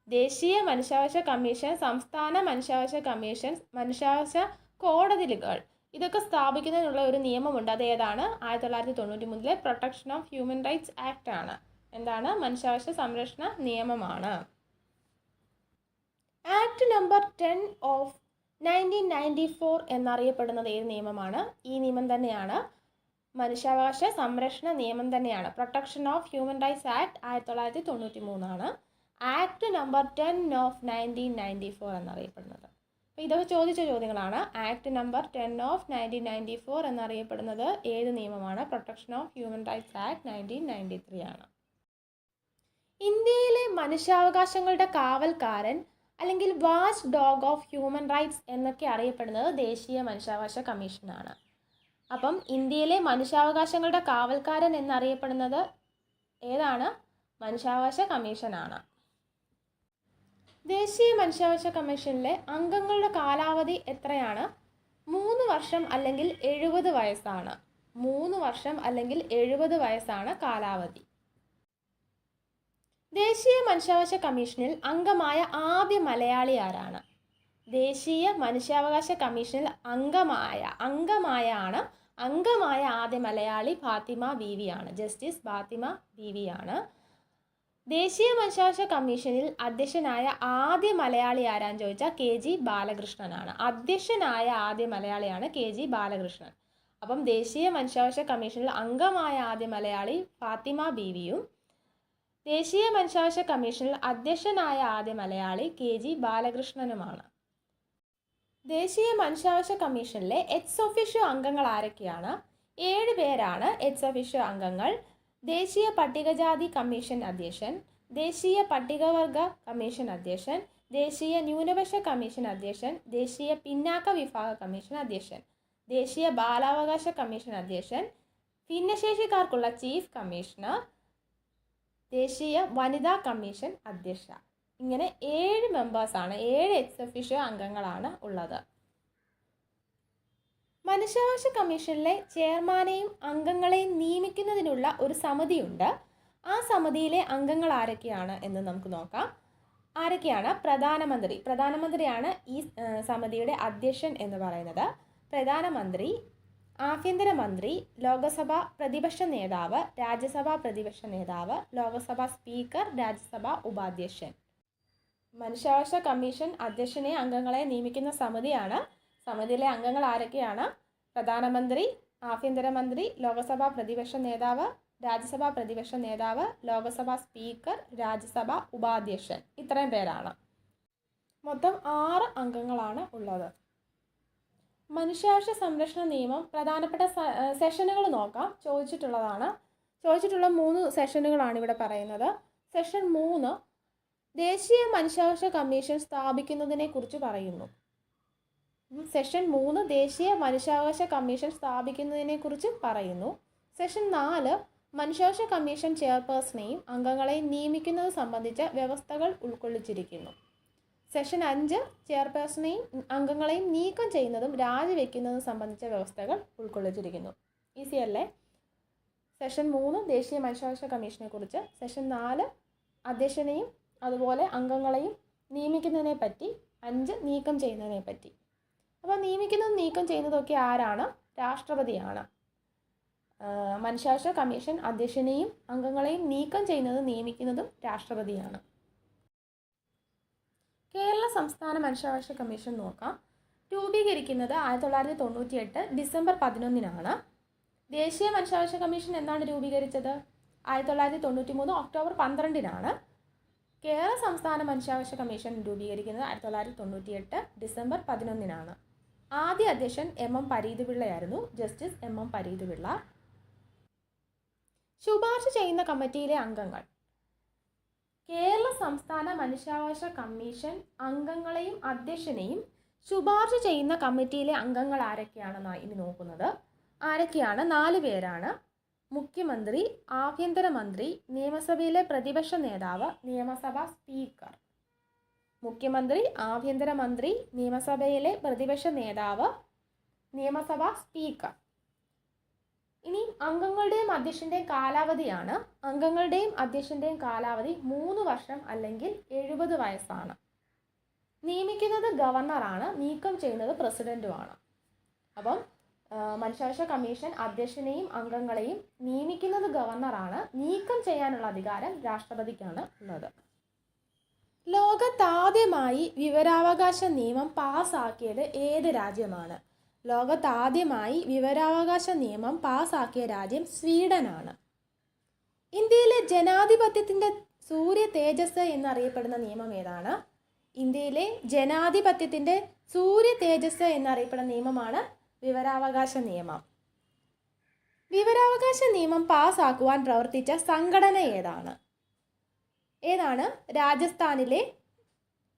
ദേശീയ മനുഷ്യാവകാശ കമ്മീഷൻ, സംസ്ഥാന മനുഷ്യാവകാശ കമ്മീഷൻ, മനുഷ്യാവകാശ കോടതികൾ ഇതൊക്കെ സ്ഥാപിക്കുന്നതിനുള്ള ഒരു നിയമമുണ്ട്. അതേതാണ്? 1993 protection of human rights act ആണ്. എന്താണ്? മനുഷ്യാവകാശ സംരക്ഷണ നിയമമാണ്. ആക്ട് നമ്പർ 10 ഓഫ് 1994 എന്നറിയപ്പെടുന്നത് ഏത് നിയമമാണ്? ഈ നിയമം തന്നെയാണ്, മനുഷ്യാവകാശ സംരക്ഷണ നിയമം തന്നെയാണ്. Protection of human rights act 1993 ആണ്. ആക്ട് നമ്പർ 10 ഓഫ് 1994 എന്നറിയപ്പെടുന്നത്. അപ്പോൾ ഇതൊക്കെ ചോദിച്ച ചോദ്യങ്ങളാണ്. ആക്ട് നമ്പർ 10 ഓഫ് 1994 എന്നറിയപ്പെടുന്നത് ഏത് നിയമമാണ്? Protection of human rights act 1993 ആണ്. ഇന്ത്യയിലെ മനുഷ്യാവകാശങ്ങളുടെ കാവൽക്കാരൻ അല്ലെങ്കിൽ watch dog of human rights എന്നൊക്കെ അറിയപ്പെടുന്നത് ദേശീയ മനുഷ്യാവകാശ കമ്മീഷനാണ്. അപ്പം ഇന്ത്യയിലെ മനുഷ്യാവകാശങ്ങളുടെ കാവൽക്കാരൻ എന്നറിയപ്പെടുന്നത് ഏതാണ്? മനുഷ്യാവകാശ കമ്മീഷനാണ്. ദേശീയ മനുഷ്യാവകാശ കമ്മീഷനിലെ അംഗങ്ങളുടെ കാലാവധി എത്രയാണ്? 3 വർഷം അല്ലെങ്കിൽ 70 വയസ്സാണ്. 3 വർഷം അല്ലെങ്കിൽ 70 വയസ്സാണ് കാലാവധി. ദേശീയ മനുഷ്യാവകാശ കമ്മീഷനിൽ അംഗമായ ആദ്യ മലയാളി ആരാണ്? ദേശീയ മനുഷ്യാവകാശ കമ്മീഷനിൽ അംഗമായ ആദ്യ മലയാളി ഫാത്തിമ ബീവി ആണ്. ജസ്റ്റിസ് ഫാത്തിമ ബീവി ആണ്. ദേശീയ മനുഷ്യാവകാശ കമ്മീഷനിൽ അധ്യക്ഷനായ ആദ്യ മലയാളി ആരാന്ന് ചോദിച്ചാൽ KG ബാലകൃഷ്ണനാണ്. അധ്യക്ഷനായ ആദ്യ മലയാളിയാണ് KG ബാലകൃഷ്ണൻ. അപ്പം ദേശീയ മനുഷ്യാവകാശ കമ്മീഷനിൽ അംഗമായ ആദ്യ മലയാളി ഫാത്തിമ ബീവിയും ദേശീയ മനുഷ്യാവകാശ കമ്മീഷനിൽ അധ്യക്ഷനായ ആദ്യ മലയാളി KG ബാലകൃഷ്ണനുമാണ്. ദേശീയ മനുഷ്യാവകാശ കമ്മീഷനിലെ എക്സ് ഒഫീഷ്യോ അംഗങ്ങൾ ആരൊക്കെയാണ്? 7 പേരാണ് എക്സ് ഒഫീഷ്യോ അംഗങ്ങൾ. ദേശീയ പട്ടികജാതി കമ്മീഷൻ അധ്യക്ഷൻ, ദേശീയ പട്ടികവർഗ കമ്മീഷൻ അധ്യക്ഷൻ, ദേശീയ ന്യൂനപക്ഷ കമ്മീഷൻ അധ്യക്ഷൻ, ദേശീയ പിന്നാക്ക വിഭാഗ കമ്മീഷൻ അധ്യക്ഷൻ, ദേശീയ ബാലാവകാശ കമ്മീഷൻ അധ്യക്ഷൻ, ഭിന്നശേഷിക്കാർക്കുള്ള ചീഫ് കമ്മീഷണർ, ദേശീയ വനിതാ കമ്മീഷൻ അധ്യക്ഷ. ഇങ്ങനെ 7 മെമ്പേഴ്സാണ്, 7 എക്സ് ഒഫീഷ്യോ അംഗങ്ങളാണ് ഉള്ളത്. മനുഷ്യാവകാശ കമ്മീഷനിലെ ചെയർമാനെയും അംഗങ്ങളെയും നിയമിക്കുന്നതിനുള്ള ഒരു സമിതിയുണ്ട്. ആ സമിതിയിലെ അംഗങ്ങൾ ആരൊക്കെയാണ് എന്ന് നമുക്ക് നോക്കാം. ആരൊക്കെയാണ്? പ്രധാനമന്ത്രിയാണ് ഈ സമിതിയുടെ അധ്യക്ഷൻ എന്ന് പറയുന്നത്. പ്രധാനമന്ത്രി, ആഭ്യന്തരമന്ത്രി, ലോകസഭാ പ്രതിപക്ഷ നേതാവ്, രാജ്യസഭാ പ്രതിപക്ഷ നേതാവ്, ലോകസഭാ സ്പീക്കർ, രാജ്യസഭാ ഉപാധ്യക്ഷൻ. മനുഷ്യാവകാശ കമ്മീഷൻ അധ്യക്ഷനെ അംഗങ്ങളെ നിയമിക്കുന്ന സമിതിയാണ്. സമിതിയിലെ അംഗങ്ങൾ ആരൊക്കെയാണ്? പ്രധാനമന്ത്രി, ആഭ്യന്തരമന്ത്രി, ലോകസഭാ പ്രതിപക്ഷ നേതാവ്, രാജ്യസഭാ പ്രതിപക്ഷ നേതാവ്, ലോകസഭാ സ്പീക്കർ, രാജ്യസഭാ ഉപാധ്യക്ഷൻ. ഇത്രയും പേരാണ്. മൊത്തം 6 അംഗങ്ങളാണ് ഉള്ളത്. മനുഷ്യാവകാശ സംരക്ഷണ നിയമം പ്രധാനപ്പെട്ട സെഷനുകൾ നോക്കാം. ചോദിച്ചിട്ടുള്ള 3 സെഷനുകളാണ് ഇവിടെ പറയുന്നത്. സെഷൻ 3 ദേശീയ മനുഷ്യാവകാശ കമ്മീഷൻ സ്ഥാപിക്കുന്നതിനെ കുറിച്ച് പറയുന്നു. സെഷൻ 3 ദേശീയ മനുഷ്യാവകാശ കമ്മീഷൻ സ്ഥാപിക്കുന്നതിനെ കുറിച്ച് പറയുന്നു. സെഷൻ 4 മനുഷ്യാവകാശ കമ്മീഷൻ ചെയർപേഴ്സണെയും അംഗങ്ങളെയും നിയമിക്കുന്നത് സംബന്ധിച്ച വ്യവസ്ഥകൾ ഉൾക്കൊള്ളിച്ചിരിക്കുന്നു. സെഷൻ 5 ചെയർപേഴ്സണെയും അംഗങ്ങളെയും നീക്കം ചെയ്യുന്നതും രാജിവെക്കുന്നതും സംബന്ധിച്ച വ്യവസ്ഥകൾ ഉൾക്കൊള്ളിച്ചിരിക്കുന്നു. ഈസി അല്ലേ? സെഷൻ 3 ദേശീയ മനുഷ്യാവകാശ കമ്മീഷനെ കുറിച്ച്, സെഷൻ 4 അധ്യക്ഷനെയും അതുപോലെ അംഗങ്ങളെയും നിയമിക്കുന്നതിനെ പറ്റി, 5 നീക്കം ചെയ്യുന്നതിനെ പറ്റി. അപ്പോൾ നിയമിക്കുന്നതും നീക്കം ചെയ്യുന്നതൊക്കെ ആരാണ്? രാഷ്ട്രപതിയാണ്. മനുഷ്യാവകാശ കമ്മീഷൻ അധ്യക്ഷനെയും അംഗങ്ങളെയും നീക്കം ചെയ്യുന്നതും നിയമിക്കുന്നതും രാഷ്ട്രപതിയാണ്. കേരള സംസ്ഥാന മനുഷ്യാവകാശ കമ്മീഷൻ നോക്കാം. രൂപീകരിക്കുന്നത് 1998 ഡിസംബർ 11-നാണ്. ദേശീയ മനുഷ്യാവകാശ കമ്മീഷൻ എന്നാണ് രൂപീകരിച്ചത്? 1993 ഒക്ടോബർ 12-നാണ്. കേരള സംസ്ഥാന മനുഷ്യാവകാശ കമ്മീഷൻ രൂപീകരിക്കുന്നത് 1998 ഡിസംബർ 11-നാണ്. ആദ്യ അധ്യക്ഷൻ എം പരീതുപിള്ളയായിരുന്നു, ജസ്റ്റിസ് എം പരീതുപിള്ള. ശുപാർശ ചെയ്യുന്ന കമ്മിറ്റിയിലെ അംഗങ്ങൾ. കേരള സംസ്ഥാന മനുഷ്യാവകാശ കമ്മീഷൻ അംഗങ്ങളെയും അധ്യക്ഷനെയും ശുപാർശ ചെയ്യുന്ന കമ്മിറ്റിയിലെ അംഗങ്ങൾ ആരൊക്കെയാണെന്നാണ് ഇനി നോക്കുന്നത്. ആരൊക്കെയാണ്? 4 പേരാണ്. മുഖ്യമന്ത്രി, ആഭ്യന്തരമന്ത്രി, നിയമസഭയിലെ പ്രതിപക്ഷ നേതാവ്, നിയമസഭാ സ്പീക്കർ. മുഖ്യമന്ത്രി, ആഭ്യന്തരമന്ത്രി, നിയമസഭയിലെ പ്രതിപക്ഷ നേതാവ്, നിയമസഭാ സ്പീക്കർ. ഇനി അംഗങ്ങളുടെയും അധ്യക്ഷൻ്റെയും കാലാവധിയാണ്. അംഗങ്ങളുടെയും അധ്യക്ഷൻ്റെയും കാലാവധി 3 വർഷം അല്ലെങ്കിൽ 70 വയസ്സാണ്. നിയമിക്കുന്നത് ഗവർണറാണ്, നീക്കം ചെയ്യുന്നത് പ്രസിഡന്റുമാണ്. അപ്പം മനുഷ്യാവകാശ കമ്മീഷൻ അധ്യക്ഷനെയും അംഗങ്ങളെയും നിയമിക്കുന്നത് ഗവർണറാണ്, നീക്കം ചെയ്യാനുള്ള അധികാരം രാഷ്ട്രപതിക്കാണ് ഉള്ളത്. ലോകത്താദ്യമായി വിവരാവകാശ നിയമം പാസ്സാക്കിയത് ഏത് രാജ്യമാണ്? ലോകത്താദ്യമായി വിവരാവകാശ നിയമം പാസ്സാക്കിയ രാജ്യം സ്വീഡനാണ്. ഇന്ത്യയിലെ ജനാധിപത്യത്തിൻ്റെ സൂര്യ തേജസ് എന്നറിയപ്പെടുന്ന നിയമം ഏതാണ്? ഇന്ത്യയിലെ ജനാധിപത്യത്തിൻ്റെ സൂര്യ തേജസ് എന്നറിയപ്പെടുന്ന നിയമമാണ് വിവരാവകാശ നിയമം. വിവരാവകാശ നിയമം പാസ്സാക്കുവാൻ പ്രവർത്തിച്ച സംഘടന ഏതാണ്? രാജസ്ഥാനിലെ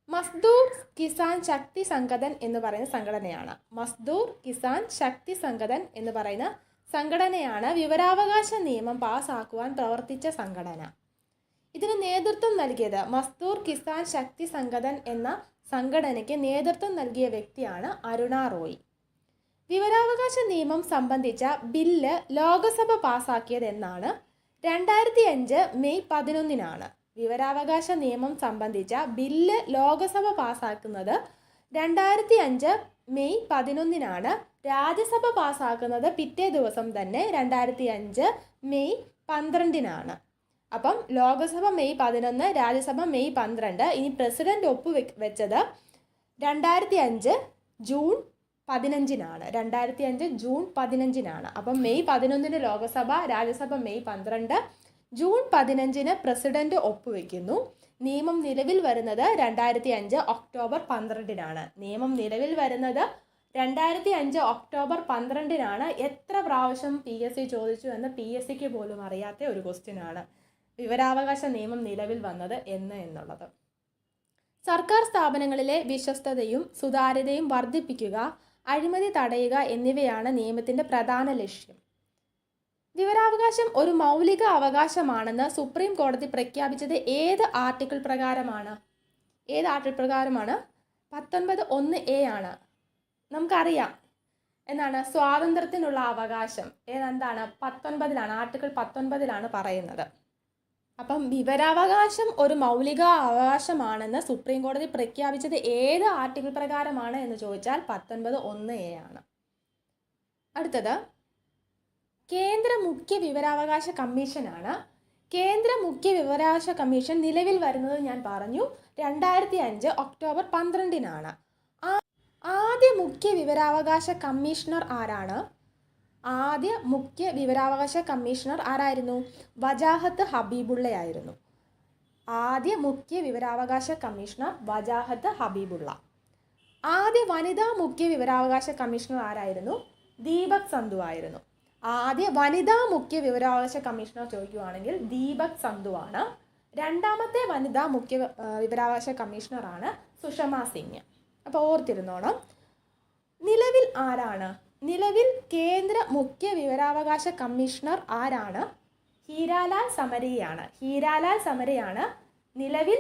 മസ്ദൂർ കിസാൻ ശക്തി സംഗതൻ എന്ന് പറയുന്ന സംഘടനയാണ്. മസ്ദൂർ കിസാൻ ശക്തി സംഗതൻ എന്ന് പറയുന്ന സംഘടനയാണ് വിവരാവകാശ നിയമം പാസ്സാക്കുവാൻ പ്രവർത്തിച്ച സംഘടന. ഇതിന് നേതൃത്വം നൽകിയത് മസ്ദൂർ കിസാൻ ശക്തി സംഗതൻ എന്ന സംഘടനയ്ക്ക് നേതൃത്വം നൽകിയ വ്യക്തിയാണ് അരുണ റോയ്. വിവരാവകാശ നിയമം സംബന്ധിച്ച ബില്ല് ലോകസഭ പാസ്സാക്കിയത് എന്നാണ്? 2005 മെയ് 11-നാണ്. വിവരാവകാശ നിയമം സംബന്ധിച്ച ബില്ല് ലോകസഭ പാസ്സാക്കുന്നത് 2005 മെയ് 11-നാണ്. രാജ്യസഭ പാസ്സാക്കുന്നത് പിറ്റേ ദിവസം തന്നെ 2005 മെയ് 12-നാണ്. അപ്പം ലോകസഭ മെയ് 11, രാജ്യസഭ മെയ് 12. ഇനി പ്രസിഡന്റ് ഒപ്പുവെച്ചത് 2005 ജൂൺ 15-നാണ്. 2005 ജൂൺ 15-നാണ്. അപ്പം May 11 Lok Sabha, Rajya Sabha May 12, June 15 president ഒപ്പുവെക്കുന്നു. നിയമം നിലവിൽ വരുന്നത് 2005 ഒക്ടോബർ 12-നാണ്. നിയമം നിലവിൽ വരുന്നത് 2005 ഒക്ടോബർ 12-നാണ്. എത്ര പ്രാവശ്യം PSC ചോദിച്ചു എന്ന് PSCക്ക് പോലും അറിയാത്ത ഒരു ക്വസ്റ്റ്യനാണ് വിവരാവകാശ നിയമം നിലവിൽ വന്നത് എന്നുള്ളത്. സർക്കാർ സ്ഥാപനങ്ങളിലെ വിശ്വസ്തതയും സുതാര്യതയും വർദ്ധിപ്പിക്കുക, അഴിമതി തടയുക എന്നിവയാണ് നിയമത്തിൻ്റെ പ്രധാന ലക്ഷ്യം. വിവരാവകാശം ഒരു മൗലിക അവകാശമാണെന്ന് സുപ്രീം കോടതി പ്രഖ്യാപിച്ചത് ഏത് ആർട്ടിക്കിൾ പ്രകാരമാണ്? 19(1)(a) ആണ്. നമുക്കറിയാം എന്താണ് സ്വാതന്ത്ര്യത്തിനുള്ള അവകാശം എന്താണ്? 19-ലാണ്, ആർട്ടിക്കിൾ 19-ലാണ് പറയുന്നത്. അപ്പം വിവരാവകാശം ഒരു മൗലിക അവകാശമാണെന്ന് സുപ്രീം കോടതി പ്രഖ്യാപിച്ചത് ഏത് ആർട്ടിക്കിൾ പ്രകാരമാണ് എന്ന് ചോദിച്ചാൽ 19(1)(a) ആണ്. അടുത്തത് കേന്ദ്ര മുഖ്യ വിവരാവകാശ കമ്മീഷനാണ്. കേന്ദ്ര മുഖ്യ വിവരാവകാശ കമ്മീഷൻ നിലവിൽ വരുന്നത് ഞാൻ പറഞ്ഞു 2005 ഒക്ടോബർ 12-നാണ്. ആദ്യ മുഖ്യ വിവരാവകാശ കമ്മീഷണർ ആരാണ്? ആദ്യ മുഖ്യ വിവരാവകാശ കമ്മീഷണർ ആരായിരുന്നു? വജാഹത്ത് ഹബീബുള്ളയായിരുന്നു. ആദ്യ മുഖ്യ വിവരാവകാശ കമ്മീഷണർ വജാഹത്ത് ഹബീബുള്ള. ആദ്യ വനിതാ മുഖ്യ വിവരാവകാശ കമ്മീഷണർ ആരായിരുന്നു? ദീപക് സന്ധു ആയിരുന്നു. ആദ്യ വനിതാ മുഖ്യ വിവരാവകാശ കമ്മീഷണർ ചോദിക്കുകയാണെങ്കിൽ ദീപക് സന്ധു ആണ്. രണ്ടാമത്തെ വനിതാ മുഖ്യ വിവരാവകാശ കമ്മീഷണറാണ് സുഷമ സിംഗ്. അപ്പോൾ ഓർത്തിരുന്നോണം. നിലവിൽ ആരാണ്? നിലവിൽ കേന്ദ്ര മുഖ്യ വിവരാവകാശ കമ്മീഷണർ ആരാണ്? ഹീരാലാൽ സമരിയാണ്. ഹീരാലാൽ സമരിയാണ് നിലവിൽ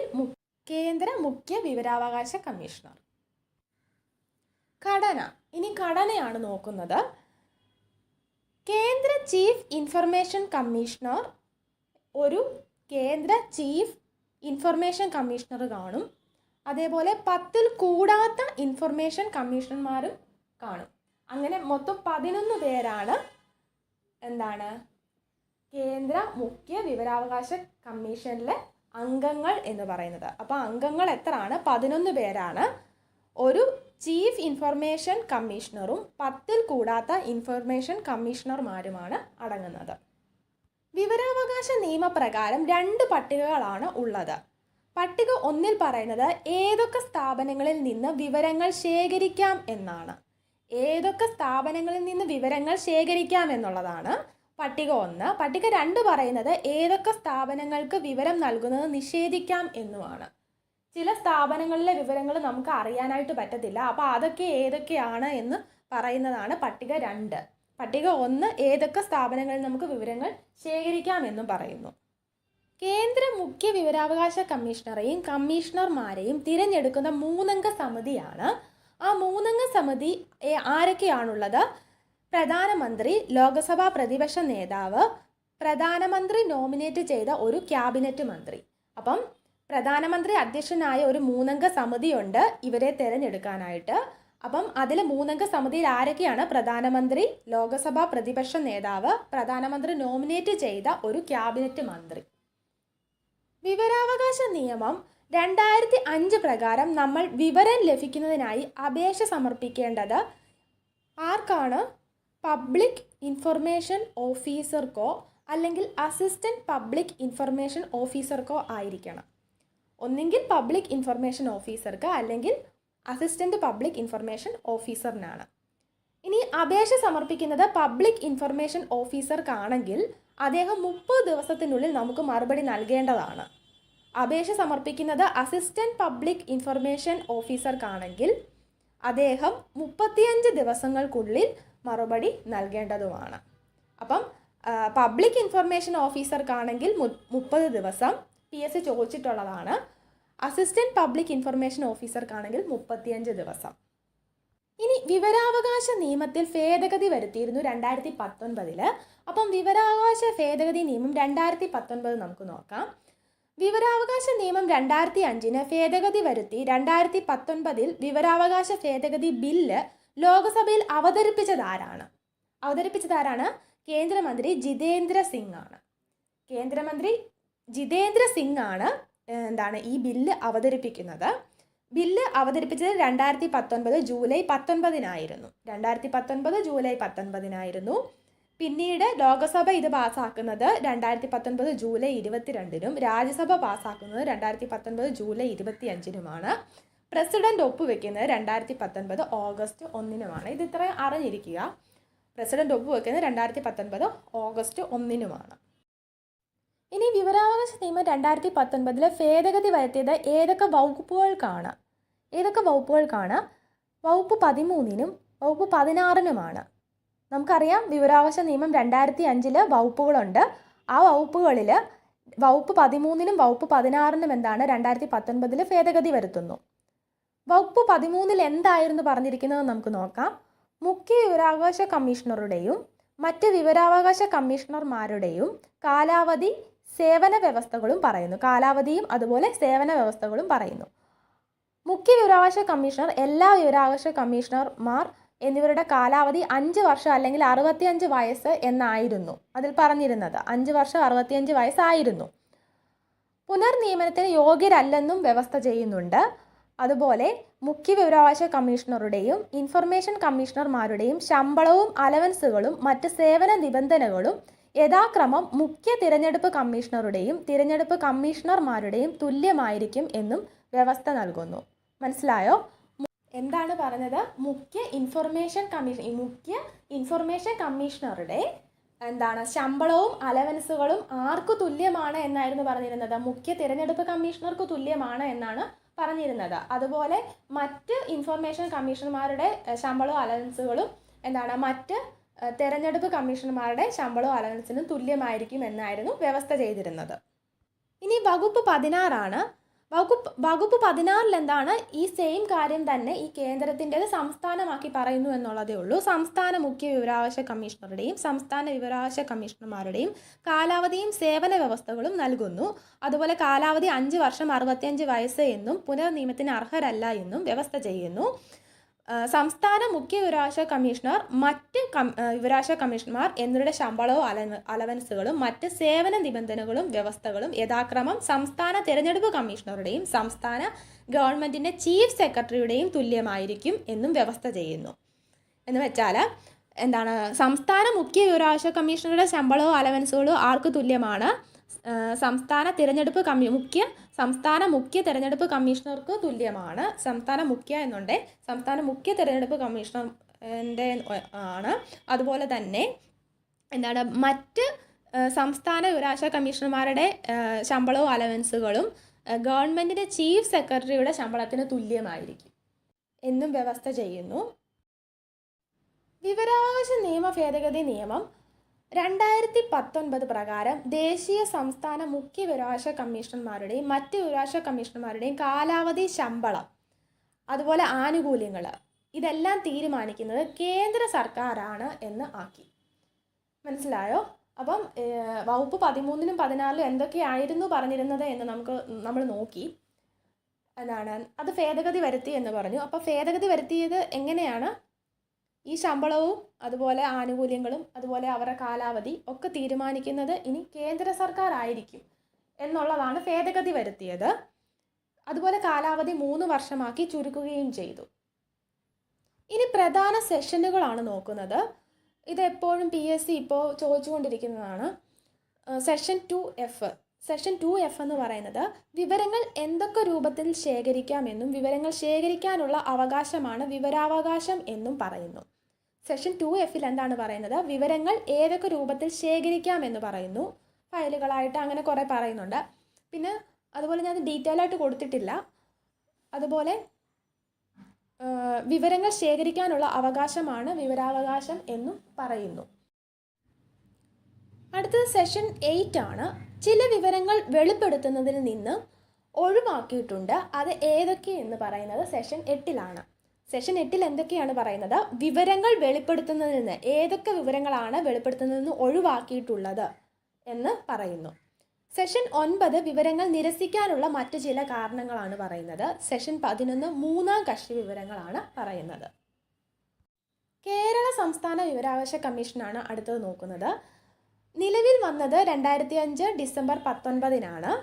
കേന്ദ്ര മുഖ്യ വിവരാവകാശ കമ്മീഷണർ. ഘടന. ഇനി ഘടനയാണ് നോക്കുന്നത്. കേന്ദ്ര ചീഫ് ഇൻഫർമേഷൻ കമ്മീഷണർ, ഒരു കേന്ദ്ര ചീഫ് ഇൻഫർമേഷൻ കമ്മീഷണർ കാണും. അതേപോലെ 10-ൽ കൂടാത്ത ഇൻഫർമേഷൻ കമ്മീഷണർമാരും കാണും. അങ്ങനെ മൊത്തം 11 പേരാണ് എന്താണ് കേന്ദ്ര മുഖ്യ വിവരാവകാശ കമ്മീഷനിൽ അംഗങ്ങൾ എന്ന് പറയുന്നത്. അപ്പോൾ അംഗങ്ങൾ എത്രയാണ്? 11 പേരാണ്. ഒരു ചീഫ് ഇൻഫർമേഷൻ കമ്മീഷണറും 10 കൂടാത്ത ഇൻഫർമേഷൻ കമ്മീഷണർമാരുമാണ് അടങ്ങുന്നത്. വിവരാവകാശ നിയമപ്രകാരം 2 പട്ടികകളാണ് ഉള്ളത്. പട്ടിക 1 പറയുന്നത് ഏതൊക്കെ സ്ഥാപനങ്ങളിൽ നിന്ന് വിവരങ്ങൾ ശേഖരിക്കാം എന്നാണ്. ഏതൊക്കെ സ്ഥാപനങ്ങളിൽ നിന്ന് വിവരങ്ങൾ ശേഖരിക്കാം എന്നുള്ളതാണ് പട്ടിക 1. പട്ടിക 2 പറയുന്നത് ഏതൊക്കെ സ്ഥാപനങ്ങൾക്ക് വിവരം നൽകുന്നത് നിഷേധിക്കാം എന്നുമാണ്. ചില സ്ഥാപനങ്ങളിലെ വിവരങ്ങൾ നമുക്ക് അറിയാനായിട്ട് പറ്റത്തില്ല. അപ്പോൾ അതൊക്കെ ഏതൊക്കെയാണ് എന്ന് പറയുന്നതാണ് പട്ടിക 2. പട്ടിക 1 ഏതൊക്കെ സ്ഥാപനങ്ങളിൽ നമുക്ക് വിവരങ്ങൾ ശേഖരിക്കാം എന്നും പറയുന്നു. കേന്ദ്ര മുഖ്യ വിവരാവകാശ കമ്മീഷണറെയും കമ്മീഷണർമാരെയും തിരഞ്ഞെടുക്കുന്ന 3 അംഗ സമിതിയാണ്. ആ 3 അംഗ സമിതി ആരൊക്കെയാണുള്ളത്? പ്രധാനമന്ത്രി, ലോക്സഭാ പ്രതിപക്ഷ നേതാവ്, പ്രധാനമന്ത്രി നോമിനേറ്റ് ചെയ്ത ഒരു ക്യാബിനറ്റ് മന്ത്രി. അപ്പം പ്രധാനമന്ത്രി അധ്യക്ഷനായ ഒരു 3 അംഗ സമിതിയുണ്ട് ഇവരെ തിരഞ്ഞെടുക്കാനായിട്ട്. അപ്പം അതിൽ 3 അംഗ സമിതിയിൽ ആരൊക്കെയാണ്? പ്രധാനമന്ത്രി, ലോക്സഭാ പ്രതിപക്ഷ നേതാവ്, പ്രധാനമന്ത്രി നോമിനേറ്റ് ചെയ്ത ഒരു ക്യാബിനറ്റ് മന്ത്രി. വിവരാവകാശ നിയമം 2005 പ്രകാരം നമ്മൾ വിവരം ലഭിക്കുന്നതിനായി അപേക്ഷ സമർപ്പിക്കേണ്ടത് ആർക്കാണ്? പബ്ലിക് ഇൻഫർമേഷൻ ഓഫീസർക്കോ അല്ലെങ്കിൽ അസിസ്റ്റന്റ് പബ്ലിക് ഇൻഫർമേഷൻ ഓഫീസർക്കോ ആയിരിക്കണം. ഒന്നെങ്കിൽ പബ്ലിക് ഇൻഫർമേഷൻ ഓഫീസർക്ക് അല്ലെങ്കിൽ അസിസ്റ്റന്റ് പബ്ലിക് ഇൻഫർമേഷൻ ഓഫീസറിനാണ്. ഇനി അപേക്ഷ സമർപ്പിക്കുന്നത് പബ്ലിക് ഇൻഫർമേഷൻ ഓഫീസർക്കാണെങ്കിൽ അദ്ദേഹം 30 ദിവസത്തിനുള്ളിൽ നമുക്ക് മറുപടി നൽകേണ്ടതാണ്. അപേക്ഷ സമർപ്പിക്കുന്നത് അസിസ്റ്റന്റ് പബ്ലിക് ഇൻഫർമേഷൻ ഓഫീസർക്കാണെങ്കിൽ അദ്ദേഹം 35 ദിവസങ്ങൾക്കുള്ളിൽ മറുപടി നൽകേണ്ടതുമാണ്. അപ്പം പബ്ലിക് ഇൻഫർമേഷൻ ഓഫീസർക്കാണെങ്കിൽ 30 ദിവസം PSC ചോദിച്ചിട്ടുള്ളതാണ്. അസിസ്റ്റന്റ് പബ്ലിക് ഇൻഫർമേഷൻ ഓഫീസർക്കാണെങ്കിൽ 35 ദിവസം. ഇനി വിവരാവകാശ നിയമത്തിൽ ഭേദഗതി വരുത്തിയിരുന്നു 2019. അപ്പം വിവരാവകാശ ഭേദഗതി നിയമം 2019 നമുക്ക് നോക്കാം. വിവരാവകാശ നിയമം 2005 ഭേദഗതി വരുത്തി 2019 വിവരാവകാശ ഭേദഗതി ബില്ല് ലോക്സഭയിൽ അവതരിപ്പിച്ചതാരാണ്? കേന്ദ്രമന്ത്രി ജിതേന്ദ്ര സിംഗ് ആണ്. കേന്ദ്രമന്ത്രി ജിതേന്ദ്ര സിംഗ് ആണ് ഈ ബില്ല് അവതരിപ്പിക്കുന്നത്. ബില്ല് അവതരിപ്പിച്ചത് 2019 ജൂലൈ 19-നായിരുന്നു. 2019 ജൂലൈ 19-നായിരുന്നു. പിന്നീട് ലോക്സഭ ഇത് പാസ്സാക്കുന്നത് 2019 ജൂലൈ 22-നും രാജ്യസഭ പാസ്സാക്കുന്നത് 2019 ജൂലൈ 25-നുമാണ്. പ്രസിഡന്റ് ഒപ്പുവെക്കുന്നത് 2019 ഓഗസ്റ്റ് 1-നുമാണ്. ഇത് ഇത്രയും അറിഞ്ഞിരിക്കുക. പ്രസിഡന്റ് ഒപ്പുവെക്കുന്നത് 2019 ഓഗസ്റ്റ് 1-നുമാണ്. ഇനി വിവരാവകാശ നിയമം 2019 ഭേദഗതി വരുത്തിയത് ഏതൊക്കെ വകുപ്പുകൾക്കാണ്? വകുപ്പ് 13-നും വകുപ്പ് 16-നുമാണ്. നമുക്കറിയാം വിവരാവകാശ നിയമം 2005 വകുപ്പുകളുണ്ട്. ആ വകുപ്പുകളിൽ വകുപ്പ് 13-നും വകുപ്പ് 16-നും എന്താണ് 2019 ഭേദഗതി വരുത്തുന്നു. വകുപ്പ് 13-ൽ എന്തായിരുന്നു പറഞ്ഞിരിക്കുന്നത് നമുക്ക് നോക്കാം. മുഖ്യ വിവരാവകാശ കമ്മീഷണറുടെയും മറ്റ് വിവരാവകാശ കമ്മീഷണർമാരുടെയും കാലാവധി സേവന വ്യവസ്ഥകളും പറയുന്നു. കാലാവധിയും അതുപോലെ സേവന വ്യവസ്ഥകളും പറയുന്നു. മുഖ്യ വിവരാവകാശ കമ്മീഷണർ, എല്ലാ വിവരാവകാശ കമ്മീഷണർമാർ എന്നിവരുടെ കാലാവധി 5 വർഷം അല്ലെങ്കിൽ 65 വയസ്സ് എന്നായിരുന്നു അതിൽ പറഞ്ഞിരുന്നത്. 5 വർഷം 65 വയസ്സായിരുന്നു. പുനർനിയമനത്തിന് യോഗ്യരല്ലെന്നും വ്യവസ്ഥ ചെയ്യുന്നുണ്ട്. അതുപോലെ മുഖ്യ വിവരാവകാശ കമ്മീഷണറുടെയും ഇൻഫർമേഷൻ കമ്മീഷണർമാരുടെയും ശമ്പളവും അലവൻസുകളും മറ്റ് സേവന നിബന്ധനകളും യഥാക്രമം മുഖ്യ തിരഞ്ഞെടുപ്പ് കമ്മീഷണറുടെയും തിരഞ്ഞെടുപ്പ് കമ്മീഷണർമാരുടെയും തുല്യമായിരിക്കും എന്നും വ്യവസ്ഥ നൽകുന്നു. മനസ്സിലായോ? എന്താണ് പറഞ്ഞത്? മുഖ്യ ഇൻഫർമേഷൻ കമ്മീഷണറുടെ ശമ്പളവും അലവൻസുകളും ആർക്ക് തുല്യമാണ് എന്നായിരുന്നു പറഞ്ഞിരുന്നത്? മുഖ്യ തിരഞ്ഞെടുപ്പ് കമ്മീഷണർക്ക് തുല്യമാണ് എന്നാണ് പറഞ്ഞിരുന്നത്. അതുപോലെ മറ്റ് ഇൻഫർമേഷൻ കമ്മീഷണർമാരുടെ ശമ്പളവും അലവൻസുകളും മറ്റ് തെരഞ്ഞെടുപ്പ് കമ്മീഷണർമാരുടെ ശമ്പളവും അലവൻസിനും തുല്യമായിരിക്കും എന്നായിരുന്നു വ്യവസ്ഥ ചെയ്തിരുന്നത്. ഇനി വകുപ്പ് 16 വകുപ്പ് 16 ഈ സെയിം കാര്യം തന്നെ ഈ കേന്ദ്രത്തിൻ്റെത് സംസ്ഥാനമാക്കി പറയുന്നു എന്നുള്ളതേ ഉള്ളൂ. സംസ്ഥാന മുഖ്യ വിവരാവകാശ കമ്മീഷണറുടെയും സംസ്ഥാന വിവരാവകാശ കമ്മീഷണർമാരുടെയും കാലാവധിയും സേവന വ്യവസ്ഥകളും നൽകുന്നു. അതുപോലെ കാലാവധി 5 വർഷം 65 വയസ്സ് എന്നും പുനർനിയമത്തിന് അർഹരല്ല എന്നും വ്യവസ്ഥ ചെയ്യുന്നു. സംസ്ഥാന മുഖ്യ വിവരാവകാശ കമ്മീഷണർ, മറ്റ് വിവരാവകാശ കമ്മീഷണർമാർ എന്നിവരുടെ ശമ്പളവും അലവൻസുകളും മറ്റ് സേവന നിബന്ധനകളും വ്യവസ്ഥകളും യഥാക്രമം സംസ്ഥാന തിരഞ്ഞെടുപ്പ് കമ്മീഷണറുടെയും സംസ്ഥാന ഗവൺമെൻറ്റിൻ്റെ ചീഫ് സെക്രട്ടറിയുടെയും തുല്യമായിരിക്കും എന്നും വ്യവസ്ഥ ചെയ്യുന്നു. എന്ന് വെച്ചാൽ എന്താണ്, സംസ്ഥാന മുഖ്യ വിവരാവകാശ കമ്മീഷണറുടെ ശമ്പളവും അലവൻസുകളും ആർക്ക് തുല്യമാണ്? സംസ്ഥാന മുഖ്യ തിരഞ്ഞെടുപ്പ് കമ്മീഷണർക്ക് തുല്യമാണ്. സംസ്ഥാന മുഖ്യ തിരഞ്ഞെടുപ്പ് കമ്മീഷണറിൻ്റെ ആണ്. അതുപോലെ തന്നെ എന്താണ്, മറ്റ് സംസ്ഥാന വിവരാവകാശ കമ്മീഷണർമാരുടെ ശമ്പളവും അലവൻസുകളും ഗവൺമെൻറ്റിൻ്റെ ചീഫ് സെക്രട്ടറിയുടെ ശമ്പളത്തിന് തുല്യമായിരിക്കും എന്നും വ്യവസ്ഥ ചെയ്യുന്നു. വിവരാവകാശ നിയമ ഭേദഗതി നിയമം 2019 പ്രകാരം ദേശീയ സംസ്ഥാന മുഖ്യ വിവരാവകാശ കമ്മീഷണർമാരുടെയും മറ്റ് വിവരാവകാശ കമ്മീഷണർമാരുടെയും കാലാവധി, ശമ്പളം, അതുപോലെ ആനുകൂല്യങ്ങൾ ഇതെല്ലാം തീരുമാനിക്കുന്നത് കേന്ദ്ര സർക്കാരാണ് എന്ന് ആക്കി. മനസ്സിലായോ? അപ്പം വകുപ്പ് 13ലും 14ലും എന്തൊക്കെയായിരുന്നു പറഞ്ഞിരുന്നത് എന്ന് നമ്മൾ നോക്കി. എന്താണ്, അത് ഭേദഗതി വരുത്തി എന്ന് പറഞ്ഞു. അപ്പോൾ ഭേദഗതി വരുത്തിയത് എങ്ങനെയാണ്? ഈ ശമ്പളവും അതുപോലെ ആനുകൂല്യങ്ങളും അതുപോലെ അവരുടെ കാലാവധി ഒക്കെ തീരുമാനിക്കുന്നത് ഇനി കേന്ദ്ര സർക്കാർ ആയിരിക്കും എന്നുള്ളതാണ് ഭേദഗതി വരുത്തിയത്. അതുപോലെ കാലാവധി 3 വർഷമാക്കി ചുരുക്കുകയും ചെയ്തു. ഇനി പ്രധാന സെഷനുകളാണ് നോക്കുന്നത്. ഇത് എപ്പോഴും PSC ഇപ്പോൾ ചോദിച്ചുകൊണ്ടിരിക്കുന്നതാണ്. സെഷൻ 2F എന്ന് പറയുന്നത് വിവരങ്ങൾ എന്തൊക്കെ രൂപത്തിൽ ശേഖരിക്കാമെന്നും വിവരങ്ങൾ ശേഖരിക്കാനുള്ള അവകാശമാണ് വിവരാവകാശം എന്നും പറയുന്നു. സെഷൻ 2Fൽ എന്താണ് പറയുന്നത്? വിവരങ്ങൾ ഏതൊക്കെ രൂപത്തിൽ ശേഖരിക്കാമെന്ന് പറയുന്നു. ഫയലുകളായിട്ട് അങ്ങനെ കുറേ പറയുന്നുണ്ട്. പിന്നെ അതുപോലെ ഞാൻ ഡീറ്റെയിൽ ആയിട്ട് കൊടുത്തിട്ടില്ല. അതുപോലെ വിവരങ്ങൾ ശേഖരിക്കാനുള്ള അവകാശമാണ് വിവരാവകാശം എന്നും പറയുന്നു. അടുത്തത് സെഷൻ 8 ആണ്. ചില വിവരങ്ങൾ വെളിപ്പെടുത്തുന്നതിൽ നിന്ന് ഒഴിവാക്കിയിട്ടുണ്ട്. അത് ഏതൊക്കെയെന്ന് പറയുന്നത് സെഷൻ 8ലാണ്. സെഷൻ 8ൽ എന്തൊക്കെയാണ് പറയുന്നത്? വിവരങ്ങൾ വെളിപ്പെടുത്തുന്നതിൽ നിന്ന് ഏതൊക്കെ വിവരങ്ങളാണ് വെളിപ്പെടുത്തുന്നതിൽ നിന്ന് ഒഴിവാക്കിയിട്ടുള്ളത് എന്ന് പറയുന്നു. സെഷൻ 9 വിവരങ്ങൾ നിരസിക്കാനുള്ള മറ്റു ചില കാരണങ്ങളാണ് പറയുന്നത്. സെഷൻ 11 മൂന്നാം കക്ഷി വിവരങ്ങളാണ് പറയുന്നത്. കേരള സംസ്ഥാന വിവരാവകാശ കമ്മീഷനാണ് അടുത്തത് നോക്കുന്നത്. നിലവിൽ വന്നത് 2005 ഡിസംബർ 19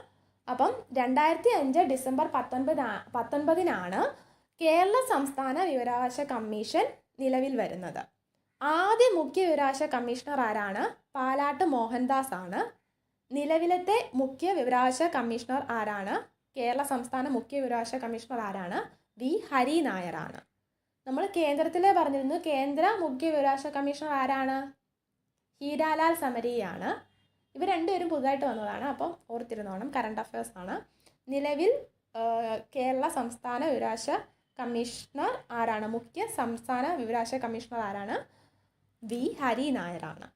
അപ്പം 2005 ഡിസംബർ 19 കേരള സംസ്ഥാന വിവരാവകാശ കമ്മീഷൻ നിലവിൽ വരുന്നത്. ആദ്യ മുഖ്യ വിവരാവകാശ കമ്മീഷണർ ആരാണ്? പാലാട്ട് മോഹൻദാസ് ആണ്. നിലവിലത്തെ മുഖ്യ വിവരാവകാശ കമ്മീഷണർ ആരാണ്? കേരള സംസ്ഥാന മുഖ്യ വിവരാവകാശ കമ്മീഷണർ ആരാണ്? വി ഹരി നായരാണ്. നമ്മൾ കേന്ദ്രത്തിലെ പറഞ്ഞിരുന്നു കേന്ദ്ര മുഖ്യ വിവരാവകാശ കമ്മീഷണർ ആരാണ്? ഹീരാലാൽ സമരിയാണ്. ഇവർ രണ്ടുപേരും പുതുതായിട്ട് വന്നതാണ്. അപ്പം ഓർത്തിരുന്നോണം, കറണ്ട് അഫയേഴ്സ് ആണ്. നിലവിൽ കേരള സംസ്ഥാന വിവരാവകാശ കമ്മീഷണർ ആരാണ്? മുഖ്യ സംസ്ഥാന വിവരാവകാശ കമ്മീഷണർ ആരാണ്? വി ഹരി നായരാണ്.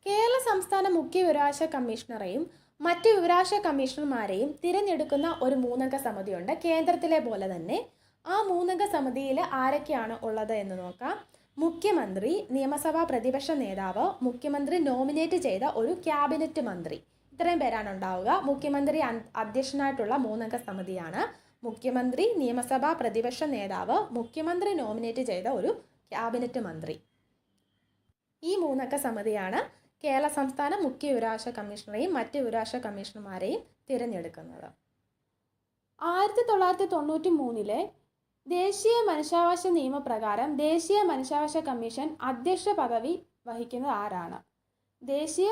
കേരള സംസ്ഥാന മുഖ്യ വിവരാവകാശ കമ്മീഷണറെയും മറ്റ് വിവരാവകാശ കമ്മീഷണർമാരെയും തിരഞ്ഞെടുക്കുന്ന ഒരു 3-അംഗ സമിതിയുണ്ട്, കേന്ദ്രത്തിലെ പോലെ തന്നെ. ആ 3-അംഗ സമിതിയിൽ ആരൊക്കെയാണ് ഉള്ളത് എന്ന് നോക്കാം. മുഖ്യമന്ത്രി, നിയമസഭാ പ്രതിപക്ഷ നേതാവ്, മുഖ്യമന്ത്രി നോമിനേറ്റ് ചെയ്ത ഒരു ക്യാബിനറ്റ് മന്ത്രി, ഇത്രയും പേരാണ് ഉണ്ടാവുക. മുഖ്യമന്ത്രി അധ്യക്ഷനായിട്ടുള്ള 3-അംഗ സമിതിയാണ്. മുഖ്യമന്ത്രി, നിയമസഭാ പ്രതിപക്ഷ നേതാവ്, മുഖ്യമന്ത്രി നോമിനേറ്റ് ചെയ്ത ഒരു ക്യാബിനറ്റ് മന്ത്രി. ഈ 3-അംഗ സമിതിയാണ് കേരള സംസ്ഥാന മുഖ്യ വിവരാവകാശ കമ്മീഷണറെയും മറ്റ് വിവരാവകാശ കമ്മീഷണർമാരെയും തിരഞ്ഞെടുക്കുന്നത്. 1993 ദേശീയ മനുഷ്യാവകാശ നിയമപ്രകാരം ദേശീയ മനുഷ്യാവകാശ കമ്മീഷൻ അധ്യക്ഷ പദവി വഹിക്കുന്നത് ആരാണ്? ദേശീയ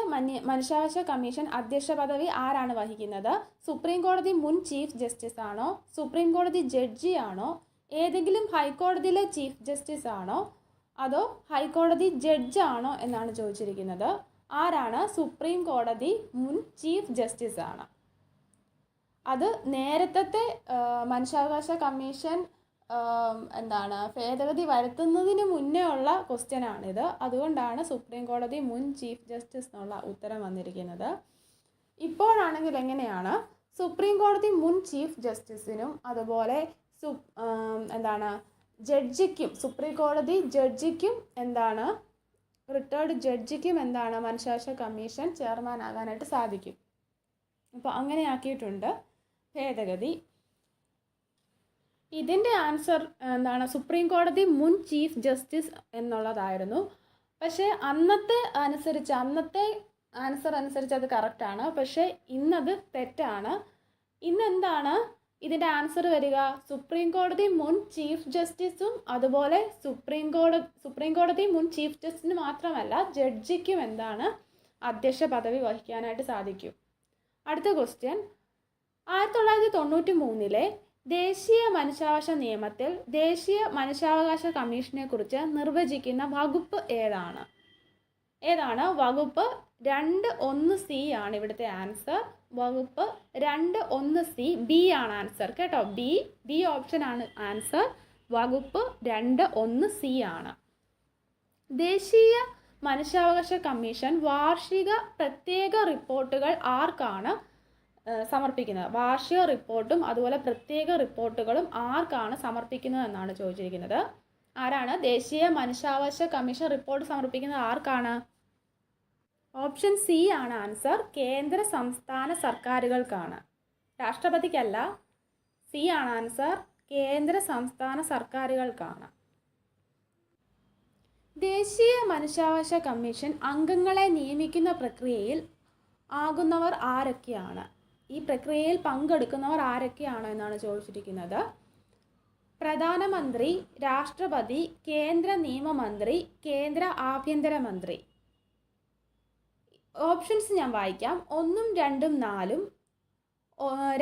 മനുഷ്യാവകാശ കമ്മീഷൻ അധ്യക്ഷ പദവി ആരാണ് വഹിക്കുന്നത്? സുപ്രീം കോടതി മുൻ ചീഫ് ജസ്റ്റിസ് ആണോ? സുപ്രീം കോടതി ജഡ്ജി ആണോ? ഏതെങ്കിലും ഹൈക്കോടതിയിലെ ചീഫ് ജസ്റ്റിസ് ആണോ? അതോ ഹൈക്കോടതി ജഡ്ജ് ആണോ എന്നാണ് ചോദിച്ചിരിക്കുന്നത്. ആരാണ്? സുപ്രീം കോടതി മുൻ ചീഫ് ജസ്റ്റിസ് ആണ്. അത് നേരത്തെ മനുഷ്യാവകാശ കമ്മീഷൻ ഭേദഗതി വരുത്തുന്നതിന് മുന്നേ ഉള്ള ക്വസ്റ്റ്യൻ ആണിത്. അതുകൊണ്ടാണ് സുപ്രീം കോടതി മുൻ ചീഫ് ജസ്റ്റിസ് എന്നുള്ള ഉത്തരം വന്നിരിക്കുന്നത്. ഇപ്പോഴാണെങ്കിൽ എങ്ങനെയാണ്? സുപ്രീം കോടതി മുൻ ചീഫ് ജസ്റ്റിസിനും അതുപോലെ ജഡ്ജിക്കും, സുപ്രീം കോടതി ജഡ്ജിക്കും റിട്ടയർഡ് ജഡ്ജിക്കും മനുഷ്യാവകാശ കമ്മീഷൻ ചെയർമാൻ ആകാനായിട്ട് സാധിക്കും. അപ്പോൾ അങ്ങനെ ആക്കിയിട്ടുണ്ട് ഭേദഗതി. ഇതിൻ്റെ ആൻസർ എന്താണ്, സുപ്രീം കോടതി മുൻ ചീഫ് ജസ്റ്റിസ് എന്നുള്ളതായിരുന്നു. പക്ഷേ അന്നത്തെ ആൻസർ അനുസരിച്ച് അത് കറക്റ്റാണ്. പക്ഷേ ഇന്നത് തെറ്റാണ്. ഇന്ന് എന്താണ് ഇതിൻ്റെ ആൻസർ വരിക? സുപ്രീം കോടതി മുൻ ചീഫ് ജസ്റ്റിസും അതുപോലെ സുപ്രീം കോടതി മുൻ ചീഫ് ജസ്റ്റിസിന് മാത്രമല്ല ജഡ്ജിക്കും എന്താണ് അധ്യക്ഷ പദവി വഹിക്കാനായിട്ട് സാധിക്കും. അടുത്ത ക്വസ്റ്റ്യൻ, 1993 ദേശീയ മനുഷ്യാവകാശ നിയമത്തിൽ ദേശീയ മനുഷ്യാവകാശ കമ്മീഷനെ കുറിച്ച് നിർവചിക്കുന്ന വകുപ്പ് ഏതാണ്? വകുപ്പ് 2(1)(c) ആണ് ഇവിടുത്തെ ആൻസർ. വകുപ്പ് 2(1)(c), ബി ആണ് ആൻസർ കേട്ടോ. ബി ഓപ്ഷൻ ആണ് ആൻസർ. വകുപ്പ് 2(1)(c) ആണ്. ദേശീയ മനുഷ്യാവകാശ കമ്മീഷൻ വാർഷിക പ്രത്യേക റിപ്പോർട്ടുകൾ ആർക്കാണ് സമർപ്പിക്കുന്നത്? വാർഷിക റിപ്പോർട്ടും അതുപോലെ പ്രത്യേക റിപ്പോർട്ടുകളും ആർക്കാണ് സമർപ്പിക്കുന്നത് എന്നാണ് ചോദിച്ചിരിക്കുന്നത്. ആരാണ് ദേശീയ മനുഷ്യാവകാശ കമ്മീഷൻ റിപ്പോർട്ട് സമർപ്പിക്കുന്നത്? ആർക്കാണ്? ഓപ്ഷൻ സി ആണ് ആൻസർ. കേന്ദ്ര സംസ്ഥാന സർക്കാരുകൾക്കാണ്, രാഷ്ട്രപതിക്കല്ല. സി ആണ് ആൻസർ. കേന്ദ്ര സംസ്ഥാന സർക്കാരുകൾക്കാണ്. ദേശീയ മനുഷ്യാവകാശ കമ്മീഷൻ അംഗങ്ങളെ നിയമിക്കുന്ന പ്രക്രിയയിൽ ആകുന്നവർ ആരൊക്കെയാണ്? ഈ പ്രക്രിയയിൽ പങ്കെടുക്കുന്നവർ ആരൊക്കെയാണ് എന്നാണ് ചോദിച്ചിരിക്കുന്നത്. പ്രധാനമന്ത്രി, രാഷ്ട്രപതി, കേന്ദ്ര നിയമമന്ത്രി, കേന്ദ്ര ആഭ്യന്തരമന്ത്രി. ഓപ്ഷൻസ് ഞാൻ വായിക്കാം. 1, 2, 4,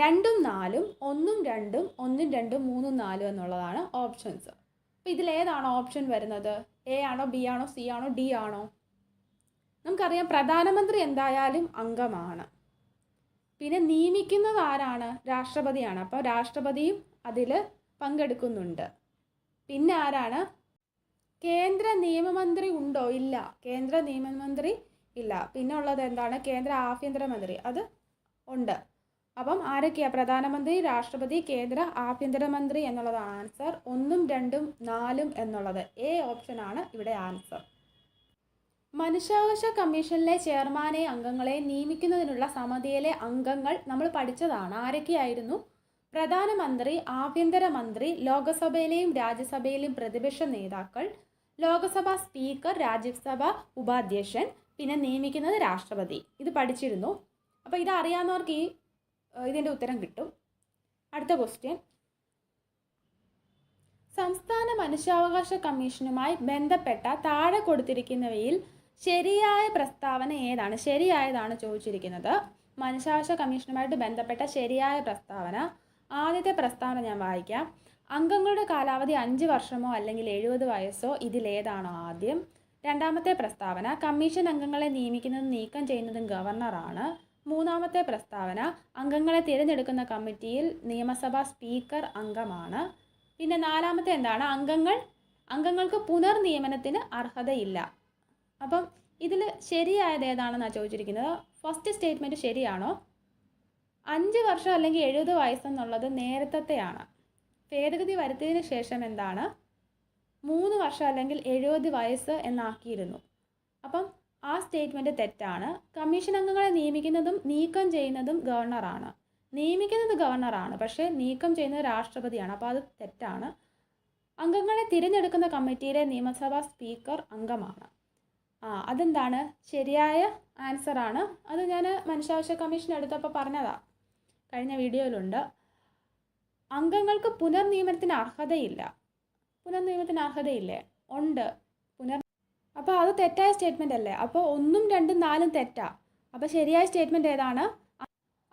2, 4, 1, 2, 1, 2, 3, 4 എന്നുള്ളതാണ് ഓപ്ഷൻസ്. അപ്പോൾ ഇതിലേതാണ് ഓപ്ഷൻ വരുന്നത്? എ ആണോ, ബി ആണോ, സി ആണോ, ഡി ആണോ? നമുക്കറിയാം പ്രധാനമന്ത്രി എന്തായാലും അംഗമാണ്. പിന്നെ നിയമിക്കുന്നത് ആരാണ്? രാഷ്ട്രപതിയാണ്. അപ്പോൾ രാഷ്ട്രപതിയും അതിൽ പങ്കെടുക്കുന്നുണ്ട്. പിന്നെ ആരാണ്? കേന്ദ്ര നിയമമന്ത്രി ഉണ്ടോ? ഇല്ല, കേന്ദ്ര നിയമമന്ത്രി ഇല്ല. പിന്നെ ഉള്ളത് എന്താണ്? കേന്ദ്ര ആഭ്യന്തരമന്ത്രി, അത് ഉണ്ട്. അപ്പം ആരൊക്കെയാണ്? പ്രധാനമന്ത്രി, രാഷ്ട്രപതി, കേന്ദ്ര ആഭ്യന്തരമന്ത്രി എന്നുള്ളതാണ് ആൻസർ. 1, 2, 4 എന്നുള്ളത് എ ഓപ്ഷനാണ് ഇവിടെ ആൻസർ. മനുഷ്യാവകാശ കമ്മീഷനിലെ ചെയർമാനെ അംഗങ്ങളെ നിയമിക്കുന്നതിനുള്ള സമിതിയിലെ അംഗങ്ങൾ നമ്മൾ പഠിച്ചതാണ്. ആരൊക്കെയായിരുന്നു? പ്രധാനമന്ത്രി, ആഭ്യന്തരമന്ത്രി, ലോകസഭയിലെയും രാജ്യസഭയിലെയും പ്രതിപക്ഷ നേതാക്കൾ, ലോകസഭാ സ്പീക്കർ, രാജ്യസഭ ഉപാധ്യക്ഷൻ, പിന്നെ നിയമിക്കുന്നത് രാഷ്ട്രപതി. ഇത് പഠിച്ചിരുന്നു. അപ്പോൾ ഇത് അറിയാവുന്നവർക്ക് ഇതിൻ്റെ ഉത്തരം കിട്ടും. അടുത്ത ക്വസ്റ്റ്യൻ, സംസ്ഥാന മനുഷ്യാവകാശ കമ്മീഷനുമായി ബന്ധപ്പെട്ട താഴെ കൊടുത്തിരിക്കുന്നവയിൽ ശരിയായ പ്രസ്താവന ഏതാണ്? ശരിയായതാണ് ചോദിച്ചിരിക്കുന്നത്. മനുഷ്യാവകാശ കമ്മീഷനുമായിട്ട് ബന്ധപ്പെട്ട ശരിയായ പ്രസ്താവന. ആദ്യത്തെ പ്രസ്താവന ഞാൻ വായിക്കാം. അംഗങ്ങളുടെ കാലാവധി 5 വർഷമോ അല്ലെങ്കിൽ 70 വയസ്സോ, ഇതിലേതാണോ ആദ്യം? രണ്ടാമത്തെ പ്രസ്താവന, കമ്മീഷൻ അംഗങ്ങളെ നിയമിക്കുന്നതും നീക്കം ചെയ്യുന്നതും ഗവർണറാണ്. മൂന്നാമത്തെ പ്രസ്താവന, അംഗങ്ങളെ തിരഞ്ഞെടുക്കുന്ന കമ്മിറ്റിയിൽ നിയമസഭാ സ്പീക്കർ അംഗമാണ്. പിന്നെ നാലാമത്തെ എന്താണ്? അംഗങ്ങൾക്ക് പുനർനിയമനത്തിന് അർഹതയില്ല. അപ്പം ഇതിൽ ശരിയായത് ഏതാണെന്നാണ് ചോദിച്ചിരിക്കുന്നത്. ഫസ്റ്റ് സ്റ്റേറ്റ്മെൻറ്റ് ശരിയാണോ? 5 വർഷം അല്ലെങ്കിൽ 70 വയസ്സെന്നുള്ളത് നേരത്തെയാണ്. ഭേദഗതി വരുത്തിയതിന് ശേഷം എന്താണ്? 3 വർഷം അല്ലെങ്കിൽ 70 വയസ്സ് എന്നാക്കിയിരുന്നു. അപ്പം ആ സ്റ്റേറ്റ്മെൻറ്റ് തെറ്റാണ്. കമ്മീഷൻ അംഗങ്ങളെ നിയമിക്കുന്നതും നീക്കം ചെയ്യുന്നതും ഗവർണറാണ്. നിയമിക്കുന്നത് ഗവർണറാണ്, പക്ഷേ നീക്കം ചെയ്യുന്നത് രാഷ്ട്രപതിയാണ്. അപ്പോൾ അത് തെറ്റാണ്. അംഗങ്ങളെ തിരഞ്ഞെടുക്കുന്ന കമ്മിറ്റിയിലെ നിയമസഭാ സ്പീക്കർ അംഗമാണ്. അതെന്താണ്? ശരിയായ ആൻസറാണ്. അത് ഞാൻ മനുഷ്യാവകാശ കമ്മീഷൻ എടുത്തപ്പോൾ പറഞ്ഞതാണ്, കഴിഞ്ഞ വീഡിയോയിലുണ്ട്. അംഗങ്ങൾക്ക് പുനർനിയമനത്തിന് അർഹതയില്ല. പുനർനിയമനത്തിന് അർഹതയില്ലേ? ഉണ്ട്. അപ്പോൾ അത് തെറ്റായ സ്റ്റേറ്റ്മെൻ്റ് അല്ലേ? അപ്പോൾ 1, 2, 4 തെറ്റാ. അപ്പോൾ ശരിയായ സ്റ്റേറ്റ്മെൻറ്റ് ഏതാണ്?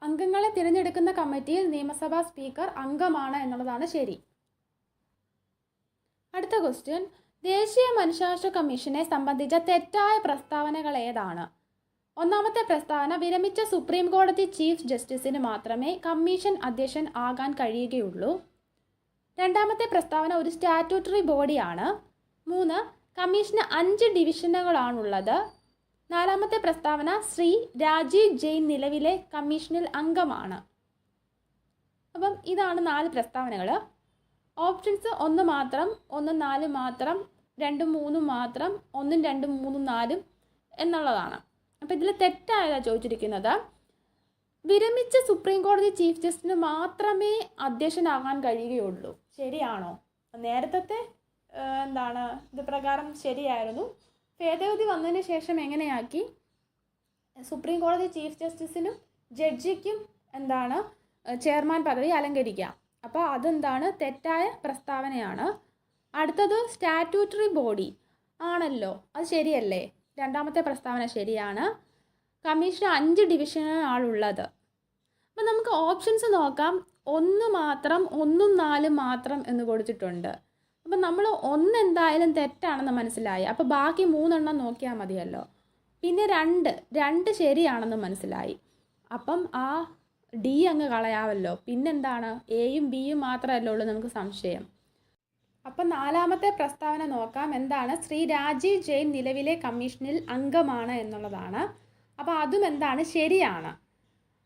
അംഗങ്ങളെ തിരഞ്ഞെടുക്കുന്ന കമ്മിറ്റിയിൽ നിയമസഭാ സ്പീക്കർ അംഗമാണ് എന്നുള്ളതാണ് ശരി. അടുത്ത ക്വസ്റ്റ്യൻ, ദേശീയ മനുഷ്യാവകാശ കമ്മീഷനെ സംബന്ധിച്ച തെറ്റായ പ്രസ്താവനകൾ ഏതാണ്? ഒന്നാമത്തെ പ്രസ്താവന, വിരമിച്ച സുപ്രീം കോടതി ചീഫ് ജസ്റ്റിസിന് മാത്രമേ കമ്മീഷൻ അധ്യക്ഷൻ ആകാൻ കഴിയുകയുള്ളൂ. രണ്ടാമത്തെ പ്രസ്താവന, ഒരു സ്റ്റാറ്റ്യൂട്ടറി ബോഡിയാണ്. 3, കമ്മീഷന് 5 ഡിവിഷനുകളാണുള്ളത്. നാലാമത്തെ പ്രസ്താവന, ശ്രീ രാജീവ് ജെയിൻ നിലവിലെ കമ്മീഷനിൽ അംഗമാണ്. അപ്പം ഇതാണ് 4 പ്രസ്താവനകൾ. ഓപ്ഷൻസ് 1 മാത്രം, 1, 4 മാത്രം, 2, 3 മാത്രം, 1, 2, 3, 4 എന്നുള്ളതാണ്. അപ്പോൾ ഇതിൽ തെറ്റായതാണ് ചോദിച്ചിരിക്കുന്നത്. വിരമിച്ച സുപ്രീം കോടതി ചീഫ് ജസ്റ്റിസിന് മാത്രമേ അധ്യക്ഷനാകാൻ കഴിയുകയുള്ളൂ. ശരിയാണോ? നേരത്തെ ഇത് പ്രകാരം ശരിയായിരുന്നു. ഭേദഗതി വന്നതിന് ശേഷം എങ്ങനെയാക്കി? സുപ്രീം കോടതി ചീഫ് ജസ്റ്റിസിനും ജഡ്ജിക്കും ചെയർമാൻ പദവി അലങ്കരിക്കാം. അപ്പോൾ തെറ്റായ പ്രസ്താവനയാണ്. അടുത്തത് സ്റ്റാറ്റ്യൂട്ടറി ബോഡി ആണല്ലോ, അത് ശരിയല്ലേ? രണ്ടാമത്തെ പ്രസ്താവന ശരിയാണ്. കമ്മീഷന് 5 ഡിവിഷനാണുള്ളത്. അപ്പം നമുക്ക് ഓപ്ഷൻസ് നോക്കാം. 1 മാത്രം, 1ഉം 4ഉം മാത്രം എന്ന് കൊടുത്തിട്ടുണ്ട്. അപ്പം നമ്മൾ 1 എന്തായാലും തെറ്റാണെന്ന് മനസ്സിലായി. അപ്പോൾ ബാക്കി 3 എണ്ണം നോക്കിയാൽ മതിയല്ലോ. പിന്നെ 2 ശരിയാണെന്ന് മനസ്സിലായി. അപ്പം ആ ഡി അങ്ങ് കളയാമല്ലോ. പിന്നെന്താണ്? എയും ബിയും മാത്രമല്ലേ ഉള്ളൂ നമുക്ക് സംശയം. അപ്പം 4ാമത്തെ പ്രസ്താവന നോക്കാം. ശ്രീ രാജീവ് ജെയിൻ നിലവിലെ കമ്മീഷനിൽ അംഗമാണ് എന്നുള്ളതാണ്. അപ്പോൾ അതും ശരിയാണ്.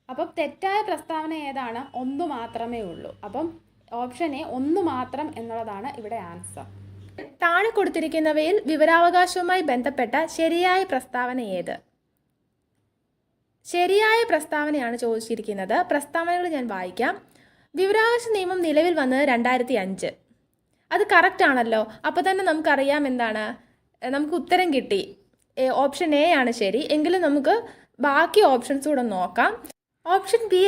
അപ്പം തെറ്റായ പ്രസ്താവന ഏതാണ്? 1 മാത്രമേ ഉള്ളൂ. അപ്പം ഓപ്ഷൻ എ 1 മാത്രം എന്നുള്ളതാണ് ഇവിടെ ആൻസർ. താഴെ കൊടുത്തിരിക്കുന്നവയിൽ വിവരാവകാശവുമായി ബന്ധപ്പെട്ട ശരിയായ പ്രസ്താവന ഏത്? ശരിയായ പ്രസ്താവനയാണ് ചോദിച്ചിരിക്കുന്നത്. പ്രസ്താവനകൾ ഞാൻ വായിക്കാം. വിവരാവകാശ നിയമം നിലവിൽ വന്നത് 2005. അത് കറക്റ്റ് ആണല്ലോ. അപ്പോൾ തന്നെ നമുക്കറിയാം നമുക്ക് ഉത്തരം കിട്ടി. ഓപ്ഷൻ എ ആണ് ശരി. എങ്കിലും നമുക്ക് ബാക്കി ഓപ്ഷൻസ് കൂടെ നോക്കാം. ഓപ്ഷൻ ബി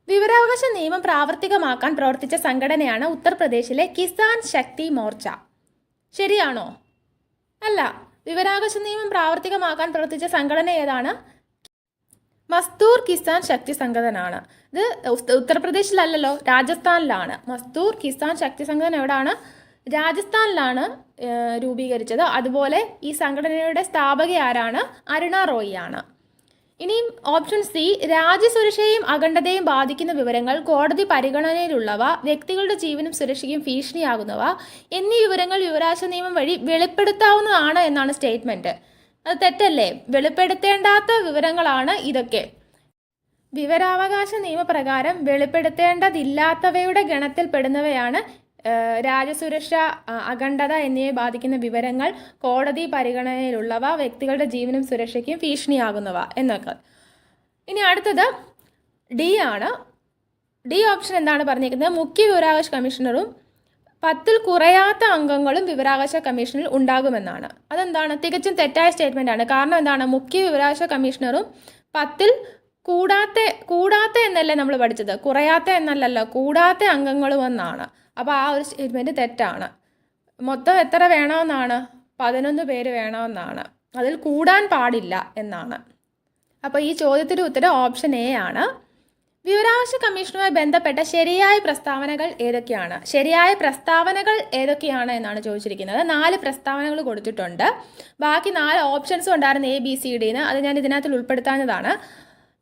വിവരാവകാശ നിയമം പ്രാവർത്തികമാക്കാൻ പ്രവർത്തിച്ച സംഘടനയാണ് ഉത്തർപ്രദേശിലെ കിസാൻ ശക്തി മോർച്ച. ശരിയാണോ? അല്ല. വിവരാവകാശ നിയമം പ്രാവർത്തികമാക്കാൻ പ്രവർത്തിച്ച സംഘടന ഏതാണ്? മസ്ദൂർ കിസാൻ ശക്തി സംഘടനയാണ്. ഇത് ഉത്തർപ്രദേശിലല്ലല്ലോ, രാജസ്ഥാനിലാണ്. മസ്ദൂർ കിസാൻ ശക്തി സംഘടന എവിടെയാണ്? രാജസ്ഥാനിലാണ് രൂപീകരിച്ചത്. അതുപോലെ ഈ സംഘടനയുടെ സ്ഥാപക ആരാണ്? അരുണ റോയ് ആണ്. ഇനിയും ഓപ്ഷൻ സി, രാജ്യസുരക്ഷയെയും അഖണ്ഡതയും ബാധിക്കുന്ന വിവരങ്ങൾ, കോടതി പരിഗണനയിലുള്ളവ, വ്യക്തികളുടെ ജീവനും സുരക്ഷയ്ക്കും ഭീഷണിയാകുന്നവ എന്നീ വിവരങ്ങൾ വിവരാവകാശ നിയമം വഴി വെളിപ്പെടുത്താവുന്നതാണ് എന്നാണ് സ്റ്റേറ്റ്മെന്റ്. അത് തെറ്റല്ലേ? വെളിപ്പെടുത്തേണ്ടാത്ത വിവരങ്ങളാണ് ഇതൊക്കെ. വിവരാവകാശ നിയമപ്രകാരം വെളിപ്പെടുത്തേണ്ടതില്ലാത്തവയുടെ ഗണത്തിൽപ്പെടുന്നവയാണ് രാജ്യസുരക്ഷ, അഖണ്ഡത എന്നിവയെ ബാധിക്കുന്ന വിവരങ്ങൾ, കോടതി പരിഗണനയിലുള്ളവ, വ്യക്തികളുടെ ജീവനും സുരക്ഷയ്ക്കും ഭീഷണിയാകുന്നവ എന്നൊക്കെ. ഇനി അടുത്തത് ഡി ആണ്. ഡി ഓപ്ഷൻ പറഞ്ഞിരിക്കുന്നത്? മുഖ്യ വിവരാവകാശ കമ്മീഷണറും 10ൽ കുറയാത്ത അംഗങ്ങളും വിവരാവകാശ കമ്മീഷനിൽ ഉണ്ടാകുമെന്നാണ്. തികച്ചും തെറ്റായ സ്റ്റേറ്റ്മെന്റ് ആണ്. കാരണം മുഖ്യ വിവരാവകാശ കമ്മീഷണറും 10ൽ കൂടാത്ത എന്നല്ലേ നമ്മൾ പഠിച്ചത്? കുറയാത്ത എന്നല്ലല്ലോ, കൂടാത്ത അംഗങ്ങളും എന്നാണ്. അപ്പോൾ ആ ഒരു സ്റ്റേറ്റ്മെന്റ് തെറ്റാണ്. മൊത്തം എത്ര വേണമെന്നാണ്? 11 പേര് വേണമെന്നാണ്. അതിൽ കൂടാൻ പാടില്ല എന്നാണ്. അപ്പോൾ ഈ ചോദ്യത്തിൻ്റെ ഉത്തരം ഓപ്ഷൻ എ ആണ്. വിവരാവകാശ കമ്മീഷനുമായി ബന്ധപ്പെട്ട ശരിയായ പ്രസ്താവനകൾ ഏതൊക്കെയാണ്? ശരിയായ പ്രസ്താവനകൾ ഏതൊക്കെയാണ് എന്നാണ് ചോദിച്ചിരിക്കുന്നത്. 4 പ്രസ്താവനകൾ കൊടുത്തിട്ടുണ്ട്. ബാക്കി 4 ഓപ്ഷൻസും ഉണ്ടായിരുന്നു, എ ബി സി ഡി എന്ന്. അത് ഞാൻ ഇതിനകത്ത് ഉൾപ്പെടുത്താഞ്ഞതാണ്.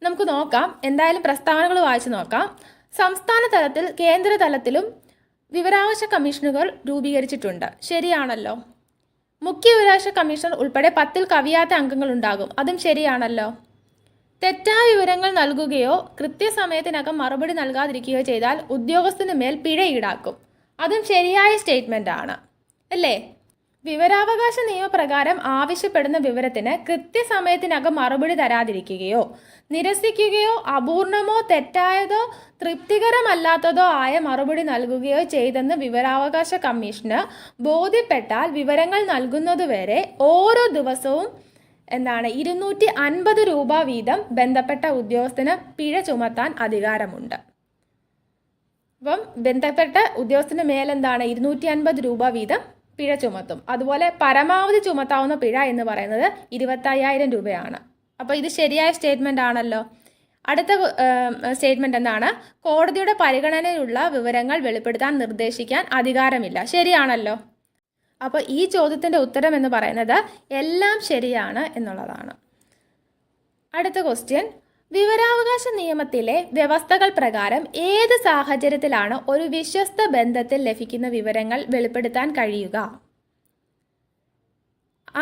നമുക്ക് നോക്കാം. എന്തായാലും പ്രസ്താവനകൾ വായിച്ചു നോക്കാം. സംസ്ഥാന തലത്തിൽ കേന്ദ്ര തലത്തിലും വിവരാവകാശ കമ്മീഷനുകൾ രൂപീകരിച്ചിട്ടുണ്ട്. ശരിയാണല്ലോ. മുഖ്യ വിവരാവകാശ കമ്മീഷണർ ഉൾപ്പെടെ 10ൽ കവിയാത്ത അംഗങ്ങൾ ഉണ്ടാകും. അതും ശരിയാണല്ലോ. തെറ്റായ വിവരങ്ങൾ നൽകുകയോ കൃത്യസമയത്തിനകം മറുപടി നൽകാതിരിക്കുകയോ ചെയ്താൽ ഉദ്യോഗസ്ഥന് മേൽ പിഴ ഈടാക്കും. അതും ശരിയായ സ്റ്റേറ്റ്മെന്റ് ആണ് അല്ലേ? വിവരാവകാശ നിയമപ്രകാരം ആവശ്യപ്പെടുന്ന വിവരത്തിന് കൃത്യസമയത്തിനകം മറുപടി തരാതിരിക്കുകയോ നിരസിക്കുകയോ അപൂർണമോ തെറ്റായതോ തൃപ്തികരമല്ലാത്തതോ ആയ മറുപടി നൽകുകയോ ചെയ്തെന്ന് വിവരാവകാശ കമ്മീഷന് ബോധ്യപ്പെട്ടാൽ വിവരങ്ങൾ നൽകുന്നതുവരെ ഓരോ ദിവസവും 250 രൂപ വീതം ബന്ധപ്പെട്ട ഉദ്യോഗസ്ഥന് പിഴ ചുമത്താൻ അധികാരമുണ്ട്. അപ്പം ബന്ധപ്പെട്ട ഉദ്യോഗസ്ഥന് മേൽ 250 രൂപ വീതം പിഴ ചുമത്തും. അതുപോലെ പരമാവധി ചുമത്താവുന്ന പിഴ എന്ന് പറയുന്നത് 25,000 രൂപയാണ്. അപ്പോൾ ഇത് ശരിയായ സ്റ്റേറ്റ്മെന്റ് ആണല്ലോ. അടുത്ത സ്റ്റേറ്റ്മെന്റ് കോടതിയുടെ പരിഗണനയിലുള്ള വിവരങ്ങൾ വെളിപ്പെടുത്താൻ നിർദ്ദേശിക്കാൻ അധികാരമില്ല. ശരിയാണല്ലോ. അപ്പോൾ ഈ ചോദ്യത്തിൻ്റെ ഉത്തരം എന്ന് പറയുന്നത് എല്ലാം ശരിയാണ് എന്നുള്ളതാണ്. അടുത്ത ക്വസ്റ്റ്യൻ, വിവരാവകാശ നിയമത്തിലെ വ്യവസ്ഥകൾ പ്രകാരം ഏത് സാഹചര്യത്തിലാണ് ഒരു വിശ്വസ്ത ബന്ധത്തിൽ ലഭിക്കുന്ന വിവരങ്ങൾ വെളിപ്പെടുത്താൻ കഴിയുക?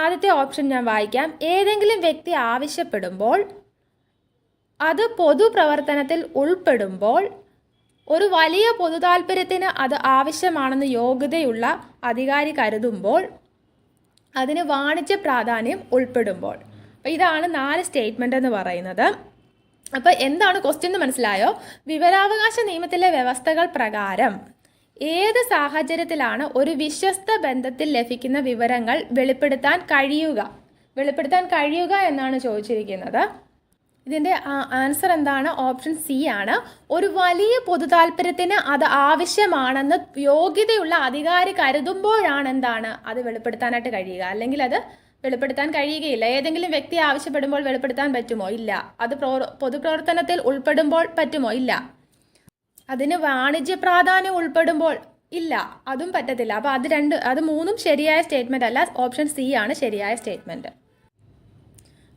ആദ്യത്തെ ഓപ്ഷൻ ഞാൻ വായിക്കാം. ഏതെങ്കിലും വ്യക്തി ആവശ്യപ്പെടുമ്പോൾ, അത് പൊതുപ്രവർത്തനത്തിൽ ഉൾപ്പെടുമ്പോൾ, ഒരു വലിയ പൊതുതാൽപര്യത്തിന് അത് ആവശ്യമാണെന്ന് യോഗ്യതയുള്ള അധികാരി കരുതുമ്പോൾ, അതിന് വാണിജ്യ പ്രാധാന്യം ഉൾപ്പെടുമ്പോൾ. അപ്പോൾ ഇതാണ് 4 സ്റ്റേറ്റ്മെന്റ് എന്ന് പറയുന്നത്. അപ്പോൾ എന്താണ് ക്വസ്റ്റ്യൻ എന്ന് മനസ്സിലായോ? വിവരാവകാശ നിയമത്തിലെ വ്യവസ്ഥകൾ പ്രകാരം ഏത് സാഹചര്യത്തിലാണ് ഒരു വിശ്വസ്ത ബന്ധത്തിൽ ലഭിക്കുന്ന വിവരങ്ങൾ വെളിപ്പെടുത്താൻ കഴിയുക എന്നാണ് ചോദിച്ചിരിക്കുന്നത്. ഇതിൻ്റെ ആൻസർ എന്താണ്? ഓപ്ഷൻ സി ആണ്. ഒരു വലിയ പൊതു താല്പര്യത്തിന് അത് ആവശ്യമാണെന്ന് യോഗ്യതയുള്ള അധികാരി കരുതുമ്പോഴാണ് എന്താണ് അത് വെളിപ്പെടുത്താനായിട്ട് കഴിയുക. അല്ലെങ്കിൽ അത് വെളിപ്പെടുത്താൻ കഴിയുകയില്ല. ഏതെങ്കിലും വ്യക്തി ആവശ്യപ്പെടുമ്പോൾ വെളിപ്പെടുത്താൻ പറ്റുമോ? ഇല്ല. അത് പൊതുപ്രവർത്തനത്തിൽ ഉൾപ്പെടുമ്പോൾ പറ്റുമോ? ഇല്ല. അതിന് വാണിജ്യ പ്രാധാന്യം ഉൾപ്പെടുമ്പോൾ ഇല്ല, അതും പറ്റത്തില്ല. അപ്പോൾ അത് മൂന്നും ശരിയായ സ്റ്റേറ്റ്മെൻ്റ് അല്ല. ഓപ്ഷൻ സി ആണ് ശരിയായ സ്റ്റേറ്റ്മെൻറ്റ്.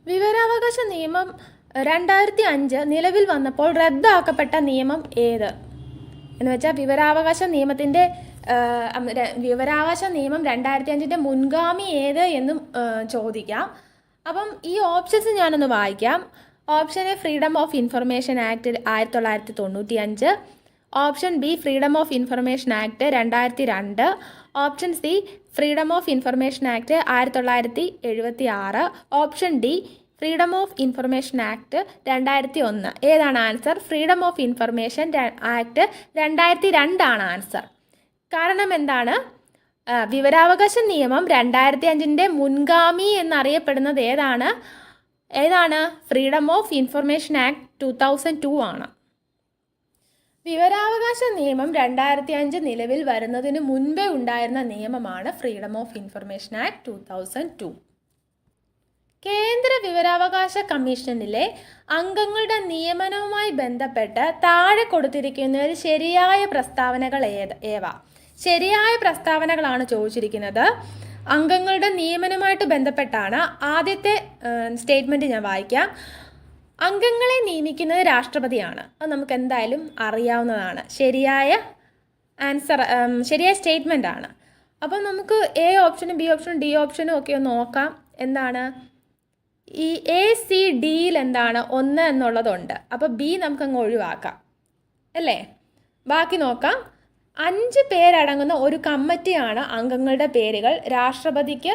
വിവരാവകാശ നിയമം 2005 നിലവിൽ വന്നപ്പോൾ റദ്ദാക്കപ്പെട്ട നിയമം ഏത് എന്ന് വെച്ചാൽ വിവരാവകാശ നിയമം 2005 മുൻഗാമി ഏത് എന്നും ചോദിക്കാം. അപ്പം ഈ ഓപ്ഷൻസ് ഞാനൊന്ന് വായിക്കാം. Option A freedom of information act 1995, option B freedom of information act 2002, option C freedom of information act 1976, option D freedom of information act 2001. ഏതാണ് answer? Freedom of information act 2002 ആണ് ആൻസർ. കാരണം എന്താണ്? വിവരാവകാശ നിയമം 2005 മുൻഗാമി എന്നറിയപ്പെടുന്നത് ഏതാണ്? ഫ്രീഡം ഓഫ് ഇൻഫർമേഷൻ ആക്ട് 2002 ആണ്. വിവരാവകാശ നിയമം 2005 നിലവിൽ വരുന്നതിന് മുൻപേ ഉണ്ടായിരുന്ന നിയമമാണ് ഫ്രീഡം ഓഫ് ഇൻഫർമേഷൻ ആക്ട് 2002. കേന്ദ്ര വിവരാവകാശ കമ്മീഷനിലെ അംഗങ്ങളുടെ നിയമനവുമായി ബന്ധപ്പെട്ട് താഴെ കൊടുത്തിരിക്കുന്നതിൽ ശരിയായ പ്രസ്താവനകൾ ഏവ? ശരിയായ പ്രസ്താവനകളാണ് ചോദിച്ചിരിക്കുന്നത്. അംഗങ്ങളുടെ നിയമനവുമായിട്ട് ബന്ധപ്പെട്ടാണ്. ആദ്യത്തെ സ്റ്റേറ്റ്മെൻറ്റ് ഞാൻ വായിക്കാം. അംഗങ്ങളെ നിയമിക്കുന്നത് രാഷ്ട്രപതിയാണ്. അത് നമുക്ക് എന്തായാലും അറിയാവുന്നതാണ്. ശരിയായ സ്റ്റേറ്റ്മെൻ്റ് ആണ്. അപ്പം നമുക്ക് എ ഓപ്ഷനും ബി ഓപ്ഷനും ഡി ഓപ്ഷനും ഒക്കെ ഒന്ന് നോക്കാം. എന്താണ് ഈ ACDയിൽ എന്താണ് 1 എന്നുള്ളതുണ്ട്. അപ്പോൾ ബി നമുക്കങ്ങ് ഒഴിവാക്കാം അല്ലേ? ബാക്കി നോക്കാം. 5 പേരടങ്ങുന്ന ഒരു കമ്മിറ്റിയാണ് അംഗങ്ങളുടെ പേരുകൾ രാഷ്ട്രപതിക്ക്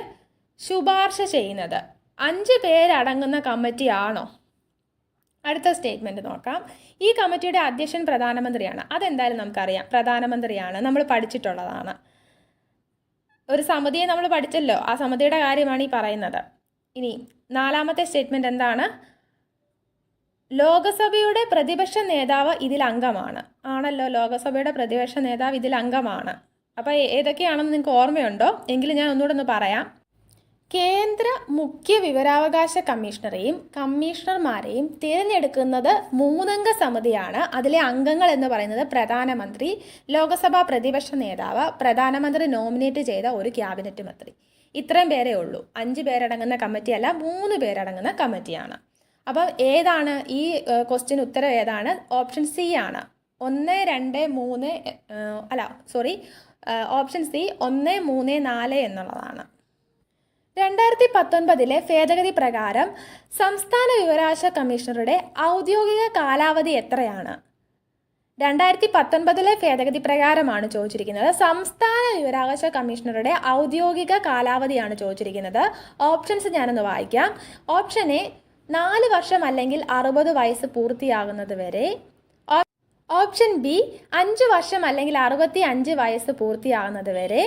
ശുപാർശ ചെയ്യുന്നത്. 5 പേരടങ്ങുന്ന കമ്മിറ്റിയാണോ? അടുത്ത സ്റ്റേറ്റ്മെൻറ്റ് നോക്കാം. ഈ കമ്മിറ്റിയുടെ അധ്യക്ഷൻ പ്രധാനമന്ത്രിയാണ്. അതെന്തായാലും നമുക്കറിയാം, പ്രധാനമന്ത്രിയാണ്, നമ്മൾ പഠിച്ചിട്ടുള്ളതാണ്. ഒരു സമിതിയെ നമ്മൾ പഠിച്ചല്ലോ, ആ സമിതിയുടെ കാര്യമാണ് ഈ പറയുന്നത്. ഇനി 4ാമത്തെ സ്റ്റേറ്റ്മെൻറ്റ് എന്താണ്? ലോകസഭയുടെ പ്രതിപക്ഷ നേതാവ് ഇതിൽ അംഗമാണ്. ആണല്ലോ, ലോകസഭയുടെ പ്രതിപക്ഷ നേതാവ് ഇതിൽ അംഗമാണ്. അപ്പോൾ ഏതൊക്കെയാണെന്ന് നിങ്ങൾക്ക് ഓർമ്മയുണ്ടോ? എങ്കിലും ഞാൻ ഒന്നുകൂടെ ഒന്ന് പറയാം. കേന്ദ്ര മുഖ്യ വിവരാവകാശ കമ്മീഷണറെയും കമ്മീഷണർമാരെയും തിരഞ്ഞെടുക്കുന്നത് 3 അംഗ സമിതിയാണ്. അതിലെ അംഗങ്ങൾ എന്ന് പറയുന്നത് പ്രധാനമന്ത്രി, ലോകസഭാ പ്രതിപക്ഷ നേതാവ്, പ്രധാനമന്ത്രി നോമിനേറ്റ് ചെയ്ത ഒരു ക്യാബിനറ്റ് മന്ത്രി. ഇത്രയും പേരേ ഉള്ളൂ. 5 പേരടങ്ങുന്ന കമ്മിറ്റിയല്ല, 3 പേരടങ്ങുന്ന കമ്മിറ്റിയാണ്. അപ്പം ഏതാണ് ഈ ക്വസ്റ്റ്യൻ ഉത്തരം ഏതാണ്? ഓപ്ഷൻ സി ആണ്. 1, 2, 3 ഓപ്ഷൻ സി 1, 3, 4 എന്നുള്ളതാണ്. 2019 ഭേദഗതി പ്രകാരം സംസ്ഥാന വിവരാവകാശ കമ്മീഷണറുടെ ഔദ്യോഗിക കാലാവധി എത്രയാണ്? 2019 ഭേദഗതി പ്രകാരമാണ് ചോദിച്ചിരിക്കുന്നത്. സംസ്ഥാന വിവരാവകാശ കമ്മീഷണറുടെ ഔദ്യോഗിക കാലാവധിയാണ് ചോദിച്ചിരിക്കുന്നത്. ഓപ്ഷൻസ് ഞാനൊന്ന് വായിക്കാം. ഓപ്ഷൻ എ 4 വർഷം അല്ലെങ്കിൽ 60 വയസ്സ് പൂർത്തിയാകുന്നത് വരെ. ഓപ്ഷൻ ബി 5 വർഷം അല്ലെങ്കിൽ 65 വയസ്സ് പൂർത്തിയാകുന്നത് വരെ.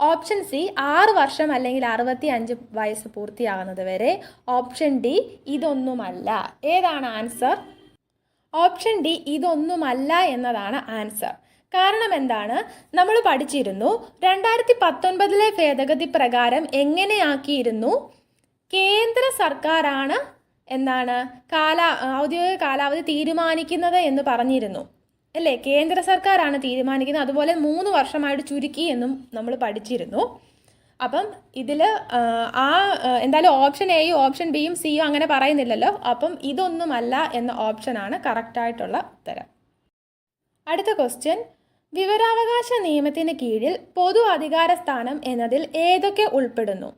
ഓപ്ഷൻ സി 6 വർഷം അല്ലെങ്കിൽ 65 വയസ്സ് പൂർത്തിയാകുന്നത് വരെ. ഓപ്ഷൻ ഡി ഇതൊന്നുമല്ല. ഏതാണ് ആൻസർ? ഓപ്ഷൻ ഡി ഇതൊന്നുമല്ല എന്നതാണ് ആൻസർ. കാരണം എന്താണ്? നമ്മൾ പഠിച്ചിരുന്നു 2019 ഭേദഗതി പ്രകാരം എങ്ങനെയാക്കിയിരുന്നു? കേന്ദ്ര സർക്കാരാണ് ഔദ്യോഗിക കാലാവധി തീരുമാനിക്കുന്നത് എന്ന് പറഞ്ഞിരുന്നു അല്ലേ? കേന്ദ്ര സർക്കാരാണ് തീരുമാനിക്കുന്നത്. അതുപോലെ 3 വർഷമായിട്ട് ചുരുക്കി എന്നും നമ്മൾ പഠിച്ചിരുന്നു. അപ്പം ഇതിൽ എന്തായാലും ഓപ്ഷൻ എയും ഓപ്ഷൻ ബിയും സിയും അങ്ങനെ പറയുന്നില്ലല്ലോ. അപ്പം ഇതൊന്നുമല്ല എന്ന ഓപ്ഷനാണ് കറക്റ്റായിട്ടുള്ള ഉത്തരം. അടുത്ത ക്വസ്റ്റ്യൻ, വിവരാവകാശ നിയമത്തിന് കീഴിൽ പൊതു അധികാര സ്ഥാനം എന്നതിൽ ഏതൊക്കെ ഉൾപ്പെടുന്നു?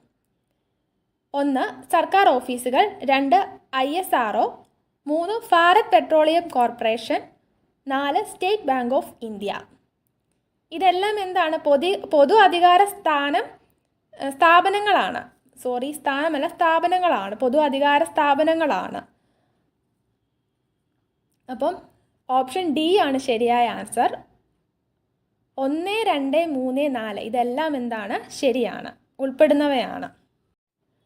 1 സർക്കാർ ഓഫീസുകൾ, 2 ISRO, 3 Bharat petroleum corporation, 4 state bank of India. ഇതെല്ലാം എന്താണ്? പൊതു അധികാര സ്ഥാപനങ്ങളാണ്. സ്ഥാപനങ്ങളാണ്, പൊതു അധികാര സ്ഥാപനങ്ങളാണ്. അപ്പം ഓപ്ഷൻ ഡി ആണ് ശരിയായ ആൻസർ. 1, 2, 3, 4 ഇതെല്ലാം എന്താണ്? ശരിയാണ്, ഉൾപ്പെടുന്നവയാണ്.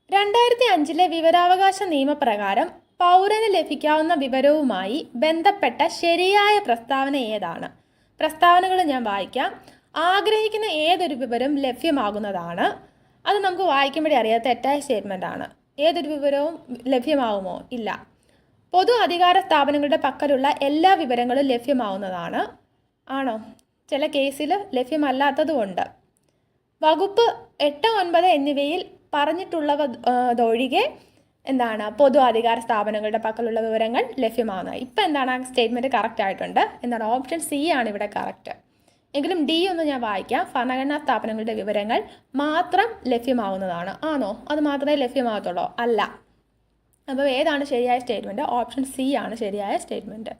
2005 വിവരാവകാശ നിയമപ്രകാരം പൗരന് ലഭിക്കാവുന്ന വിവരവുമായി ബന്ധപ്പെട്ട ശരിയായ പ്രസ്താവന ഏതാണ്? പ്രസ്താവനകൾ ഞാൻ വായിക്കാം. ആഗ്രഹിക്കുന്ന ഏതൊരു വിവരം ലഭ്യമാകുന്നതാണ്. അത് നമുക്ക് വായിക്കുമ്പോഴേ അറിയാം തെറ്റായ സ്റ്റേറ്റ്മെൻ്റ് ആണ്. ഏതൊരു വിവരവും ലഭ്യമാകുമോ? ഇല്ല. പൊതു അധികാര സ്ഥാപനങ്ങളുടെ പക്കലുള്ള എല്ലാ വിവരങ്ങളും ലഭ്യമാവുന്നതാണ്. ആണോ? ചില കേസിൽ ലഭ്യമല്ലാത്തതുമുണ്ട്. വകുപ്പ് 8, 9 എന്നിവയിൽ പറഞ്ഞിട്ടുള്ളതൊഴികെ എന്താണ്? പൊതു അധികാര സ്ഥാപനങ്ങളുടെ പക്കലുള്ള വിവരങ്ങൾ ലഭ്യമാവുന്നത്. ഇപ്പം എന്താണ്? ആ സ്റ്റേറ്റ്മെൻറ്റ് കറക്റ്റ് ആയിട്ടുണ്ട്. എന്താണ്? ഓപ്ഷൻ സി ആണ് ഇവിടെ കറക്റ്റ്. എങ്കിലും ഡി ഒന്ന് ഞാൻ വായിക്കാം. ഭരണഘടനാ സ്ഥാപനങ്ങളുടെ വിവരങ്ങൾ മാത്രം ലഭ്യമാവുന്നതാണ്. ആണോ? അത് മാത്രമേ ലഭ്യമാകത്തുള്ളൂ? അല്ല. അപ്പോൾ ഏതാണ് ശരിയായ സ്റ്റേറ്റ്മെൻറ്റ്? ഓപ്ഷൻ സി ആണ് ശരിയായ സ്റ്റേറ്റ്മെൻറ്റ്.